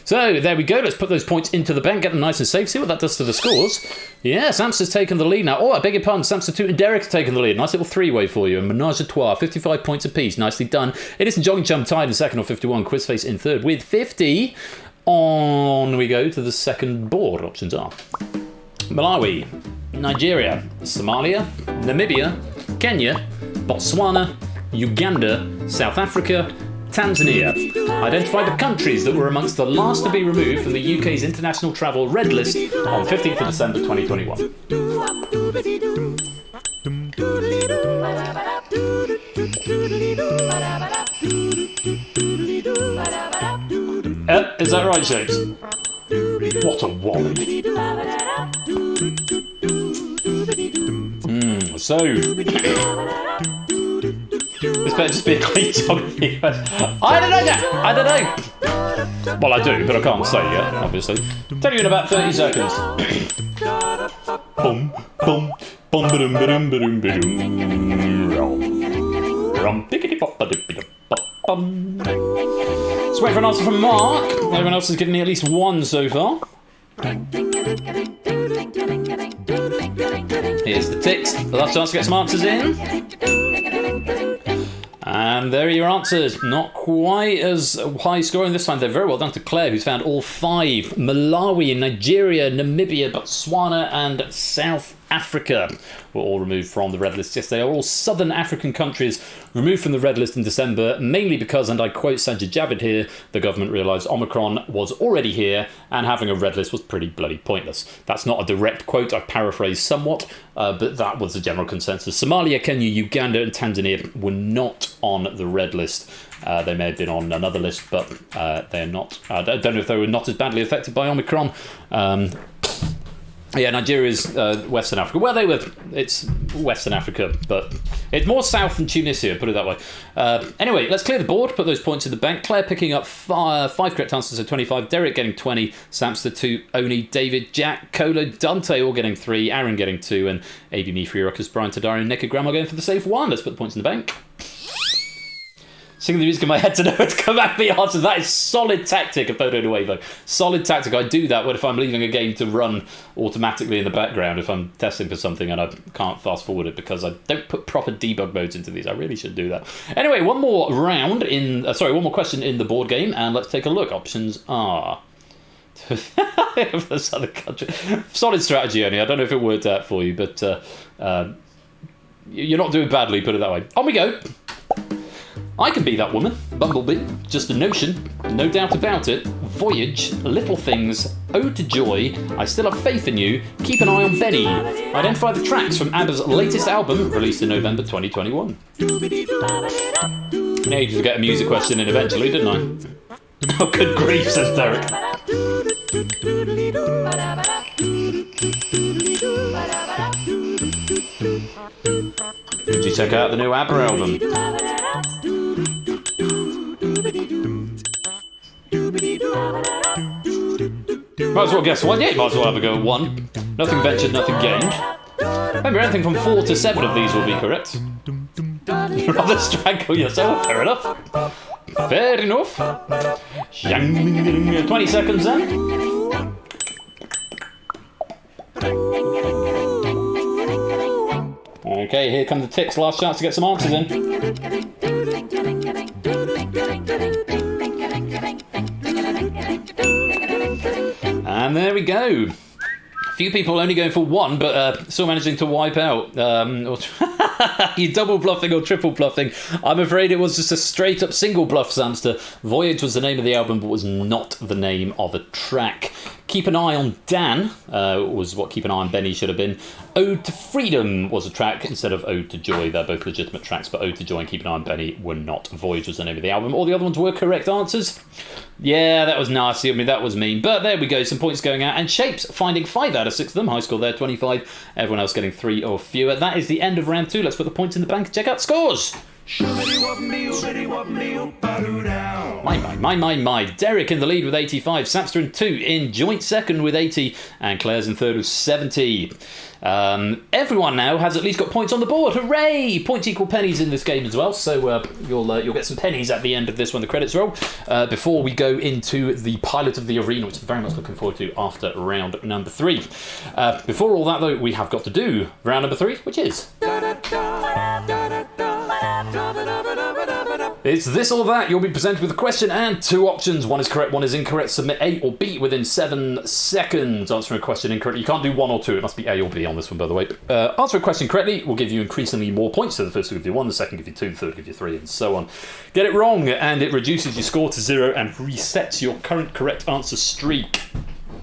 So there we go. Let's put those points into the bank, get them nice and safe, see what that does to the scores. Yeah, Samson's taken the lead now. Oh, I beg your pardon, Samson 2 and Derek have taken the lead. Nice little 3-way for you. And Menage a Trois, 55 points apiece. Nicely done. It is the Jogging Chum tied in second on 51. Quizface in third with 50. On we go to the second board. Options are Malawi, Nigeria, Somalia, Namibia, Kenya, Botswana, Uganda, South Africa, Tanzania. Identify the countries that were amongst the last to be removed from the UK's international travel red list on 15th of December 2021. Is that right, Shapes? What a wally. So, this better just be a clean geography. I don't know that. I don't know. Well, I do, but I can't say yet, obviously. Tell you in about 30 seconds. Boom, boom, boom, ba-dum, ba-dum, ba-dum, ba-dum. Rum, diggity, pop, ba-dum, bum. Let's wait for an answer from Mark. Everyone else has given me at least 1 so far. Here's the ticks. The last chance to get some answers in. And there are your answers. Not quite as high scoring this time. They're very well done to Claire, who's found all 5. Malawi, Nigeria, Namibia, Botswana, and South Africa were all removed from the red list yesterday. They are all southern African countries removed from the red list in December, mainly because, and I quote Sajid Javid here, the government realised Omicron was already here and having a red list was pretty bloody pointless. That's not a direct quote, I've paraphrased somewhat, but that was the general consensus. Somalia, Kenya, Uganda and Tanzania were not on the red list. They may have been on another list, but they're not. I don't know if they were not as badly affected by Omicron. Yeah, Nigeria's Western Africa. Well, it's Western Africa, but it's more south than Tunisia, put it that way. Anyway, let's clear the board, put those points in the bank. Claire picking up 5 correct answers, so 25. Derek getting 20. Samster 2. Oni, David, Jack, Cola, Dante all getting 3. Aaron getting 2. And ABB, Free Ruckus, Brian, Tadari, and Nick and Grandma going for the safe 1. Let's put the points in the bank. Singing the music in my head to know where to come back the answer. That is solid tactic of Photo Nuevo. Solid tactic. I do that when if I'm leaving a game to run automatically in the background, if I'm testing for something and I can't fast forward it because I don't put proper debug modes into these. I really should do that. Anyway, one more question in the board game, and let's take a look. Options are This other country. Solid strategy, only. I don't know if it worked out for you, but you're not doing badly, put it that way. On we go. I can be that woman, Bumblebee, just a notion, no doubt about it. Voyage, Little Things, Ode to Joy, I Still Have Faith in You, Keep an Eye on Benny. Identify the tracks from ABBA's latest album, released in November 2021. I needed to get a music question in eventually, didn't I? Oh, good grief, says Derek. Did you check out the new ABBA album? Might as well guess one. Yeah, you might as well have a go at one. Nothing ventured, nothing gained. Remember, anything from 4 to 7 of these will be correct. You'd rather strangle yourself. Fair enough. Fair enough. 20 seconds then. Okay, here come the ticks. Last chance to get some answers in. And there we go. A few people only going for one, but still managing to wipe out. You double bluffing or triple bluffing? I'm afraid it was just a straight up single bluff, Samster. Voyage was the name of the album, but was not the name of a track. Keep an Eye on Dan was what Keep an Eye on Benny should have been. Ode to Freedom was a track instead of Ode to Joy. They're both legitimate tracks, but Ode to Joy and Keep an Eye on Benny were not. Voyage was the name of the album. All the other ones were correct answers. Yeah, that was nasty. I mean, that was mean. But there we go, some points going out. And Shapes finding 5 out of 6 of them. High score there, 25. Everyone else getting 3 or fewer. That is the end of round 2. Let's put the points in the bank and check out scores. My. Derek in the lead with 85. Sapster in 2 in joint second with 80. And Claire's in third with 70. Everyone now has at least got points on the board. Hooray! Points equal pennies in this game as well. So you'll get some pennies at the end of this when the credits roll. Before we go into the pilot of the arena, which I'm very much looking forward to after round number 3. Before all that, though, we have got to do round number 3, which is... It's this or that. You'll be presented with a question and 2 options. One is correct, one is incorrect. Submit A or B within 7 seconds. Answering a question incorrectly. You can't do 1 or 2. It must be A or B on this one, by the way. Answer a question correctly will give you increasingly more points. So the first will give you 1, the second give you 2, the third give you 3, and so on. Get it wrong, and it reduces your score to 0 and resets your current correct answer streak.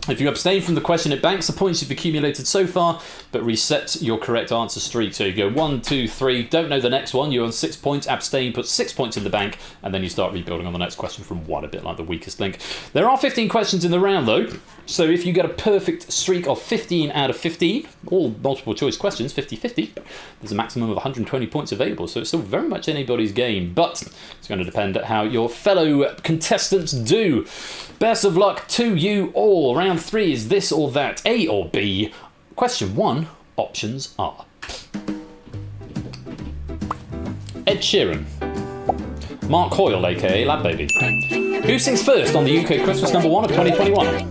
If you abstain from the question, it banks the points you've accumulated so far, but resets your correct answer streak. So you go 1, 2, 3, don't know the next one, you're on 6 points, abstain, put 6 points in the bank, and then you start rebuilding on the next question from 1, a bit like the weakest link. There are 15 questions in the round, though, so if you get a perfect streak of 15 out of 15, all multiple choice questions, 50-50, there's a maximum of 120 points available, so it's still very much anybody's game, but it's going to depend on how your fellow contestants do. Best of luck to you all. Round 3 is this or that, A or B. Question 1, options are... Ed Sheeran, Mark Hoyle, aka Lad Baby. Who sings first on the UK Christmas number 1 of 2021?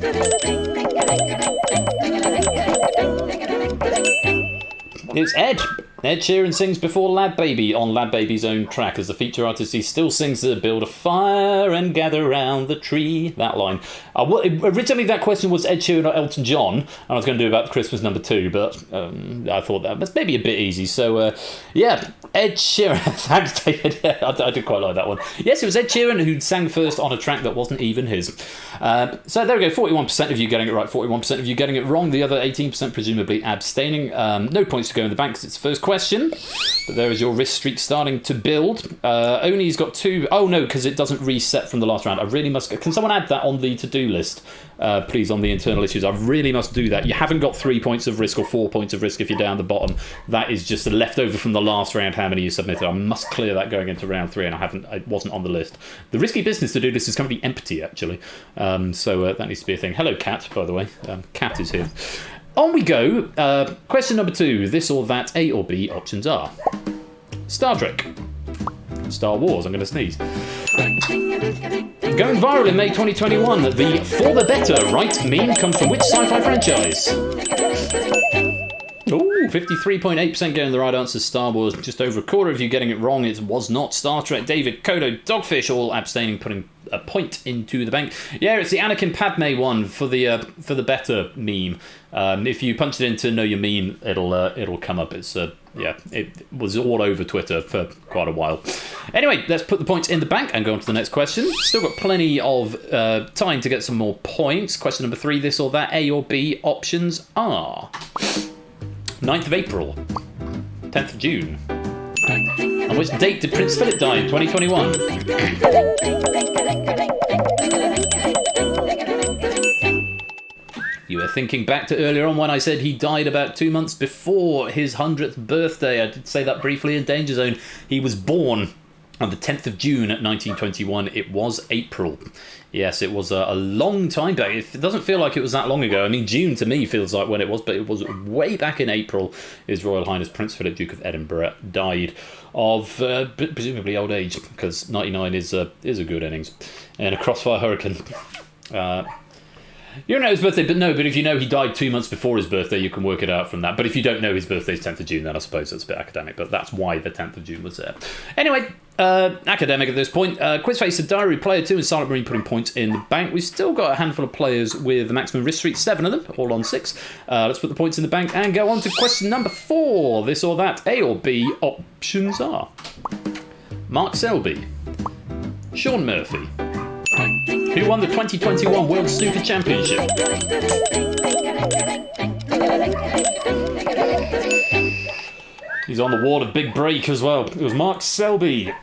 It's Ed. Ed Sheeran sings before Lad Baby on Lad Baby's own track. As the feature artist, he still sings the "Build a fire and gather round the tree." That line. Originally, that question was Ed Sheeran or Elton John, and I was going to do about Christmas number 2, but I thought that was maybe a bit easy. So, yeah, Ed Sheeran. Thanks, David. Yeah, I did quite like that one. Yes, it was Ed Sheeran who sang first on a track that wasn't even his. So there we go. 41% of you getting it right, 41% of you getting it wrong. The other 18% presumably abstaining. No points to go in the bank because it's the first question, but there is your risk streak starting to build. Only's got 2. Oh no, because it doesn't reset from the last round. I really must. Can someone add that on the to-do list, please, on the internal issues? I really must do that. You haven't got 3 points of risk or 4 points of risk if you're down the bottom. That is just a leftover from the last round. How many you submitted? I must clear that going into round 3, and it wasn't on the list. The risky business to do this is currently empty, actually. So that needs to be a thing. Hello, Cat, by the way. Cat is here. On we go. Question number 2. This or that, A or B. Options are Star Trek, Star Wars. I'm going to sneeze. Going viral in May 2021, the "for the better" right meme comes from which sci-fi franchise? Ooh, 53.8% getting the right answer. Star Wars. Just over a quarter of you getting it wrong. It was not Star Trek. David, Kodo, Dogfish, all abstaining, putting a point into the bank. Yeah, it's the Anakin Padme one for the better meme. If you punch it into Know Your Meme, it'll come up. It's it was all over Twitter for quite a while. Anyway, let's put the points in the bank and go on to the next question. Still got plenty of time to get some more points. Question number 3, this or that, A or B. Options are 9th of April, 10th of June. On which date did Prince Philip die in 2021? You were thinking back to earlier on when I said he died about 2 months before his 100th birthday. I did say that briefly in Danger Zone. He was born on the 10th of June 1921. It was April. Yes, it was a long time back. It doesn't feel like it was that long ago. I mean, June to me feels like when it was, but it was way back in April. His Royal Highness Prince Philip, Duke of Edinburgh, died of presumably old age, because 99 is a good innings. And a crossfire hurricane. You don't know his birthday, but if you know he died 2 months before his birthday, you can work it out from that. But if you don't know his birthday is 10th of June, then I suppose that's a bit academic, but that's why the 10th of June was there. Anyway, academic at this point. Quizface, the Diary, Player 2 and Silent Marine putting points in the bank. We've still got a handful of players with the maximum risk streak, 7 of them, all on 6. Let's put the points in the bank and go on to question number 4. This or that, A or B. Options are Mark Selby, Sean Murphy, who won the 2021 World Snooker Championship. He's on the wall of Big Break as well. It was Mark Selby.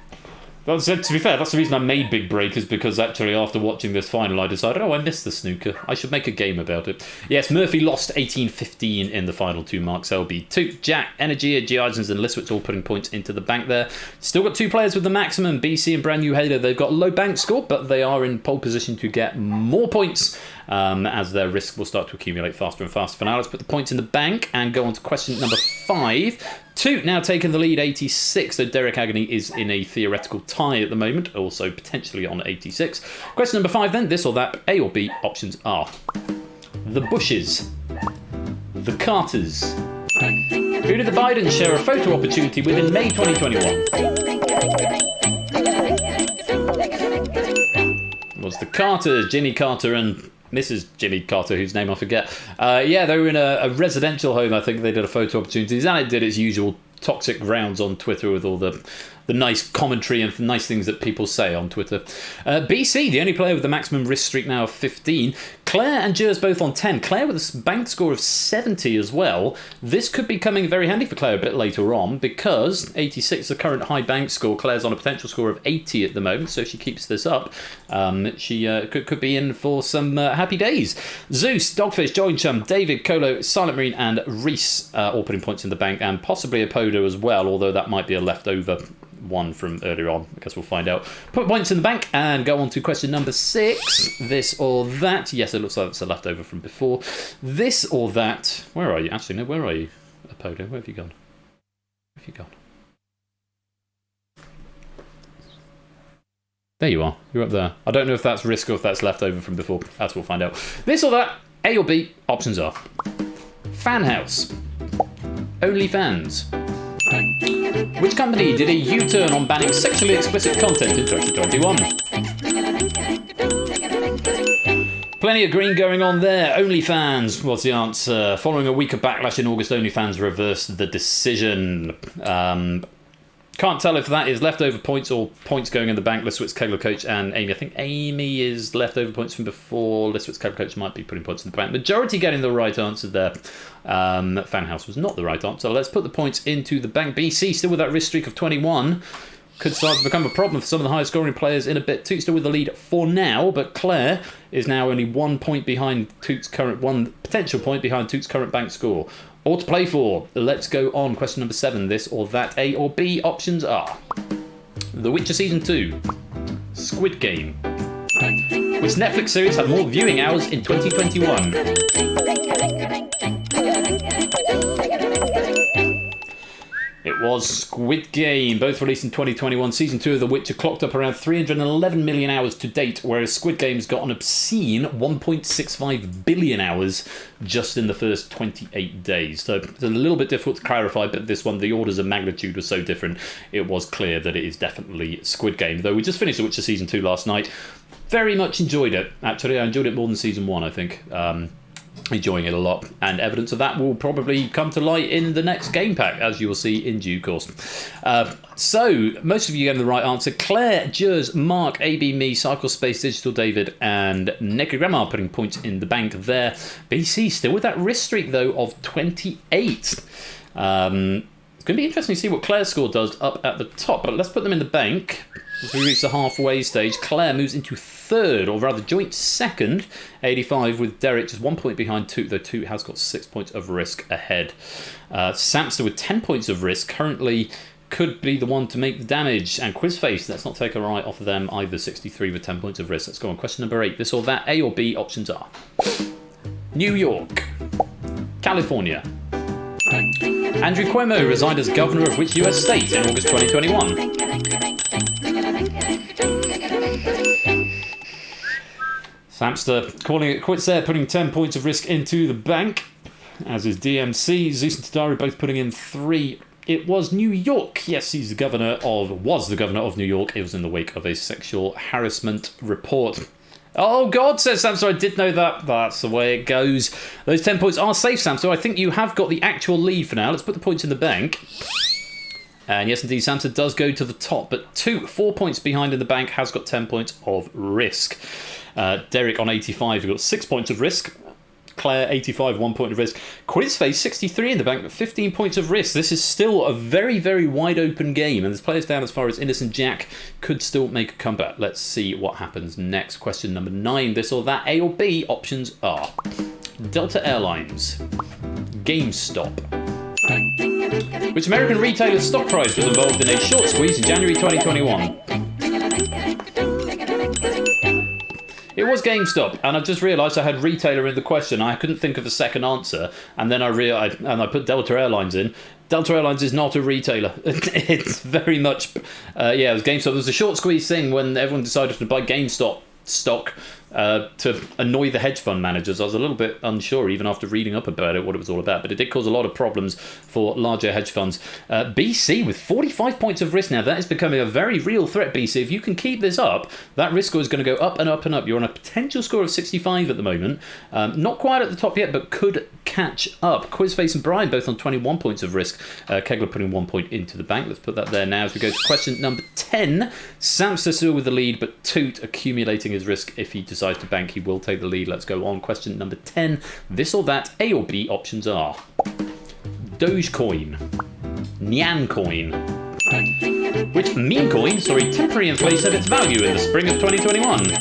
To be fair, that's the reason I made Big Break, is because actually after watching this final I decided, I missed the snooker. I should make a game about it. Yes, Murphy lost 18-15 in the final to Mark Selby. Toot, Jack, Energy, G. Isons and Liswitz all putting points into the bank there. Still got 2 players with the maximum, BC and Brand New Hader. They've got a low bank score, but they are in pole position to get more points as their risk will start to accumulate faster and faster. For now, let's put the points in the bank and go on to question number 5. Toot now taking the lead, 86, though Derek Agony is in a theoretical tie at the moment, also potentially on 86. Question number 5 then, this or that, A or B. Options are the Bushes, the Carters. Who did the Bidens share a photo opportunity with in May 2021? It was the Carters, Jimmy Carter and Mrs. Jimmy Carter, whose name I forget. They were in a residential home. I think they did a photo opportunities, and it did its usual toxic rounds on Twitter with all the nice commentary and nice things that people say on Twitter. BC, the only player with the maximum risk streak now of 15. Claire and Jers both on 10. Claire with a bank score of 70 as well. This could be coming very handy for Claire a bit later on, because 86 is the current high bank score. Claire's on a potential score of 80 at the moment, so if she keeps this up, she could be in for some happy days. Zeus, Dogfish, Join Chum, David, Colo, Silent Marine and Reese all putting points in the bank, and possibly a Podo as well, although that might be a leftover one from earlier on. I guess we'll find out. Put points in the bank and go on to question number 6. This or that. Yes, it looks like it's a leftover from before. This or that. Where are you? Actually, no, where are you? Apodo, where have you gone? Where have you gone? There you are. You're up there. I don't know if that's risk or if that's leftover from before. As we'll find out. This or that. A or B. Options are Fan House, OnlyFans. Which company did a U-turn on banning sexually explicit content in 2021? Plenty of green going on there. OnlyFans was the answer. Following a week of backlash in August, OnlyFans reversed the decision. Can't tell if that is leftover points or points going in the bank. Liswitz, Kegler Coach and Amy. I think Amy is leftover points from before. Liswitz, Kegler Coach might be putting points in the bank. Majority getting the right answer there. Fan House was not the right answer. Let's put the points into the bank. BC still with that risk streak of 21. Could start to become a problem for some of the highest scoring players in a bit. Toot still with the lead for now, but Claire is now only 1 point behind Toot's current, 1 potential point behind Toot's current bank score. All to play for. Let's go on. Question number 7. This or that. A or B. Options are The Witcher Season 2, Squid Game. Which Netflix series had more viewing hours in 2021? It was Squid Game, both released in 2021. Season 2 of The Witcher clocked up around 311 million hours to date, whereas Squid Game's got an obscene 1.65 billion hours just in the first 28 days. So it's a little bit difficult to clarify, but this one, the orders of magnitude were so different, it was clear that it is definitely Squid Game. Though we just finished The Witcher Season 2 last night. very much enjoyed it, actually. I enjoyed it more than season 1, I think. Enjoying it a lot, and evidence of that will probably come to light in the next game pack, as you will see in due course. So, most of you getting the right answer. Claire, Jers, Mark, AB, me, Cycle Space, Digital David, and Necrogramma putting points in the bank there. BC still with that risk streak, though, of 28. It's going to be interesting to see what Claire's score does up at the top, but let's put them in the bank. As we reach the halfway stage, Claire moves into third, or rather joint second, 85 with Derek, just 1 point behind Toot, though Toot has got 6 points of risk ahead. Samster with 10 points of risk, currently could be the one to make the damage. And Quizface, let's not take a right off of them either, 63 with 10 points of risk. Let's go on question number 8. This or that, A or B, options are New York, California. Andrew Cuomo resigned as governor of which US state in August 2021? Samster calling it quits there, putting 10 points of risk into the bank, as is DMC. Zeus and Tadari both putting in 3. It was New York. Yes, was the governor of New York. It was in the wake of a sexual harassment report. Oh, God, says Samster, I did know that. That's the way it goes. Those 10 points are safe, Samster. I think you have got the actual lead for now. Let's put the points in the bank. And yes, indeed, Samster does go to the top, but 4 points behind in the bank, has got 10 points of risk. Derek on 85, who got 6 points of risk. Claire, 85, 1 point of risk. Quizface, 63 in the bank, but 15 points of risk. This is still a very, very wide open game, and there's players down as far as Innocent Jack could still make a comeback. Let's see what happens next. Question number 9. This or that, A or B, options are Delta Airlines, GameStop. Which American retailer's stock price was involved in a short squeeze in January 2021? It was GameStop, and I've just realised I had retailer in the question. I couldn't think of a second answer, and then I realised, and I put Delta Airlines in. Delta Airlines is not a retailer. It's very much, it was GameStop. There was a short squeeze thing when everyone decided to buy GameStop stock to annoy the hedge fund managers. I was a little bit unsure, even after reading up about it, what it was all about, but it did cause a lot of problems for larger hedge funds. BC with 45 points of risk now. That is becoming a very real threat, BC. If you can keep this up, that risk score is going to go up and up and up. You're on a potential score of 65 at the moment. Not quite at the top yet, but could catch up. Quizface and Brian both on 21 points of risk. Kegler putting 1 point into the bank. Let's put that there now as we go to question number 10. Samster still with the lead, but Toot accumulating his risk. If he decides to bank, he will take the lead. Let's go on. Question number 10. This or that, A or B, options are Dogecoin, Nyan Coin. Which meme coin saw a temporary inflation of its value in the spring of 2021?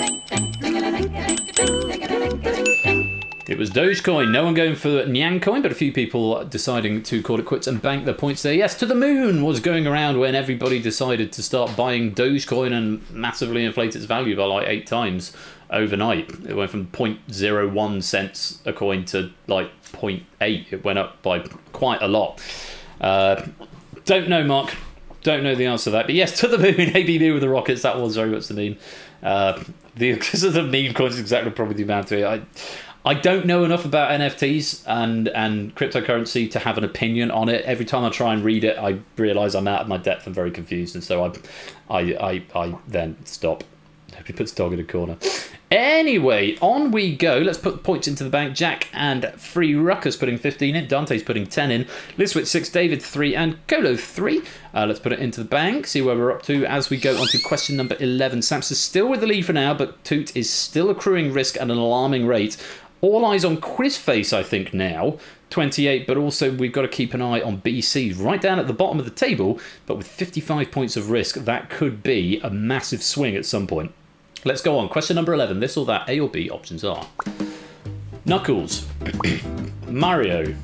It was Dogecoin. No one going for Nyan Coin, but a few people deciding to call it quits and bank their points there. Yes, to the moon was going around when everybody decided to start buying Dogecoin and massively inflate its value by like 8 times overnight. It went from 0.01 cents a coin to like 0.8. It went up by quite a lot. Don't know, Mark. Don't know the answer to that. But yes, to the moon, ABB with the rockets. That was very much the meme. Because of the meme coins, exactly probably the amount to it. I don't know enough about NFTs and cryptocurrency to have an opinion on it. Every time I try and read it, I realise I'm out of my depth and very confused, and so I then stop. Nobody puts dog in a corner. Anyway, on we go. Let's put points into the bank. Jack and Free Ruckus putting 15 in. Dante's putting 10 in. Lizwit 6, David 3, and Colo 3. Let's put it into the bank. See where we're up to as we go on to question number 11. Samster's still with the lead for now, but Toot is still accruing risk at an alarming rate. All eyes on Quizface, I think, now. 28, but also we've got to keep an eye on BC. Right down at the bottom of the table, but with 55 points of risk, that could be a massive swing at some point. Let's go on. Question number 11. This or that, A or B, options are Knuckles, Mario.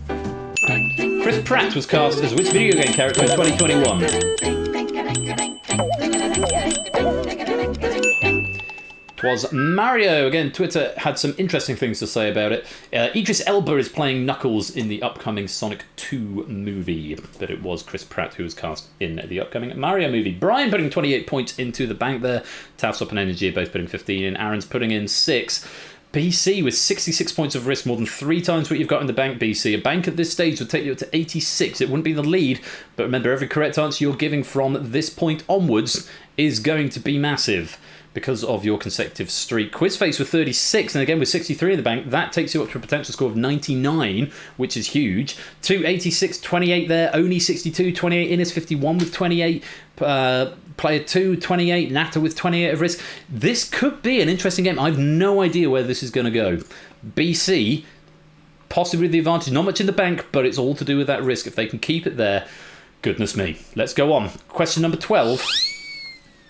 Chris Pratt was cast as which video game character in 2021? Was Mario. Again, Twitter had some interesting things to say about it. Idris Elba is playing Knuckles in the upcoming Sonic 2 movie, but it was Chris Pratt who was cast in the upcoming Mario movie. Brian putting 28 points into the bank there. Tavstop and Energy both putting 15 in. Aaron's putting in 6. BC with 66 points of risk, more than 3 times what you've got in the bank, BC. A bank at this stage would take you up to 86. It wouldn't be the lead, but remember, every correct answer you're giving from this point onwards is going to be massive. because of your consecutive streak. Quizface with 36, and again with 63 in the bank, that takes you up to a potential score of 99, which is huge. 2, 86, 28 there, Oni 62, 28, Innes 51 with 28, Player 2, 28, Nata with 28 of risk. This could be an interesting game. I have no idea where this is going to go. BC, possibly the advantage, not much in the bank, but it's all to do with that risk. If they can keep it there, goodness me. Let's go on. Question number 12.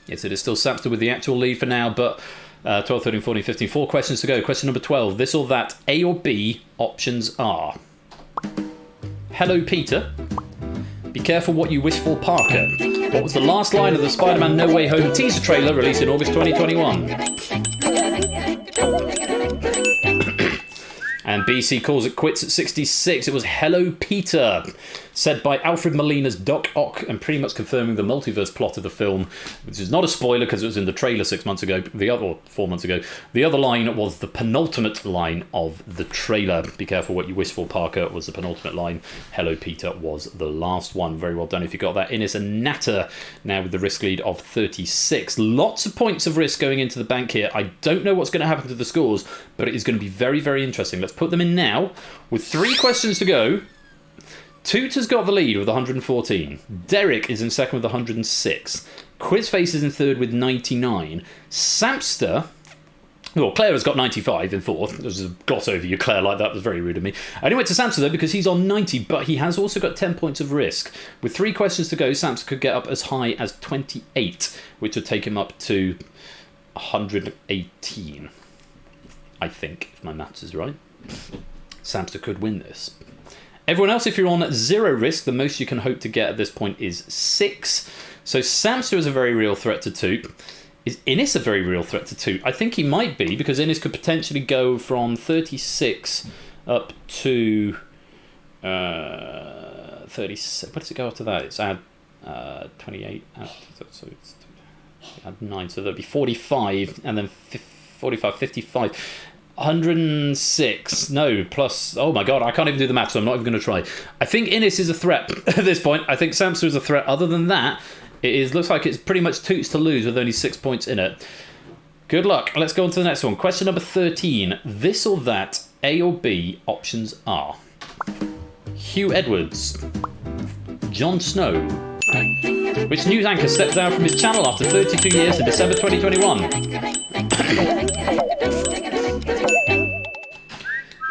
Yes, it is still Samster with the actual lead for now, but 12, 13, 14, 15, 4 questions to go. Question number 12. This or that, A or B, options are... Hello, Peter. Be careful what you wish for, Parker. What was the last line of the Spider-Man No Way Home teaser trailer released in August 2021? And BC calls it quits at 66. It was Hello, Peter, said by Alfred Molina's Doc Ock, and pretty much confirming the multiverse plot of the film, which is not a spoiler because it was in the trailer 6 months ago, or 4 months ago. The other line was the penultimate line of the trailer. Be careful what you wish for, Parker, was the penultimate line. Hello, Peter was the last one. Very well done if you got that. Innes and Natter now with the risk lead of 36. Lots of points of risk going into the bank here. I don't know what's going to happen to the scores, but it is going to be very, very interesting. Let's put them in now with 3 questions to go. Toot has got the lead with 114. Derek is in second with 106. Quizface is in third with 99. Samster... Well, Claire has got 95 in fourth. There's a gloss over you, Claire, like that. Was very rude of me. I only went to Samster, though, because he's on 90, but he has also got 10 points of risk. With 3 questions to go, Samster could get up as high as 28, which would take him up to 118, I think, if my maths is right. Samster could win this. Everyone else, if you're on 0 risk, the most you can hope to get at this point is 6. So Samster is a very real threat to Toot. Is Innes a very real threat to Toot? I think he might be, because Innes could potentially go from 36 up to 36. What does it go after that? It's add 28. So it's add 9. So there'll be 45, and then 45, 55. 106. No, plus... Oh my god, I can't even do the math, so I'm not even going to try. I think Innes is a threat at this point. I think Samster is a threat. Other than that, looks like it's pretty much Toots to lose with only 6 points in it. Good luck. Let's go on to the next one. Question number 13. This or that, A or B, options are... Hugh Edwards. Jon Snow. Which news anchor stepped down from his channel after 32 years in December 2021?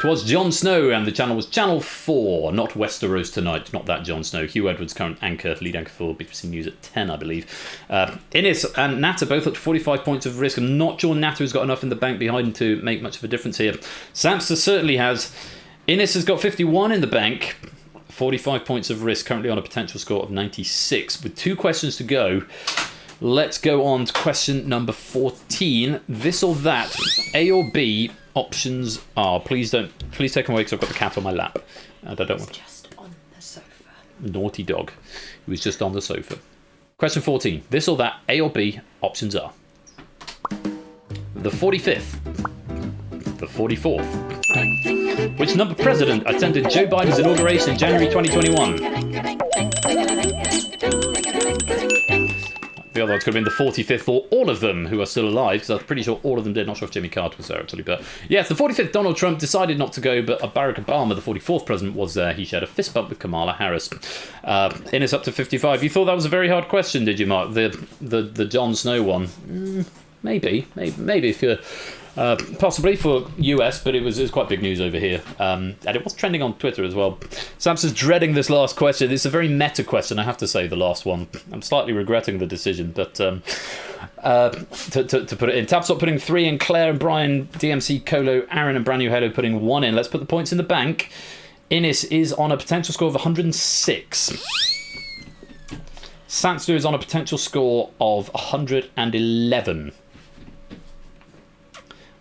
Twas Jon Snow, and the channel was Channel 4, not Westeros Tonight, not that Jon Snow. Hugh Edwards, current anchor, lead anchor for BBC News at 10, I believe. Innes and Natter both up to 45 points of risk. I'm not sure Natter has got enough in the bank behind him to make much of a difference here. Samster certainly has. Innes has got 51 in the bank, 45 points of risk, currently on a potential score of 96. With 2 questions to go, let's go on to question number 14. This or that, A or B, options are... Please take them away because I've got the cat on my lap. And I don't want... Just on the sofa. Naughty dog. He was just on the sofa. Question 14. This or that, A or B, options are... The 45th. The 44th. Which number president attended Joe Biden's inauguration in January 2021? The other ones could have been the 45th or all of them who are still alive, because I'm pretty sure all of them did. Not sure if Jimmy Carter was there, actually. But yes, the 45th, Donald Trump decided not to go, but Barack Obama, the 44th president, was there. He shared a fist bump with Kamala Harris. Innes up to 55. You thought that was a very hard question, did you, Mark? The Jon Snow one? Maybe if you're... possibly for US, but it was quite big news over here. And it was trending on Twitter as well. Samson's dreading this last question. It's a very meta question, I have to say, the last one. I'm slightly regretting the decision, but to put it in. Tapsop putting 3 in, Claire and Brian, DMC, Colo, Aaron and Brand New Hello putting 1 in. Let's put the points in the bank. Innes is on a potential score of 106. Samster is on a potential score of 111.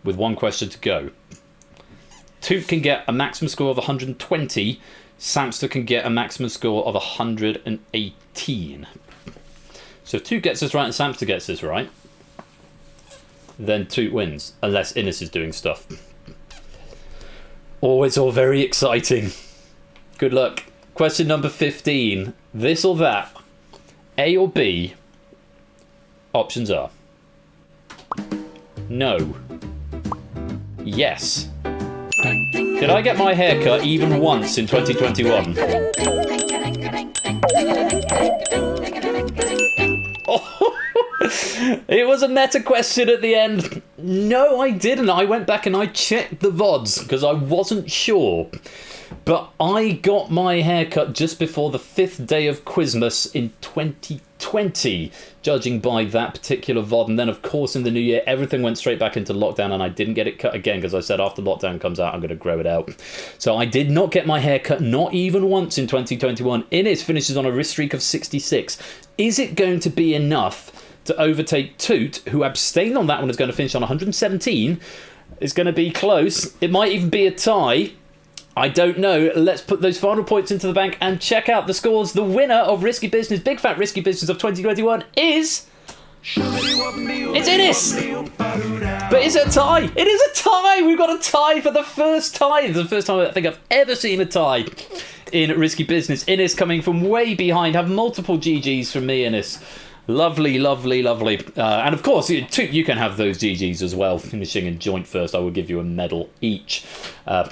With 1 question to go. Toot can get a maximum score of 120. Samster can get a maximum score of 118. So if Toot gets this right and Samster gets this right, then Toot wins, unless Innes is doing stuff. Oh, it's all very exciting. Good luck. Question number 15. This or that, A or B, options are... No. Yes. Did I get my hair cut even once in 2021? It was a meta question at the end. No, I didn't. I went back and I checked the VODs because I wasn't sure. But I got my hair cut just before the 5th day of Quizmas in 2020, judging by that particular VOD. And then, of course, in the new year, everything went straight back into lockdown and I didn't get it cut again because I said after lockdown comes out, I'm going to grow it out. So I did not get my hair cut, not even once in 2021. Innes finishes on a wrist streak of 66. Is it going to be enough to overtake Toot, who abstained on that one, is going to finish on 117? It's going to be close. It might even be a tie. I don't know. Let's put those final points into the bank and check out the scores. The winner of Risky Business, Big Fat Risky Business of 2021 is... It's Innes! But is it a tie? It is a tie! We've got a tie for the first time. It's the first time I think I've ever seen a tie in Risky Business. Innes coming from way behind. Have multiple GGs from me, Innes. Lovely, lovely, lovely. And of course, you can have those GGs as well. Finishing in joint first, I will give you a medal each.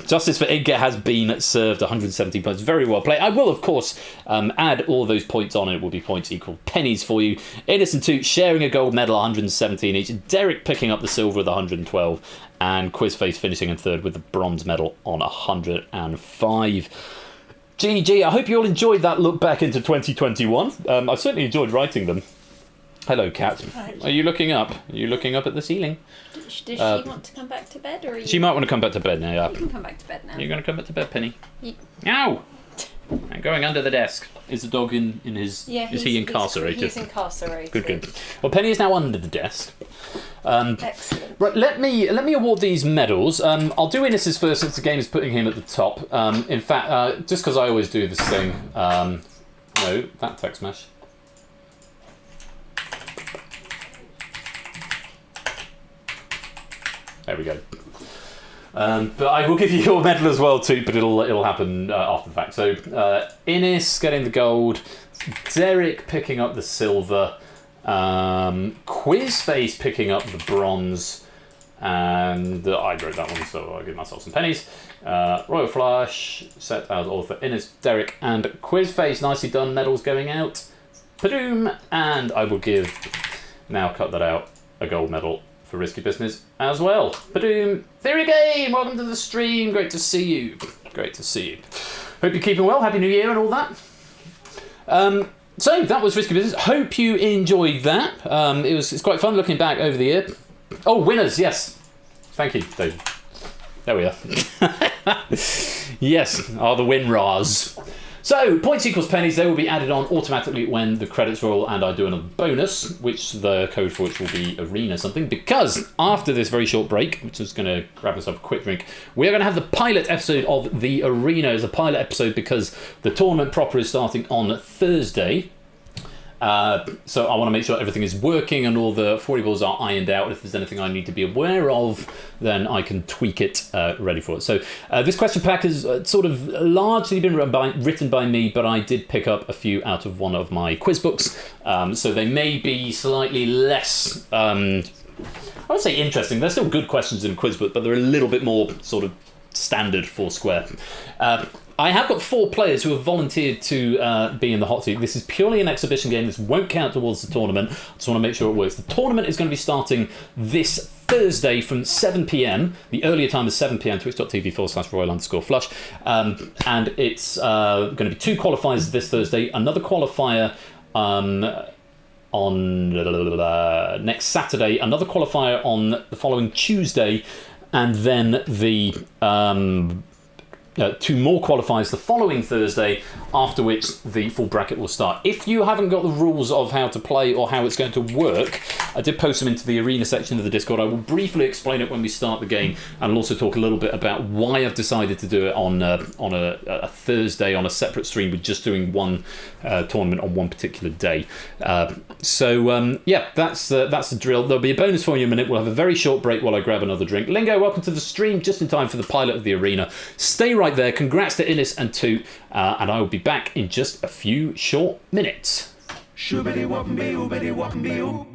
Justice for Edgar has been served, 117 points. Very well played. I will, of course, add all those points on, and it will be points equal pennies for you. Innocent 2 sharing a gold medal, 117 each. Derek picking up the silver with 112. And Quizface finishing in third with the bronze medal on 105. GG, I hope you all enjoyed that look back into 2021. I certainly enjoyed writing them. Hello, Kat. Are you looking up? Are you looking up at the ceiling? Does she want to come back to bed? Or are you... She might want to come back to bed now, yeah. You can come back to bed now. You're going to come back to bed, Penny? Ow! I'm going under the desk. Is the dog in his... Yeah, is he incarcerated? He's incarcerated. Good. Well, Penny is now under the desk. Excellent. Right, let me award these medals. I'll do Innes's first since the game is putting him at the top. In fact, just because I always do this thing... no, that text mesh. There we go. But I will give you your medal as well too, but it'll happen after the fact. So Innes getting the gold, Derek picking up the silver, Quizface picking up the bronze, and I wrote that one, so I'll give myself some pennies. Royal Flush set as author Innes, Derek, and Quizface. Nicely done. Medals going out. Padoom, and I will give, now cut that out, a gold medal for Risky Business as well. Badoom! Theory Game! Welcome to the stream. Great to see you. Great to see you. Hope you're keeping well. Happy New Year and all that. So that was Risky Business. Hope you enjoyed that. It's quite fun looking back over the year. Oh, winners! Yes. Thank you, David. There we are. Yes, are the win-ras. So, points equals pennies, they will be added on automatically when the credits roll and I do another bonus, which the code for which will be arena something, because after this very short break, which is going to grab myself a quick drink, we are going to have the pilot episode of the arena as a pilot episode because the tournament proper is starting on Thursday. So I want to make sure everything is working and all the variables are ironed out. If there's anything I need to be aware of, then I can tweak it ready for it. So this question pack has sort of largely been written by me, but I did pick up a few out of one of my quiz books. So they may be slightly less, I would say interesting. They're still good questions in a quiz book, but they're a little bit more sort of standard Foursquare. I have got 4 players who have volunteered to be in the hot seat. This is purely an exhibition game. This won't count towards the tournament. I just want to make sure it works. The tournament is going to be starting this Thursday from 7 p.m. The earlier time is 7 p.m. twitch.tv/Royal_Flush. And it's going to be 2 qualifiers this Thursday. Another qualifier on next Saturday. Another qualifier on the following Tuesday. And then the... 2 more qualifiers the following Thursday, after which the full bracket will start. If you haven't got the rules of how to play or how it's going to work, I did post them into the arena section of the Discord. I will briefly explain it when we start the game, and I'll also talk a little bit about why I've decided to do it on a Thursday on a separate stream with just doing one tournament on one particular day. Yeah, that's the drill. There'll be a bonus for you in a minute. We'll have a very short break while I grab another drink. Lingo, welcome to the stream, just in time for the pilot of the arena. Stay right there. Congrats to Innes and Toot, and I will be back in just a few short minutes. Shoobity wop me oobity wop me oo.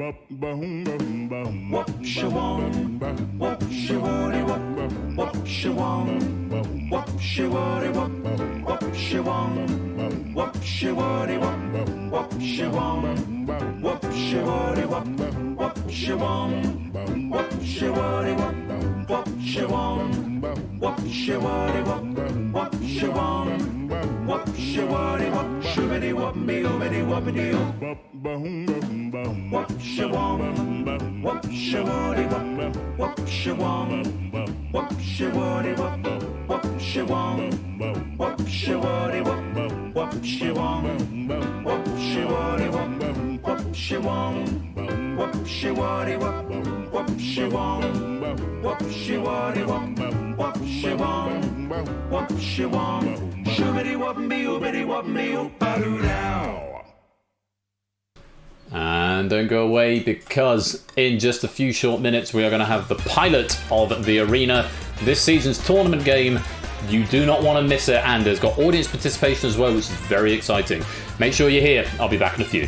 Wop shawong. Wop shawody wop. Wop shawong. Wop shawody wop. Wop shawong. Wop shawody wop. Wop shawong. Wop shawody wop. Wop shawong. Wop shawody wop. Wop shawong. Wop shawody wop. Wop shawong. Wop shawody wop. Shoobity wop me oobity wopity oo. Wop shawong. Wop shawody wop. Wop shawong. Wop shawody wop. Wop shawong. Wop shawody wop. Wop shawong. Wop shawody wop. Wop shawong. Wop shawody wop. Wop shawong. Wop shawody wop. Wop shawong. Wop shawong. Shoobity wop me oobity wop me oo. Ba-doo now. And don't go away, because in just a few short minutes we are going to have the pilot of the arena, this season's tournament game. You do not want to miss it, and it's got audience participation as well, which is very exciting. Make sure you're here. I'll be back in a few.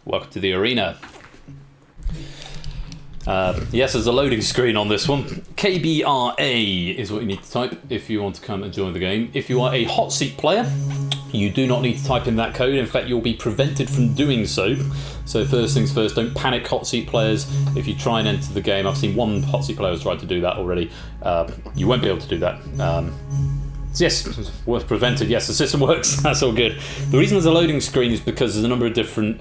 Welcome to the arena. Yes, there's a loading screen on this one. KBRA is what you need to type if you want to come and join the game. If you are a hot seat player, you do not need to type in that code. In fact, you'll be prevented from doing so. So first things first, don't panic, hot seat players. If you try and enter the game, I've seen one hot seat player has tried to do that already. You won't be able to do that. Yes, worth prevented. Yes, the system works. That's all good. The reason there's a loading screen is because there's a number of different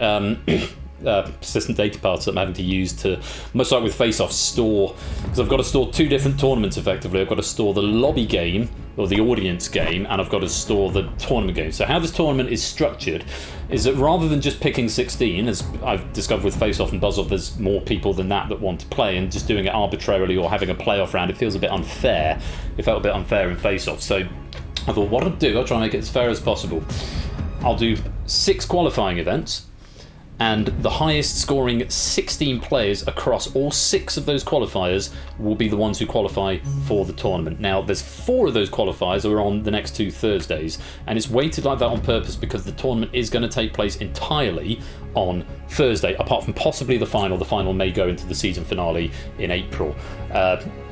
persistent data paths that I'm having to use to, much like with Face-Off, store, because I've got to store two different tournaments effectively. I've got to store the lobby game, or the audience game, and I've got to store the tournament game. So how this tournament is structured is that rather than just picking 16, as I've discovered with Face-Off and Buzz-Off, there's more people than that want to play, and just doing it arbitrarily or having a playoff round, it feels a bit unfair. It felt a bit unfair in Face-Off. So I thought, what I'll do, I'll try and make it as fair as possible. I'll do 6 qualifying events, and the highest scoring 16 players across all 6 of those qualifiers will be the ones who qualify for the tournament. Now, there's 4 of those qualifiers are on the next 2 Thursdays, and it's weighted like that on purpose because the tournament is going to take place entirely on Thursday, apart from possibly the final. The final may go into the season finale in April.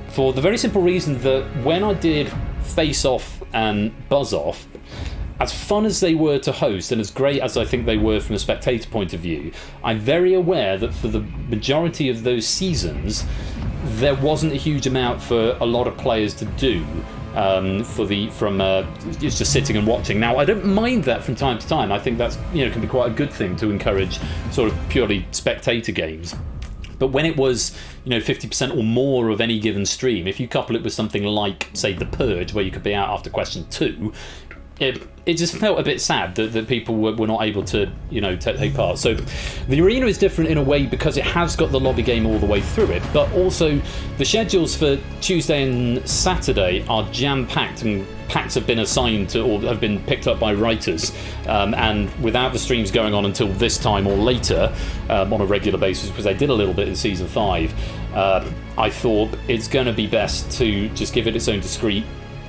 For the very simple reason that when I did Face-Off and Buzz-Off, as fun as they were to host and as great as I think they were from a spectator point of view, I'm very aware that for the majority of those seasons there wasn't a huge amount for a lot of players to do it's just sitting and watching. Now, I don't mind that from time to time. I think that's, can be quite a good thing to encourage sort of purely spectator games. But when it was, 50% or more of any given stream, if you couple it with something like, say, The Purge, where you could be out after question 2, it just felt a bit sad that people were not able to, take part. So the arena is different in a way because it has got the lobby game all the way through it, but also the schedules for Tuesday and Saturday are jam-packed, and packs have been assigned to, or have been picked up by writers, and without the streams going on until this time or later on a regular basis, because they did a little bit in season 5, I thought it's going to be best to just give it its own discrete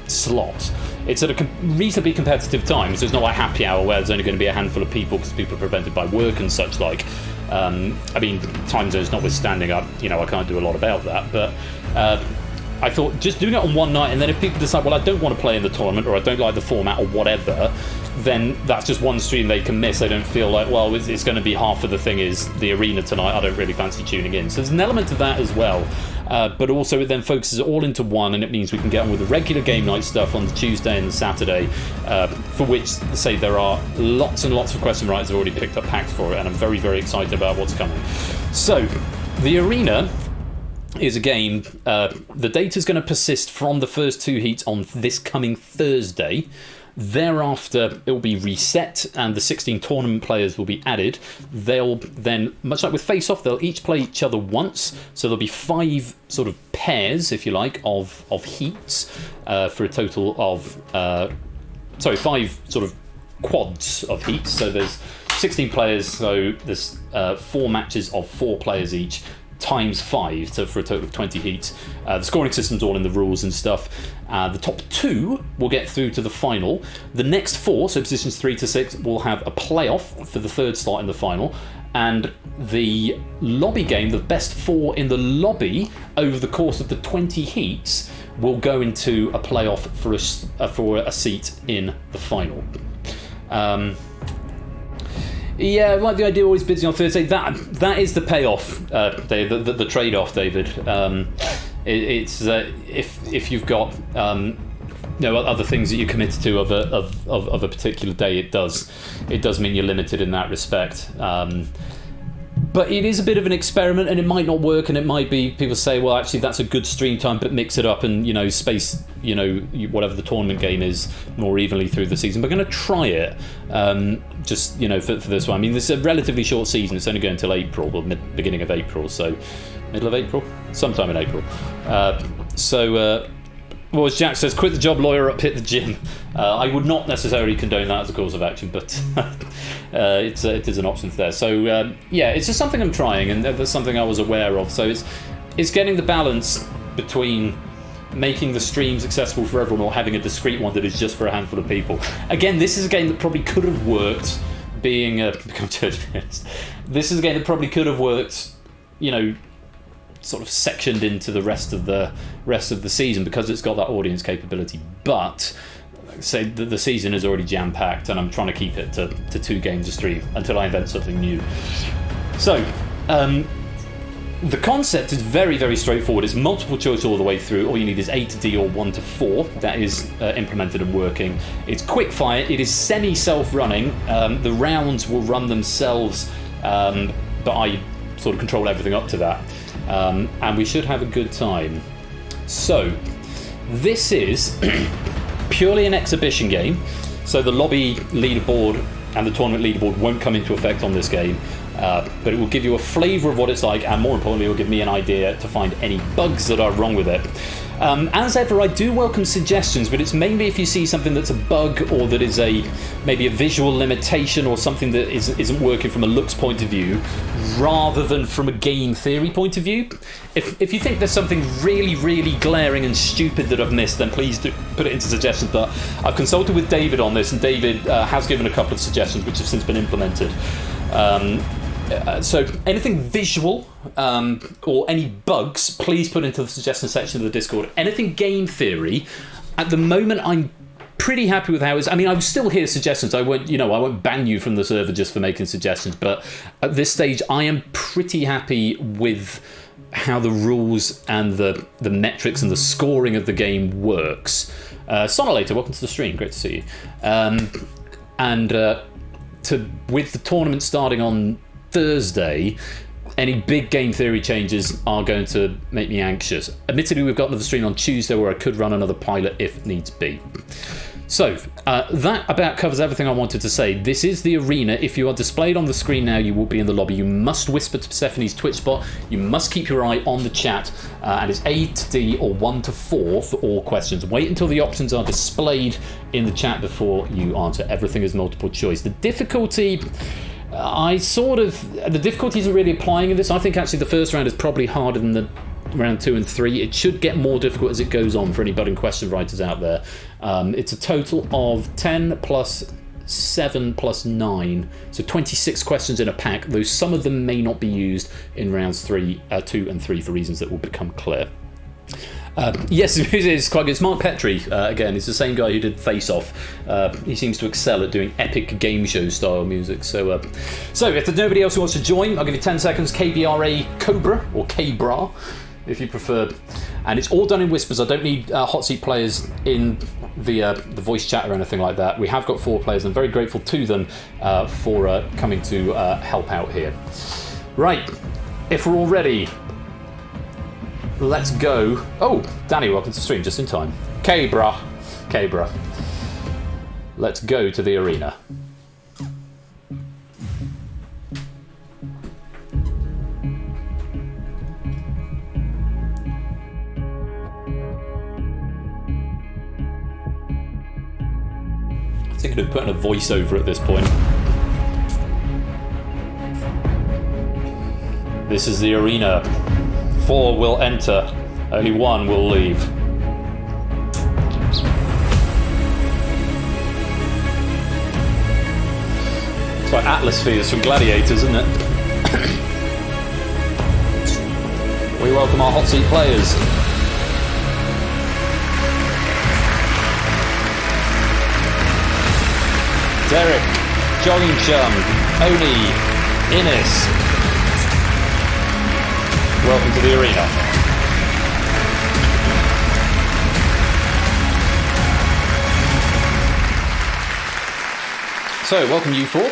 slot. It's at a reasonably competitive time, so it's not like happy hour where there's only going to be a handful of people because people are prevented by work and such like. Time zones notwithstanding, I can't do a lot about that, but I thought just doing it on one night, and then if people decide, well, I don't want to play in the tournament, or I don't like the format or whatever, then that's just one stream they can miss. They don't feel like, well, it's going to be half of the thing is the arena tonight, I don't really fancy tuning in. So there's an element of that as well. But also it then focuses it all into one, and it means we can get on with the regular game night stuff on the Tuesday and the Saturday, for which, say, there are lots and lots of question writers have already picked up packs for it, and I'm very, very excited about what's coming. So, the arena is a game, the data's going to persist from the first 2 heats on this coming Thursday. Thereafter, it will be reset, and the 16 tournament players will be added. They'll then, much like with Face-Off, they'll each play each other once. So there'll be 5 sort of pairs, if you like, of heats for a total of 5 sort of quads of heats. So there's 16 players, so there's 4 matches of 4 players each, times 5, so for a total of 20 heats. The scoring system's all in the rules and stuff. The top 2 will get through to the final. The next 4, so positions 3 to 6, will have a playoff for the 3rd slot in the final. And the lobby game, the best 4 in the lobby over the course of the 20 heats, will go into a playoff for a seat in the final. Yeah, like the idea always busy on Thursday. That is the payoff, the trade-off, David. It's if you've got other things that you're committed to of a particular day, it does mean you're limited in that respect. But it is a bit of an experiment, and it might not work, and it might be people say, well, actually that's a good stream time, but mix it up and space whatever the tournament game is more evenly through the season. We're going to try it for this one. I mean, this is a relatively short season. It's only going until April, or beginning of April, so middle of April, sometime in April. Well, as Jack says, quit the job, lawyer up, hit the gym. I would not necessarily condone that as a course of action, but it is an option there. So it's just something I'm trying, and that's something I was aware of. So it's getting the balance between making the streams accessible for everyone or having a discrete one that is just for a handful of people. Again, this is a game that probably could have worked being This is a game that probably could have worked, sort of sectioned into the rest of the season because it's got that audience capability. But say the season is already jam-packed, and I'm trying to keep it to 2 games a stream until I invent something new. So, the concept is very, very straightforward. It's multiple choice all the way through. All you need is A to D or 1 to 4. That is implemented and working. It's quick fire. It is semi-self-running. The rounds will run themselves, but I sort of control everything up to that. And we should have a good time. So, this is purely an exhibition game. So the lobby leaderboard and the tournament leaderboard won't come into effect on this game. But it will give you a flavour of what it's like, and more importantly, it will give me an idea to find any bugs that are wrong with it. As ever, I do welcome suggestions, but it's mainly if you see something that's a bug or that is maybe a visual limitation or something that isn't working from a looks point of view, rather than from a game theory point of view. If you think there's something really, really glaring and stupid that I've missed, then please do put it into suggestions. But I've consulted with David on this, and David has given a couple of suggestions which have since been implemented. So anything visual or any bugs, please put into the suggestion section of the Discord. Anything game theory, at the moment I'm pretty happy with how it's. I mean, I will still hear suggestions. I won't ban you from the server just for making suggestions. But at this stage, I am pretty happy with how the rules and the metrics and the scoring of the game works. Sonolator, welcome to the stream. Great to see you. With the tournament starting on Thursday, any big game theory changes are going to make me anxious. Admittedly, we've got another stream on Tuesday where I could run another pilot if needs be. So, that about covers everything I wanted to say. This is the arena. If you are displayed on the screen now, you will be in the lobby. You must whisper to Persephone's Twitch bot. You must keep your eye on the chat. And it's A to D or 1 to 4 for all questions. Wait until the options are displayed in the chat before you answer. Everything is multiple choice. The difficulty... the difficulty isn't really applying in this. I think actually the first round is probably harder than the round 2 and 3. It should get more difficult as it goes on for any budding question writers out there. It's a total of 10 plus 7 plus 9, so 26 questions in a pack, though some of them may not be used in rounds 2 and 3 for reasons that will become clear. Yes, it's quite good. It's Mark Petrie, again, he's the same guy who did Face Off. He seems to excel at doing epic game show style music. So if there's nobody else who wants to join, I'll give you 10 seconds. KBRA Cobra, or K-Bra, if you prefer. And it's all done in whispers. I don't need hot seat players in the voice chat or anything like that. We have got 4 players. I'm very grateful to them for coming to help out here. Right, if we're all ready... Let's go. Oh, Danny, welcome to the stream, just in time. K-Bra. Let's go to the arena. I think I'd have put in a voiceover at this point. This is the arena. 4 will enter, only 1 will leave. It's like Atmospheres from Gladiators, isn't it? We welcome our hot seat players. Derek, Jogging Chum, Oni, Innes. Welcome to the arena. So, welcome you 4.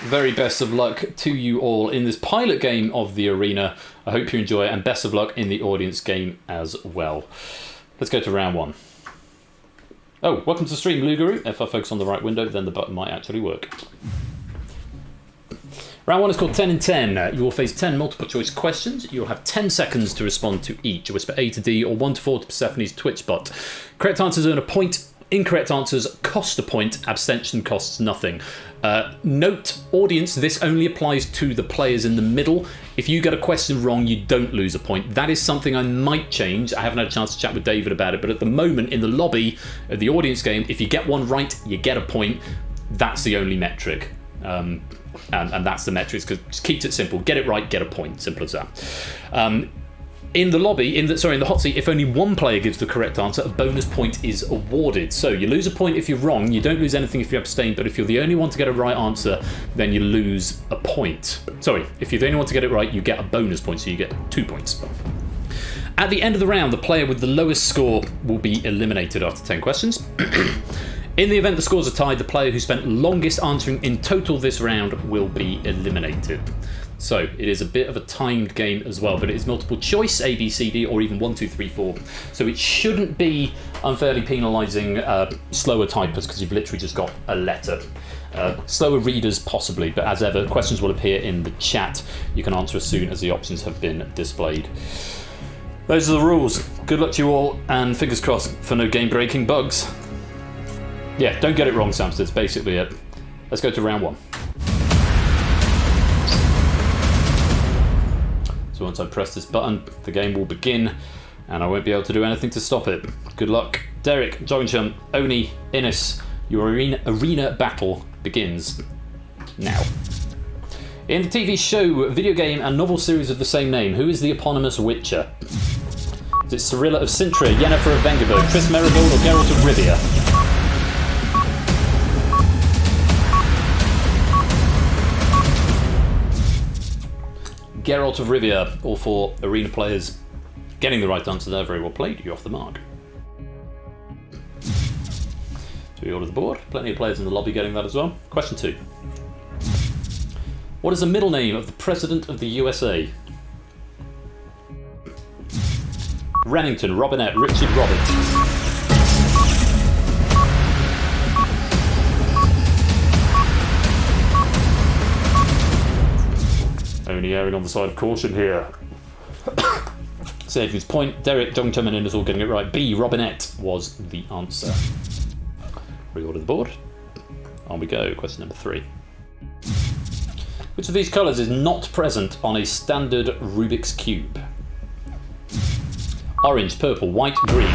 Very best of luck to you all in this pilot game of the arena. I hope you enjoy it, and best of luck in the audience game as well. Let's go to round 1. Oh, welcome to the stream, Lugaroo. If I focus on the right window, then the button might actually work. Round 1 is called 10 in 10. You will face 10 multiple choice questions. You'll have 10 seconds to respond to each. Whisper A to D or 1 to 4 to Persephone's Twitch bot. Correct answers earn a point. Incorrect answers cost a point. Abstention costs nothing. Note, audience, this only applies to the players in the middle. If you get a question wrong, you don't lose a point. That is something I might change. I haven't had a chance to chat with David about it, but at the moment in the lobby, the audience game, if you get one right, you get a point. That's the only metric. And that's the metrics, because just keeps it simple. Get it right, get a point. Simple as that. In the lobby, in the hot seat, if only one player gives the correct answer, a bonus point is awarded. So you lose a point if you're wrong, you don't lose anything if you abstain, but if you're the only one to get a right answer, then you lose a point. Sorry, if you're the only one to get it right, you get a bonus point, so you get 2 points. At the end of the round, the player with the lowest score will be eliminated after 10 questions. In the event the scores are tied, the player who spent longest answering in total this round will be eliminated. So it is a bit of a timed game as well, but it is multiple choice, A, B, C, D, or even 1, 2, 3, 4. So it shouldn't be unfairly penalising slower typers, because you've literally just got a letter. Slower readers possibly, but as ever, questions will appear in the chat. You can answer as soon as the options have been displayed. Those are the rules. Good luck to you all, and fingers crossed for no game-breaking bugs. Yeah, don't get it wrong, Samson. That's basically it. Let's go to round 1. So once I press this button, the game will begin, and I won't be able to do anything to stop it. Good luck. Derek, Joggingchum, Oni, Innes, your arena battle begins now. In the TV show, video game, and novel series of the same name, who is the eponymous Witcher? Is it Cyrilla of Sintra, Yennefer of Vengerberg, Triss Merigold, or Geralt of Rivia? Geralt of Rivia, all 4 arena players getting the right answer there. Very well played. You're off the mark. So we order the board. Plenty of players in the lobby getting that as well. Question 2. What is the middle name of the President of the USA? Remington, Robinette, Richard Roberts. Only erring on the side of caution here. Saving his point. Derek, Joggingchum, and Innes all getting it right. B, Robinette was the answer. Reorder the board. On we go. Question number 3. Which of these colours is not present on a standard Rubik's Cube? Orange, purple, white, green.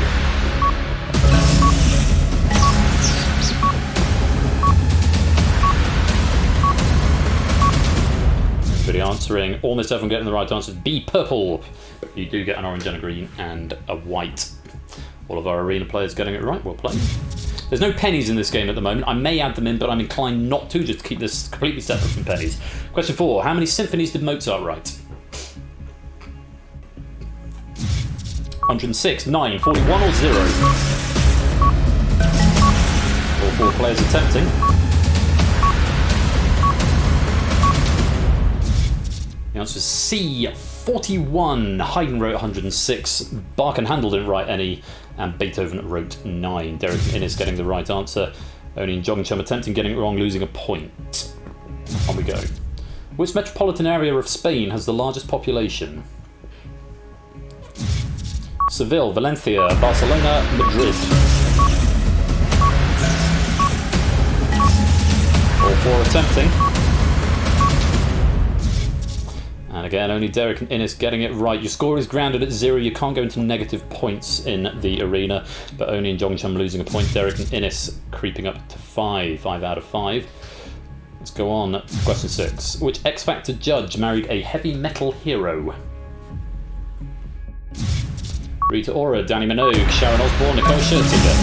Everybody answering. Almost everyone getting the right answer. B, purple. You do get an orange and a green and a white. All of our arena players getting it right. Well played. There's no pennies in this game at the moment. I may add them in, but I'm inclined not to, just to keep this completely separate from pennies. Question 4. How many symphonies did Mozart write? 106, 9, 41, or 0? All 4 players attempting. The answer is C, 41. Haydn wrote 106. Bach and Handel didn't write any, and Beethoven wrote 9. Derek and Innes getting the right answer. Only in Joggingchum attempting getting it wrong, losing a point. On we go. Which metropolitan area of Spain has the largest population? Seville, Valencia, Barcelona, Madrid. All 4 attempting. And again, only Derek and Innes getting it right. Your score is grounded at 0. You can't go into negative points in the arena, but only in Joggingchum losing a point. Derek and Innes creeping up to 5 out of 5. Let's go on to question 6. Which X Factor judge married a heavy metal hero? Rita Ora, Danny Minogue, Sharon Osbourne, Nicole Scherzinger.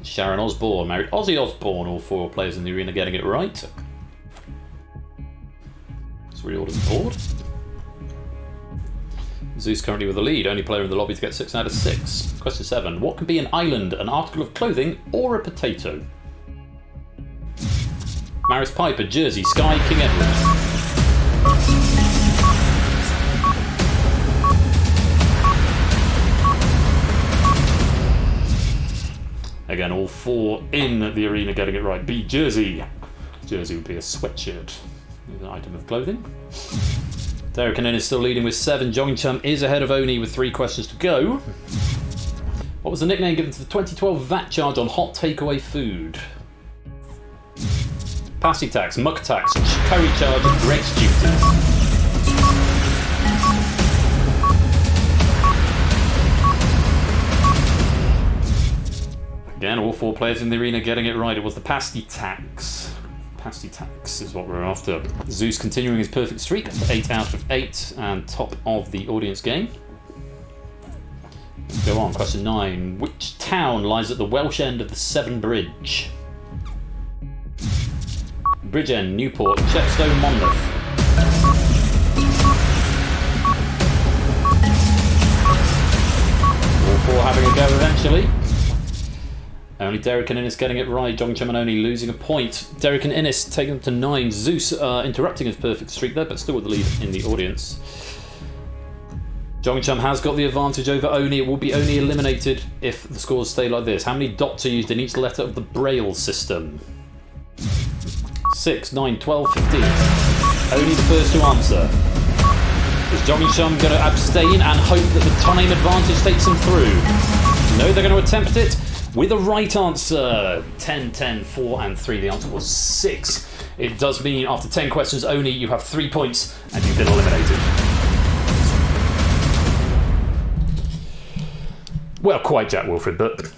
Sharon Osbourne married Ozzy Osbourne. All 4 players in the arena getting it right. Let's reorder the board. Zeus currently with the lead. Only player in the lobby to get 6 out of 6. Question 7. What can be an island, an article of clothing, or a potato? Maris Piper, Jersey, Skye, King Edward. Again, all 4 in the arena getting it right. B, Jersey. Jersey would be a sweatshirt. An item of clothing. Derek and Innes still leading with 7. Joggingchum is ahead of Oni with 3 questions to go. What was the nickname given to the 2012 VAT charge on hot takeaway food? Passy tax, muck tax, curry charge, Greg's duty. Again, all 4 players in the arena getting it right. It was the pasty tax. Pasty tax is what we're after. Zeus continuing his perfect streak, 8 out of 8, and top of the audience game. Let's go on, question 9. Which town lies at the Welsh end of the Severn Bridge? Bridgend, Newport, Chepstow, Monmouth. All 4 having a go eventually. Only Derek and Innes getting it right. Jogging Chum and only losing a point. Derek and Innes taking them to 9. Zeus interrupting his perfect streak there, but still with the lead in the audience. Jogging Chum has got the advantage over Oni. It will be Oni eliminated if the scores stay like this. How many dots are used in each letter of the Braille system? 6, 9, 12, 15. Only the first to answer. Is Jogging Chum going to abstain and hope that the time advantage takes them through? No, they're going to attempt it with a right answer. 10, 10, 4 and 3. The answer was 6. It does mean after 10 questions only you have 3 points and you've been eliminated. Well, quite Jack Wilfred, but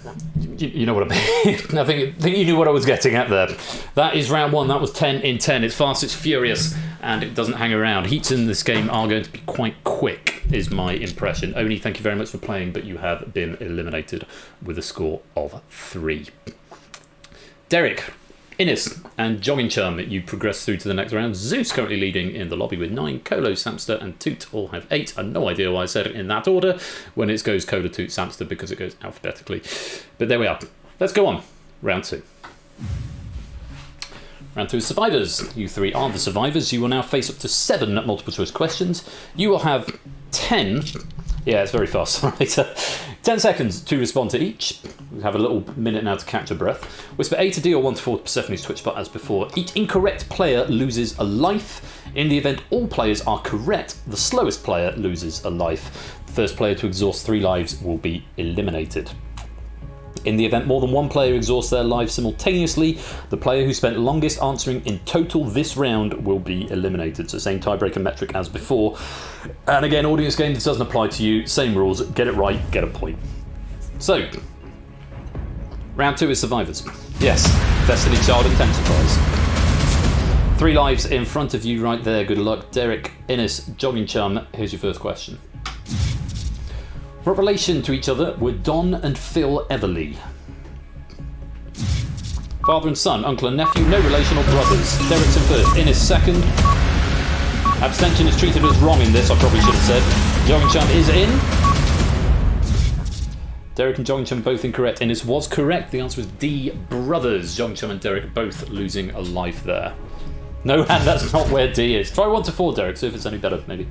you know what I mean. I think you knew what I was getting at there. That is round 1. That was 10 in 10. It's fast, it's furious, and it doesn't hang around. Heats in this game are going to be quite quick, is my impression. Oni, thank you very much for playing, but you have been eliminated with a score of 3. Derek, Innes and Jogging Chum, you progress through to the next round. Zeus currently leading in the lobby with 9. Colo, Samster and Toot all have 8. I have no idea why I said it in that order when it goes Colo, Toot, Samster, because it goes alphabetically. But there we are. Let's go on. Round 2. Round 2 is survivors. You 3 are the survivors. You will now face up to 7 multiple choice questions. You will have 10... Yeah, it's very fast. Right. 10 seconds to respond to each. We have a little minute now to catch your breath. Whisper A to D or 1 to 4 to Persephone's Twitch bot as before. Each incorrect player loses a life. In the event all players are correct, the slowest player loses a life. The first player to exhaust 3 lives will be eliminated. In the event more than one player exhausts their lives simultaneously, the player who spent longest answering in total this round will be eliminated. So same tiebreaker metric as before. And again, audience game, this doesn't apply to you. Same rules, get it right, get a point. So, round 2 is survivors. Yes, Destiny Child intensifies. 3 lives in front of you right there, good luck. Derek, Innes, Jogging Chum, here's your first question. What relation to each other were Don and Phil Everly? Father and son, uncle and nephew, no relation or brothers. Derek's in first, Innes second. Abstention is treated as wrong in this, I probably should have said. Jogging Chum is in. Derek and Jogging Chum both incorrect. Innes was correct. The answer was D, brothers. Jogging Chum and Derek both losing a life there. No, and that's not where D is. Try 1 to 4, Derek, see if it's any better, maybe.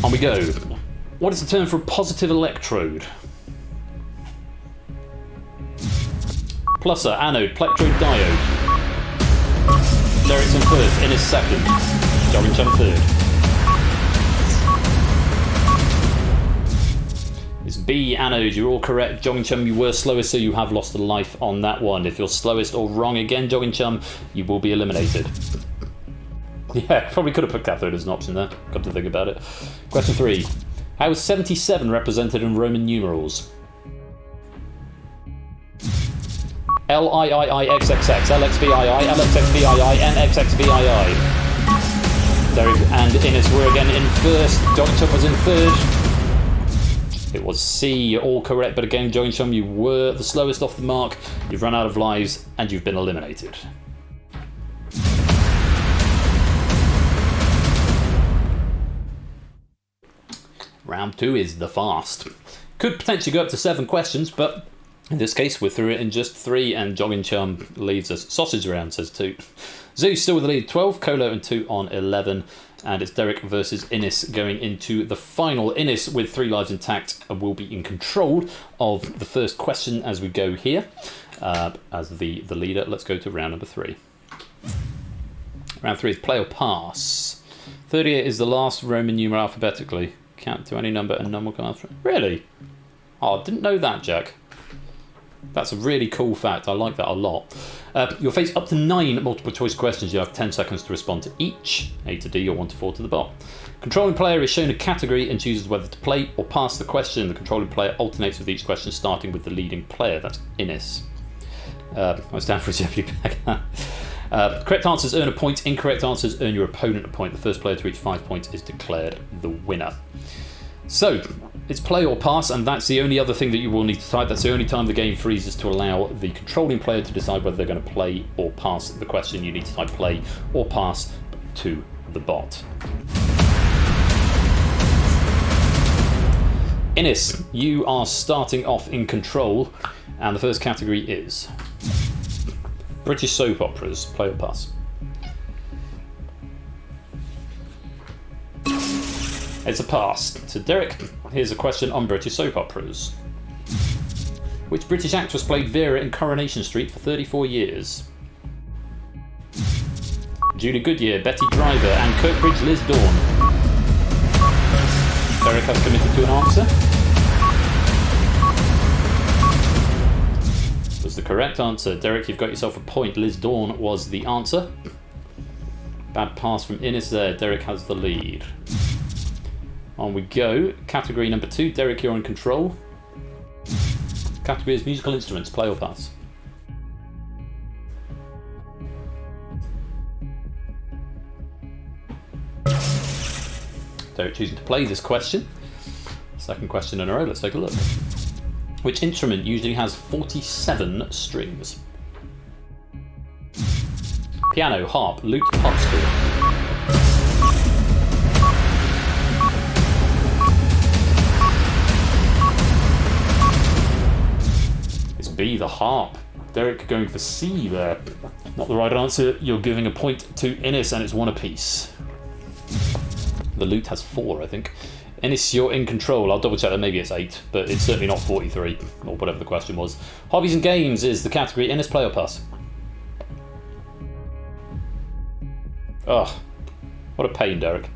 On we go. What is the term for a positive electrode? Plusser, anode, plectrode, diode. Derek's in first, Innes second. Jogging Chum third. It's B, anode, you're all correct. Jogging Chum, you were slowest, so you have lost a life on that one. If you're slowest or wrong again, Jogging Chum, you will be eliminated. Yeah, probably could have put cathode as an option there. Got to think about it. Question 3. How is 77 represented in Roman numerals? LIIIXXX, LXVII, LXXVII, NXXVII. Derek and Innes were again in first. Jogging Chum was in third. It was C, all correct, but again, Jogging Chum, you were the slowest off the mark. You've run out of lives and you've been eliminated. Round 2 is the fast. Could potentially go up to 7 questions, but in this case we're through it in just 3 and Jogging Chum leaves us. Sausage round, says Toot. Zeus still with the lead 12, Colo and Toot on 11, and it's Derek versus Innes going into the final. Innes with 3 lives intact will be in control of the first question as we go here as the leader. Let's go to round number 3. Round 3 is play or pass. 38 is the last Roman numeral alphabetically. Count to any number and none will come after it. Really? Oh, I didn't know that, Jack. That's a really cool fact. I like that a lot. You'll face up to 9 multiple choice questions. You have 10 seconds to respond to each, A to D or 1 to 4 to the bot. Controlling player is shown a category and chooses whether to play or pass the question. The controlling player alternates with each question, starting with the leading player. That's Innes. I stand for a Jeopardy bag. Correct answers earn a point. Incorrect answers earn your opponent a point. The first player to reach 5 points is declared the winner. So, it's play or pass, and that's the only other thing that you will need to type. That's the only time the game freezes to allow the controlling player to decide whether they're going to play or pass the question. You need to type play or pass to the bot. Innes, you are starting off in control, and the first category is British soap operas. Play or pass? It's a pass. So Derek, here's a question on British soap operas. Which British actress played Vera in Coronation Street for 34 years? Julie Goodyear, Betty Driver, and Kirkbridge Liz Dawn. Derek has committed to an answer. Was the correct answer. Derek, you've got yourself a point. Liz Dawn was the answer. Bad pass from Innes there. Derek has the lead. On we go. Category number 2. Derek, you're in control. Category is musical instruments. Play or pass? Derek choosing to play this question. Second question in a row. Let's take a look. Which instrument usually has 47 strings? Piano, harp, lute, harpsichord. B, the harp. Derek going for C there. Not the right answer. You're giving a point to Innes, and it's 1 apiece. The lute has 4, I think. Innes, you're in control. I'll double check that. Maybe it's 8, but it's certainly not 43, or whatever the question was. Hobbies and games is the category. Innes, play or pass? Ugh. What a pain, Derek.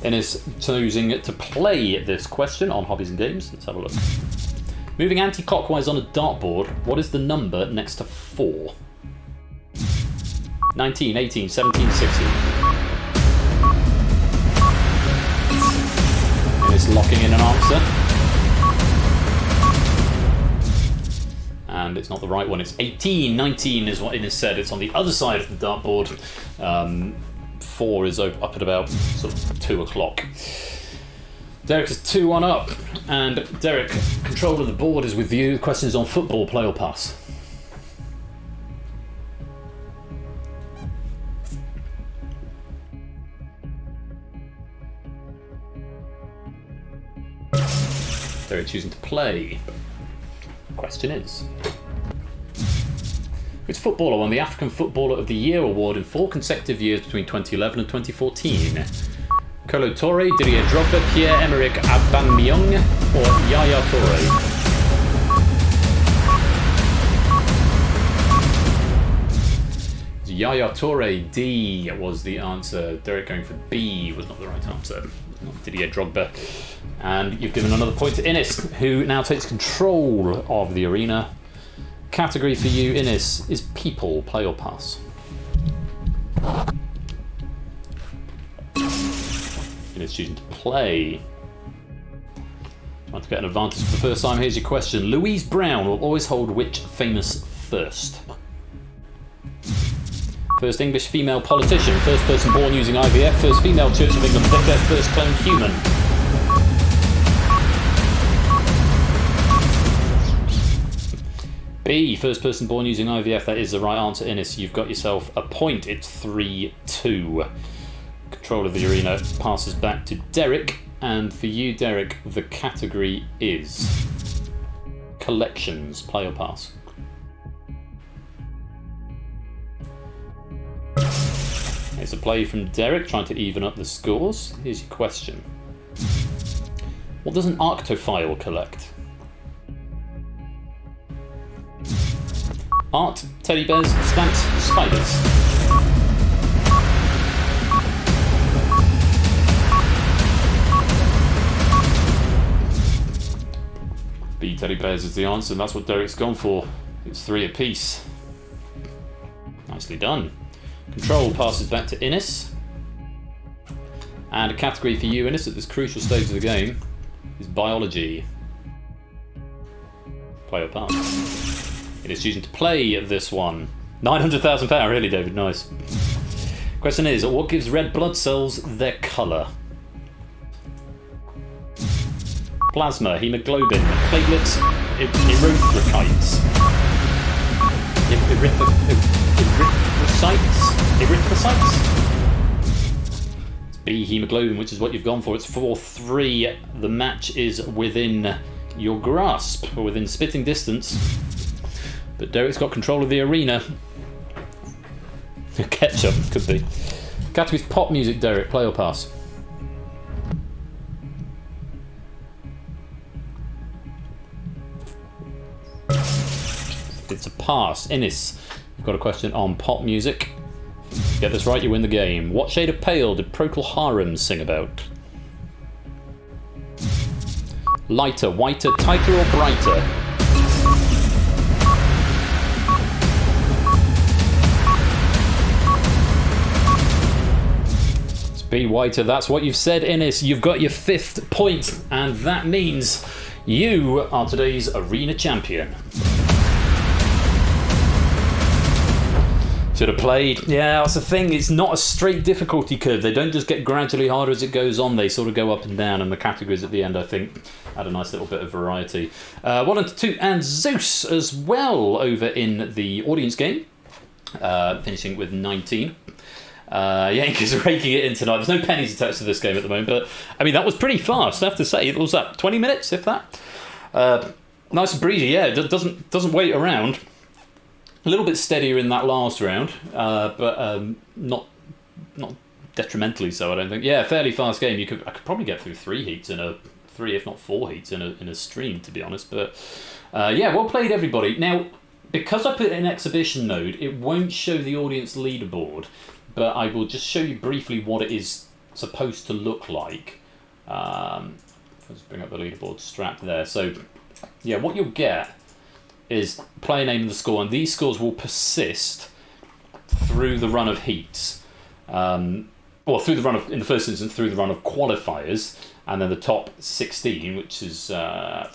Innes choosing to play this question on hobbies and games. Let's have a look. Moving anti-clockwise on a dartboard, what is the number next to 4? 19, 18, 17, 16. And it's locking in an answer. And it's not the right one, it's 18. 19 is what Innes said. It's on the other side of the dartboard. 4 is up at about sort of 2 o'clock. Derek is 2-1 up, and Derek, control of the board is with you. The question is on football, play or pass? Derek choosing to play. Question is, which footballer won the African Footballer of the Year award in 4 consecutive years between 2011 and 2014? Kolo Touré, Didier Drogba, Pierre-Emerick Aubameyang, or Yaya Touré? Yaya Touré, D was the answer. Derek going for B was not the right answer. Not Didier Drogba. And you've given another point to Innes, who now takes control of the arena. Category for you, Innes, is people. Play or pass? Innes choosing to play. Trying to get an advantage for the first time. Here's your question. Louise Brown will always hold which famous first? First English female politician, first person born using IVF, first female Church of England vicar, first cloned human. B, first person born using IVF. That is the right answer, Innes. You've got yourself a point. It's 3-2. Control of the arena passes back to Derek, and for you, Derek, the category is collections. Play or pass? It's a play from Derek, trying to even up the scores. Here's your question. What does an arctophile collect? Art, teddy bears, stamps, spiders. B, teddy bears is the answer, and that's what Derek's gone for. It's 3 apiece. Nicely done. Control passes back to Innes. And a category for you, Innes, at this crucial stage of the game is biology. Play or pass? It is choosing to play this one. £900,000, really, David, nice. Question is, what gives red blood cells their colour? Plasma, hemoglobin, platelets, erythrocytes. Erythrocytes? It's B, hemoglobin, which is what you've gone for. It's 4-3. The match is within your grasp, or within spitting distance. But Derek's got control of the arena. Ketchup, could be. Category's pop music, Derek. Play or pass? It's a pass. Innes, you've got a question on pop music. Get this right, you win the game. What shade of pale did Procol Harum sing about? Lighter, whiter, tighter, or brighter? It's be whiter, that's what you've said, Innes. You've got your 5th point, and that means you are today's arena champion. Should have played. Yeah, that's the thing. It's not a straight difficulty curve. They don't just get gradually harder as it goes on. They sort of go up and down, and the categories at the end, I think, add a nice little bit of variety. 1 and 2, and Zeus as well over in the audience game, finishing with 19. Yankees are raking it in tonight. There's no pennies attached to this game at the moment, but I mean that was pretty fast. I have to say, it was that 20 minutes, if that. Nice and breezy. Yeah, it doesn't wait around. A little bit steadier in that last round, but not detrimentally so, I don't think. Yeah, fairly fast game. I could probably get through 3 heats in a 3, if not 4 heats in a stream, to be honest. But yeah, well played, everybody. Now, because I put it in exhibition mode, it won't show the audience leaderboard, but I will just show you briefly what it is supposed to look like. Let's bring up the leaderboard strap there. So, yeah, what you'll get is player name and the score, and these scores will persist through the run of heats. Or through the run of, in the first instance, through the run of qualifiers, and then the top 16, which is, and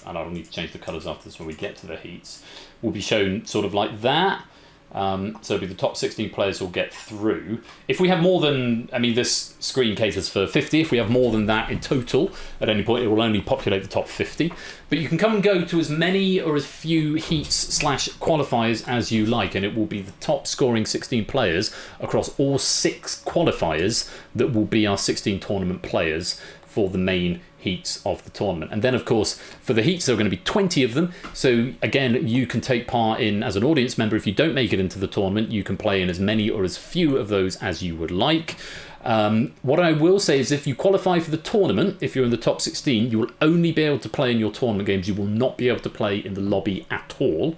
I'll need to change the colours after this when we get to the heats, will be shown sort of like that. So it'll be the top 16 players will get through. If we have more than, I mean, this screen caters for 50. If we have more than that in total, at any point, it will only populate the top 50. But you can come and go to as many or as few heats / qualifiers as you like, and it will be the top scoring 16 players across all 6 qualifiers that will be our 16 tournament players for the main heats of the tournament. And then, of course, for the heats, there are going to be 20 of them. So, again, you can take part in, as an audience member, if you don't make it into the tournament, you can play in as many or as few of those as you would like. What I will say is if you qualify for the tournament, if you're in the top 16, you will only be able to play in your tournament games. You will not be able to play in the lobby at all.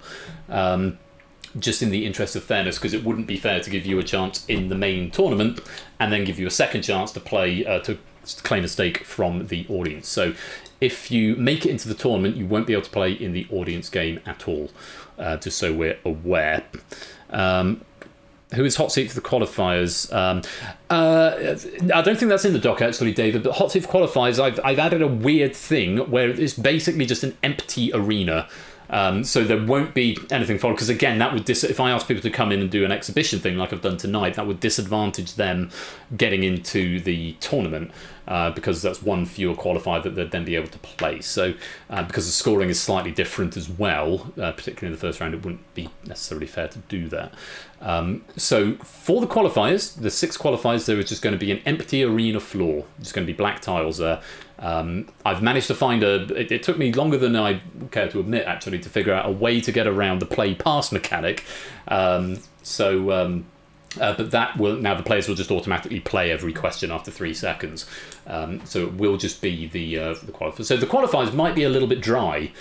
Just in the interest of fairness, because it wouldn't be fair to give you a chance in the main tournament and then give you a second chance to play, to claim a stake from the audience. So if you make it into the tournament, you won't be able to play in the audience game at all, just so we're aware. Who is hot seat for the qualifiers? I don't think that's in the doc, actually, David, but hot seat for qualifiers, I've added a weird thing where it's basically just an empty arena. So there won't be anything followed, because again, that would if I ask people to come in and do an exhibition thing like I've done tonight, that would disadvantage them getting into the tournament, because that's one fewer qualifier that they'd then be able to play. So because the scoring is slightly different as well, particularly in the first round, it wouldn't be necessarily fair to do that. So for the qualifiers, the 6 qualifiers, there is just going to be an empty arena floor. There's going to be black tiles there. I've managed to find it took me longer than I care to admit, actually, to figure out a way to get around the play pass mechanic. But that will, now the players will just automatically play every question after 3 seconds. So it will just be the qualifiers. So the qualifiers might be a little bit dry,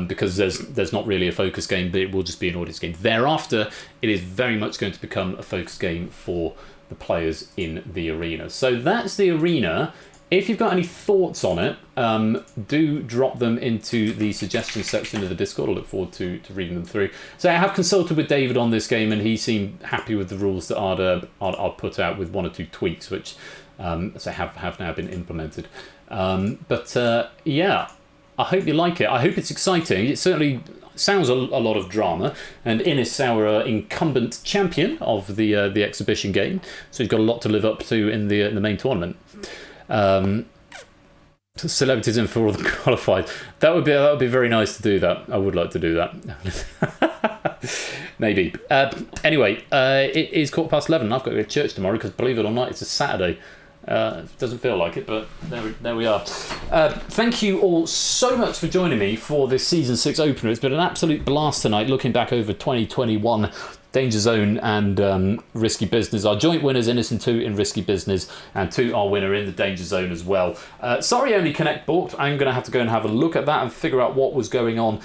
because there's not really a focus game, but it will just be an audience game. Thereafter, it is very much going to become a focus game for the players in the arena. So that's the arena If you've got any thoughts on it, do drop them into the suggestions section of the Discord. I look forward to reading them through. So I have consulted with David on this game, and he seemed happy with the rules that I'd put out, with 1 or 2 tweaks, which have now been implemented. Yeah, I hope you like it. I hope it's exciting. It certainly sounds a lot of drama, and Innes, our incumbent champion of the exhibition game, so he's got a lot to live up to in the main tournament. Celebrities in for all the qualified. That would be very nice to do that. I would like to do that. Maybe. Anyway, it is 11:15. I've got to go to church tomorrow because, believe it or not, it's a Saturday. It doesn't feel like it, but there we are. Thank you all so much for joining me for this Season 6 opener. It's been an absolute blast tonight, looking back over 2021 DangerZone and Risky Business. Our joint winners, Innocent 2 in Risky Business, and 2 our winner in the DangerZone as well. Sorry only Connect balked. I'm going to have to go and have a look at that and figure out what was going on.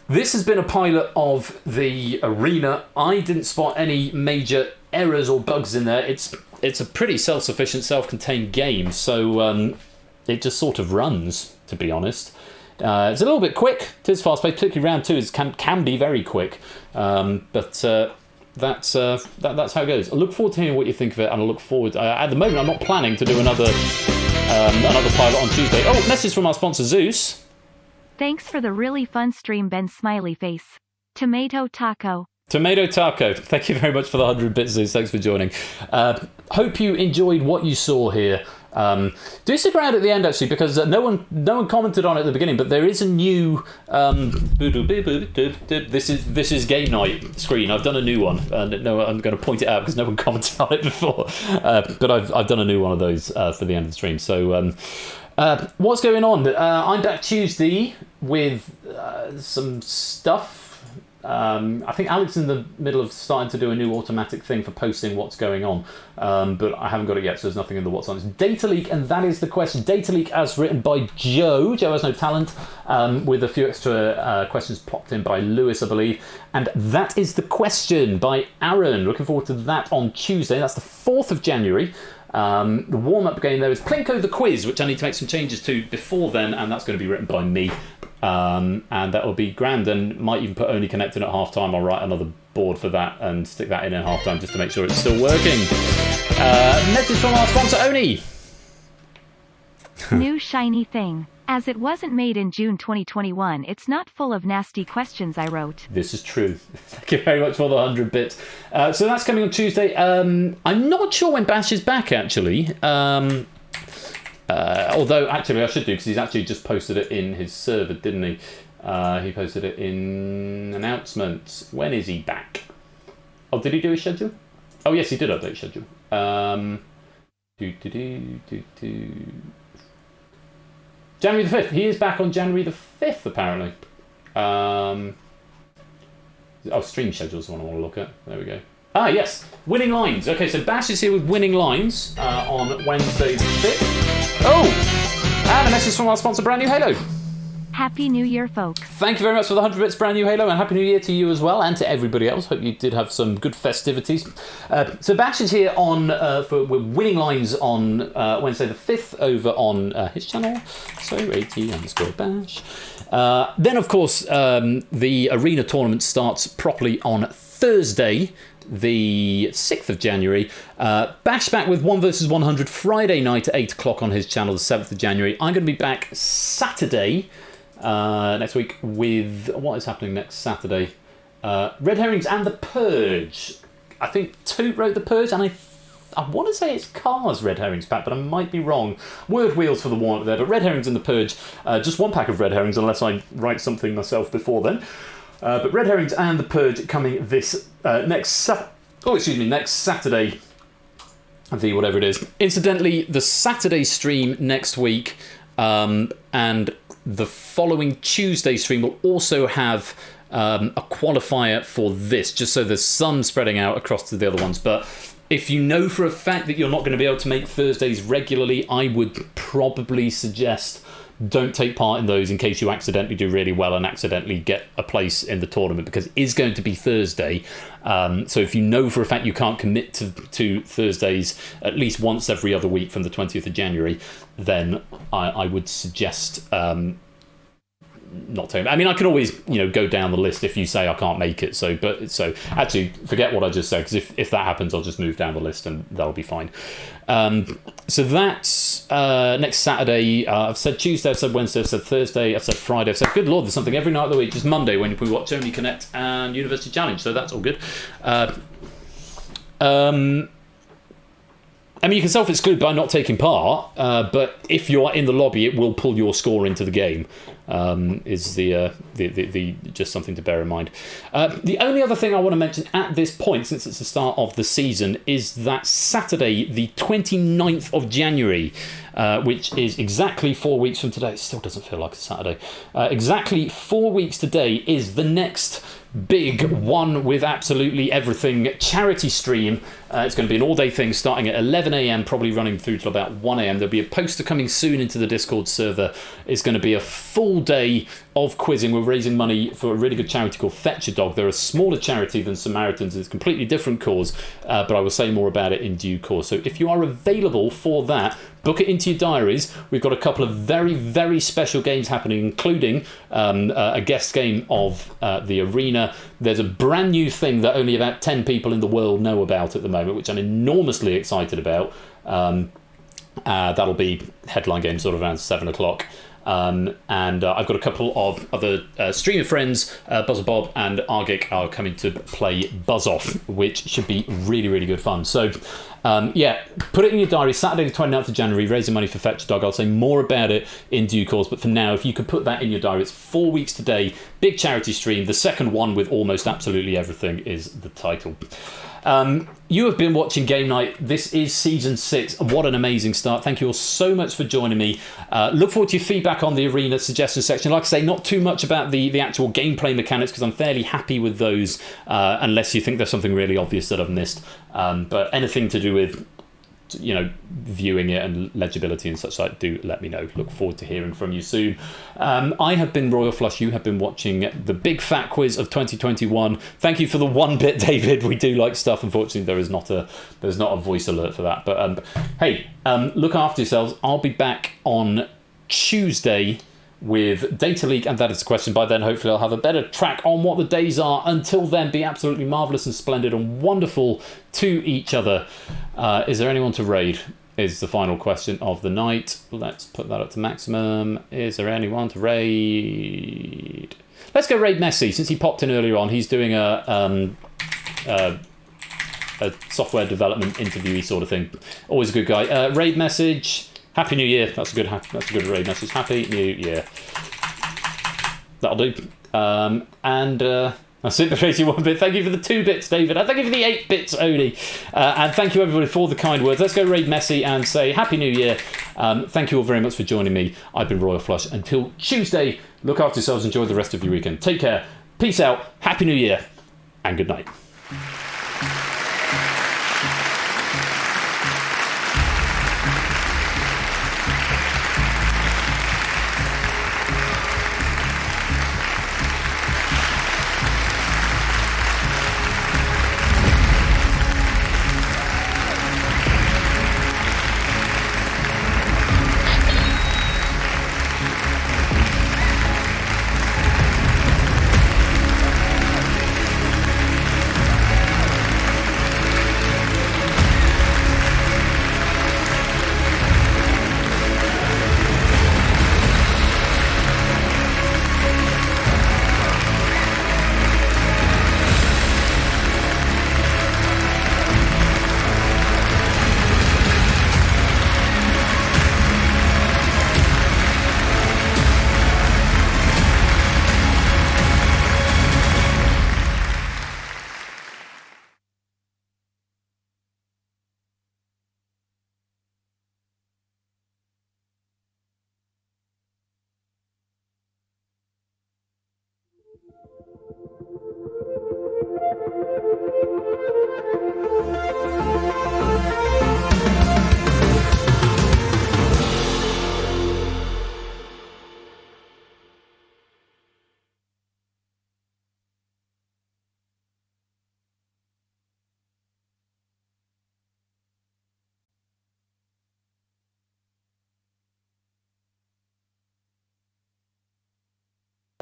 This has been a pilot of the arena. I didn't spot any major errors or bugs in there. It's a pretty self-sufficient, self-contained game, so it just sort of runs, to be honest. It's a little bit quick. It is fast-paced, particularly round 2 can be very quick. But that's how it goes. I look forward to hearing what you think of it, and I look forward. At the moment, I'm not planning to do another pilot on Tuesday. Oh, message from our sponsor Zeus. Thanks for the really fun stream, Ben Smiley Face. Tomato Taco. Tomato Taco. Thank you very much for the 100 bits, Zeus. Thanks for joining. Hope you enjoyed what you saw here. Do stick around at the end, actually, because no one commented on it at the beginning, but there is a new this is game night screen. I've done a new one, and no, I'm going to point it out because no one commented on it before. But I've done a new one of those for the end of the stream. So what's going on? I'm back Tuesday with some stuff. I think Alex is in the middle of starting to do a new automatic thing for posting what's going on, but I haven't got it yet, so there's nothing in the what's on. It's data leak, and that is the question. Data leak as written by Joe. Joe has no talent, with a few extra questions popped in by Lewis, I believe. And that is the question by Aaron. Looking forward to that on Tuesday. That's the 4th of January. The warm-up game there is Plinko the Quiz, which I need to make some changes to before then, and that's going to be written by me. And that will be grand, and might even put Only Connected at half-time. I'll write another board for that and stick that in at half-time just to make sure it's still working. Message from our sponsor, Oni. New shiny thing. As it wasn't made in June 2021, it's not full of nasty questions I wrote. This is true. Thank you very much for the 100 bits. So that's coming on Tuesday. I'm not sure when Bash is back, actually. Although, actually, I should do, because he's actually just posted it in his server, didn't he? He posted it in announcements. When is he back? Oh, did he do his schedule? Oh, yes, he did update schedule. January the 5th. He is back on January the 5th, apparently. Stream schedule's the one I want to look at. There we go. Ah, yes. Winning Lines. Okay, so Bash is here with Winning Lines on Wednesday the 5th. Oh! And a message from our sponsor, Brand New Halo. Happy New Year, folks. Thank you very much for the 100 bits, Brand New Halo, and Happy New Year to you as well, and to everybody else. Hope you did have some good festivities. So Bash is here on for Winning Lines on Wednesday the 5th over on his channel, so AT_Bash. Then, of course, the arena tournament starts properly on Thursday, the 6th of January. Bash back with 1 vs 100 Friday night at 8 o'clock on his channel, the 7th of January. I'm going to be back Saturday next week with what is happening next Saturday. Red Herrings and The Purge. I think Toot wrote The Purge, and I want to say it's Cars Red Herrings pack, but I might be wrong. Word wheels for the warm-up there, but Red Herrings and The Purge. Just 1 pack of Red Herrings, unless I write something myself before then. But Red Herrings and The Purge coming this next Saturday, the whatever it is. Incidentally, the Saturday stream next week and the following Tuesday stream will also have a qualifier for this, just so there's some spreading out across to the other ones. But if you know for a fact that you're not going to be able to make Thursdays regularly, I would probably suggest don't take part in those in case you accidentally do really well and accidentally get a place in the tournament, because it is going to be Thursday. So if you know for a fact you can't commit to Thursdays at least once every other week from the 20th of January, then I would suggest not taking. I mean, I can always go down the list if you say I can't make it. So actually, forget what I just said, because if that happens, I'll just move down the list and that'll be fine. So that's next Saturday. I've said Tuesday, I've said Wednesday, I've said Thursday, I've said Friday, I've said, good Lord, there's something every night of the week. Just Monday when we watch Only Connect and University Challenge. So that's all good. I mean, you can self-exclude by not taking part, but if you're in the lobby, it will pull your score into the game. Is the just something to bear in mind. The only other thing I want to mention at this point, since it's the start of the season, is that Saturday, the 29th of January, which is exactly 4 weeks from today. It still doesn't feel like a Saturday. Exactly 4 weeks today is the next big one with absolutely everything charity stream. It's going to be an all-day thing starting at 11 a.m, probably running through till about 1 a.m. There'll be a poster coming soon into the Discord server. It's going to be a full day of quizzing. We're raising money for a really good charity called Fetch a Dog. They're a smaller charity than Samaritans. It's a completely different cause, but I will say more about it in due course. So if you are available for that, book it into your diaries. We've got a couple of very, very special games happening, including a guest game of the Arena. There's a brand new thing that only about 10 people in the world know about at the moment, which I'm enormously excited about. That'll be headline game sort of around 7 o'clock. And I've got a couple of other streamer friends, Buzzer Bob and Argic, are coming to play Buzz Off, which should be really, really good fun. So, put it in your diary, Saturday the 29th of January, raising money for Fetch a Dog. I'll say more about it in due course, but for now, if you could put that in your diary, it's 4 weeks today, big charity stream. The second one with almost absolutely everything is the title. You have been watching Game Night. This is season 6. What an amazing start. Thank you all so much for joining me. Look forward to your feedback on the Arena suggestion section. Like I say, not too much about the actual gameplay mechanics, because I'm fairly happy with those, unless you think there's something really obvious that I've missed. But anything to do with viewing it and legibility and such like, do let me know. Look forward to hearing from you soon. I have been Royal Flush. You have been watching the big fat quiz of 2021. Thank you for the 1 bit, David. We do like stuff. Unfortunately, there's not a voice alert for that. But hey, look after yourselves. I'll be back on Tuesday with Data Leak, and that is the question. By then, hopefully, I'll have a better track on what the days are. Until then, be absolutely marvellous and splendid and wonderful to each other. Is there anyone to raid? Is the final question of the night. Let's put that up to maximum. Is there anyone to raid? Let's go raid Messi, since he popped in earlier on. He's doing a software development interviewee sort of thing. Always a good guy. Raid message. Happy New Year. That's a good raid message. Happy New Year. That'll do. That's it, the 1 bit. Thank you for the 2 bits, David. And thank you for the 8 bits, Oni. And thank you, everybody, for all the kind words. Let's go raid Messi and say Happy New Year. Thank you all very much for joining me. I've been Royal Flush. Until Tuesday, look after yourselves. Enjoy the rest of your weekend. Take care. Peace out. Happy New Year. And good night.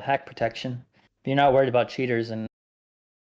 hack protection. If you're not worried about cheaters and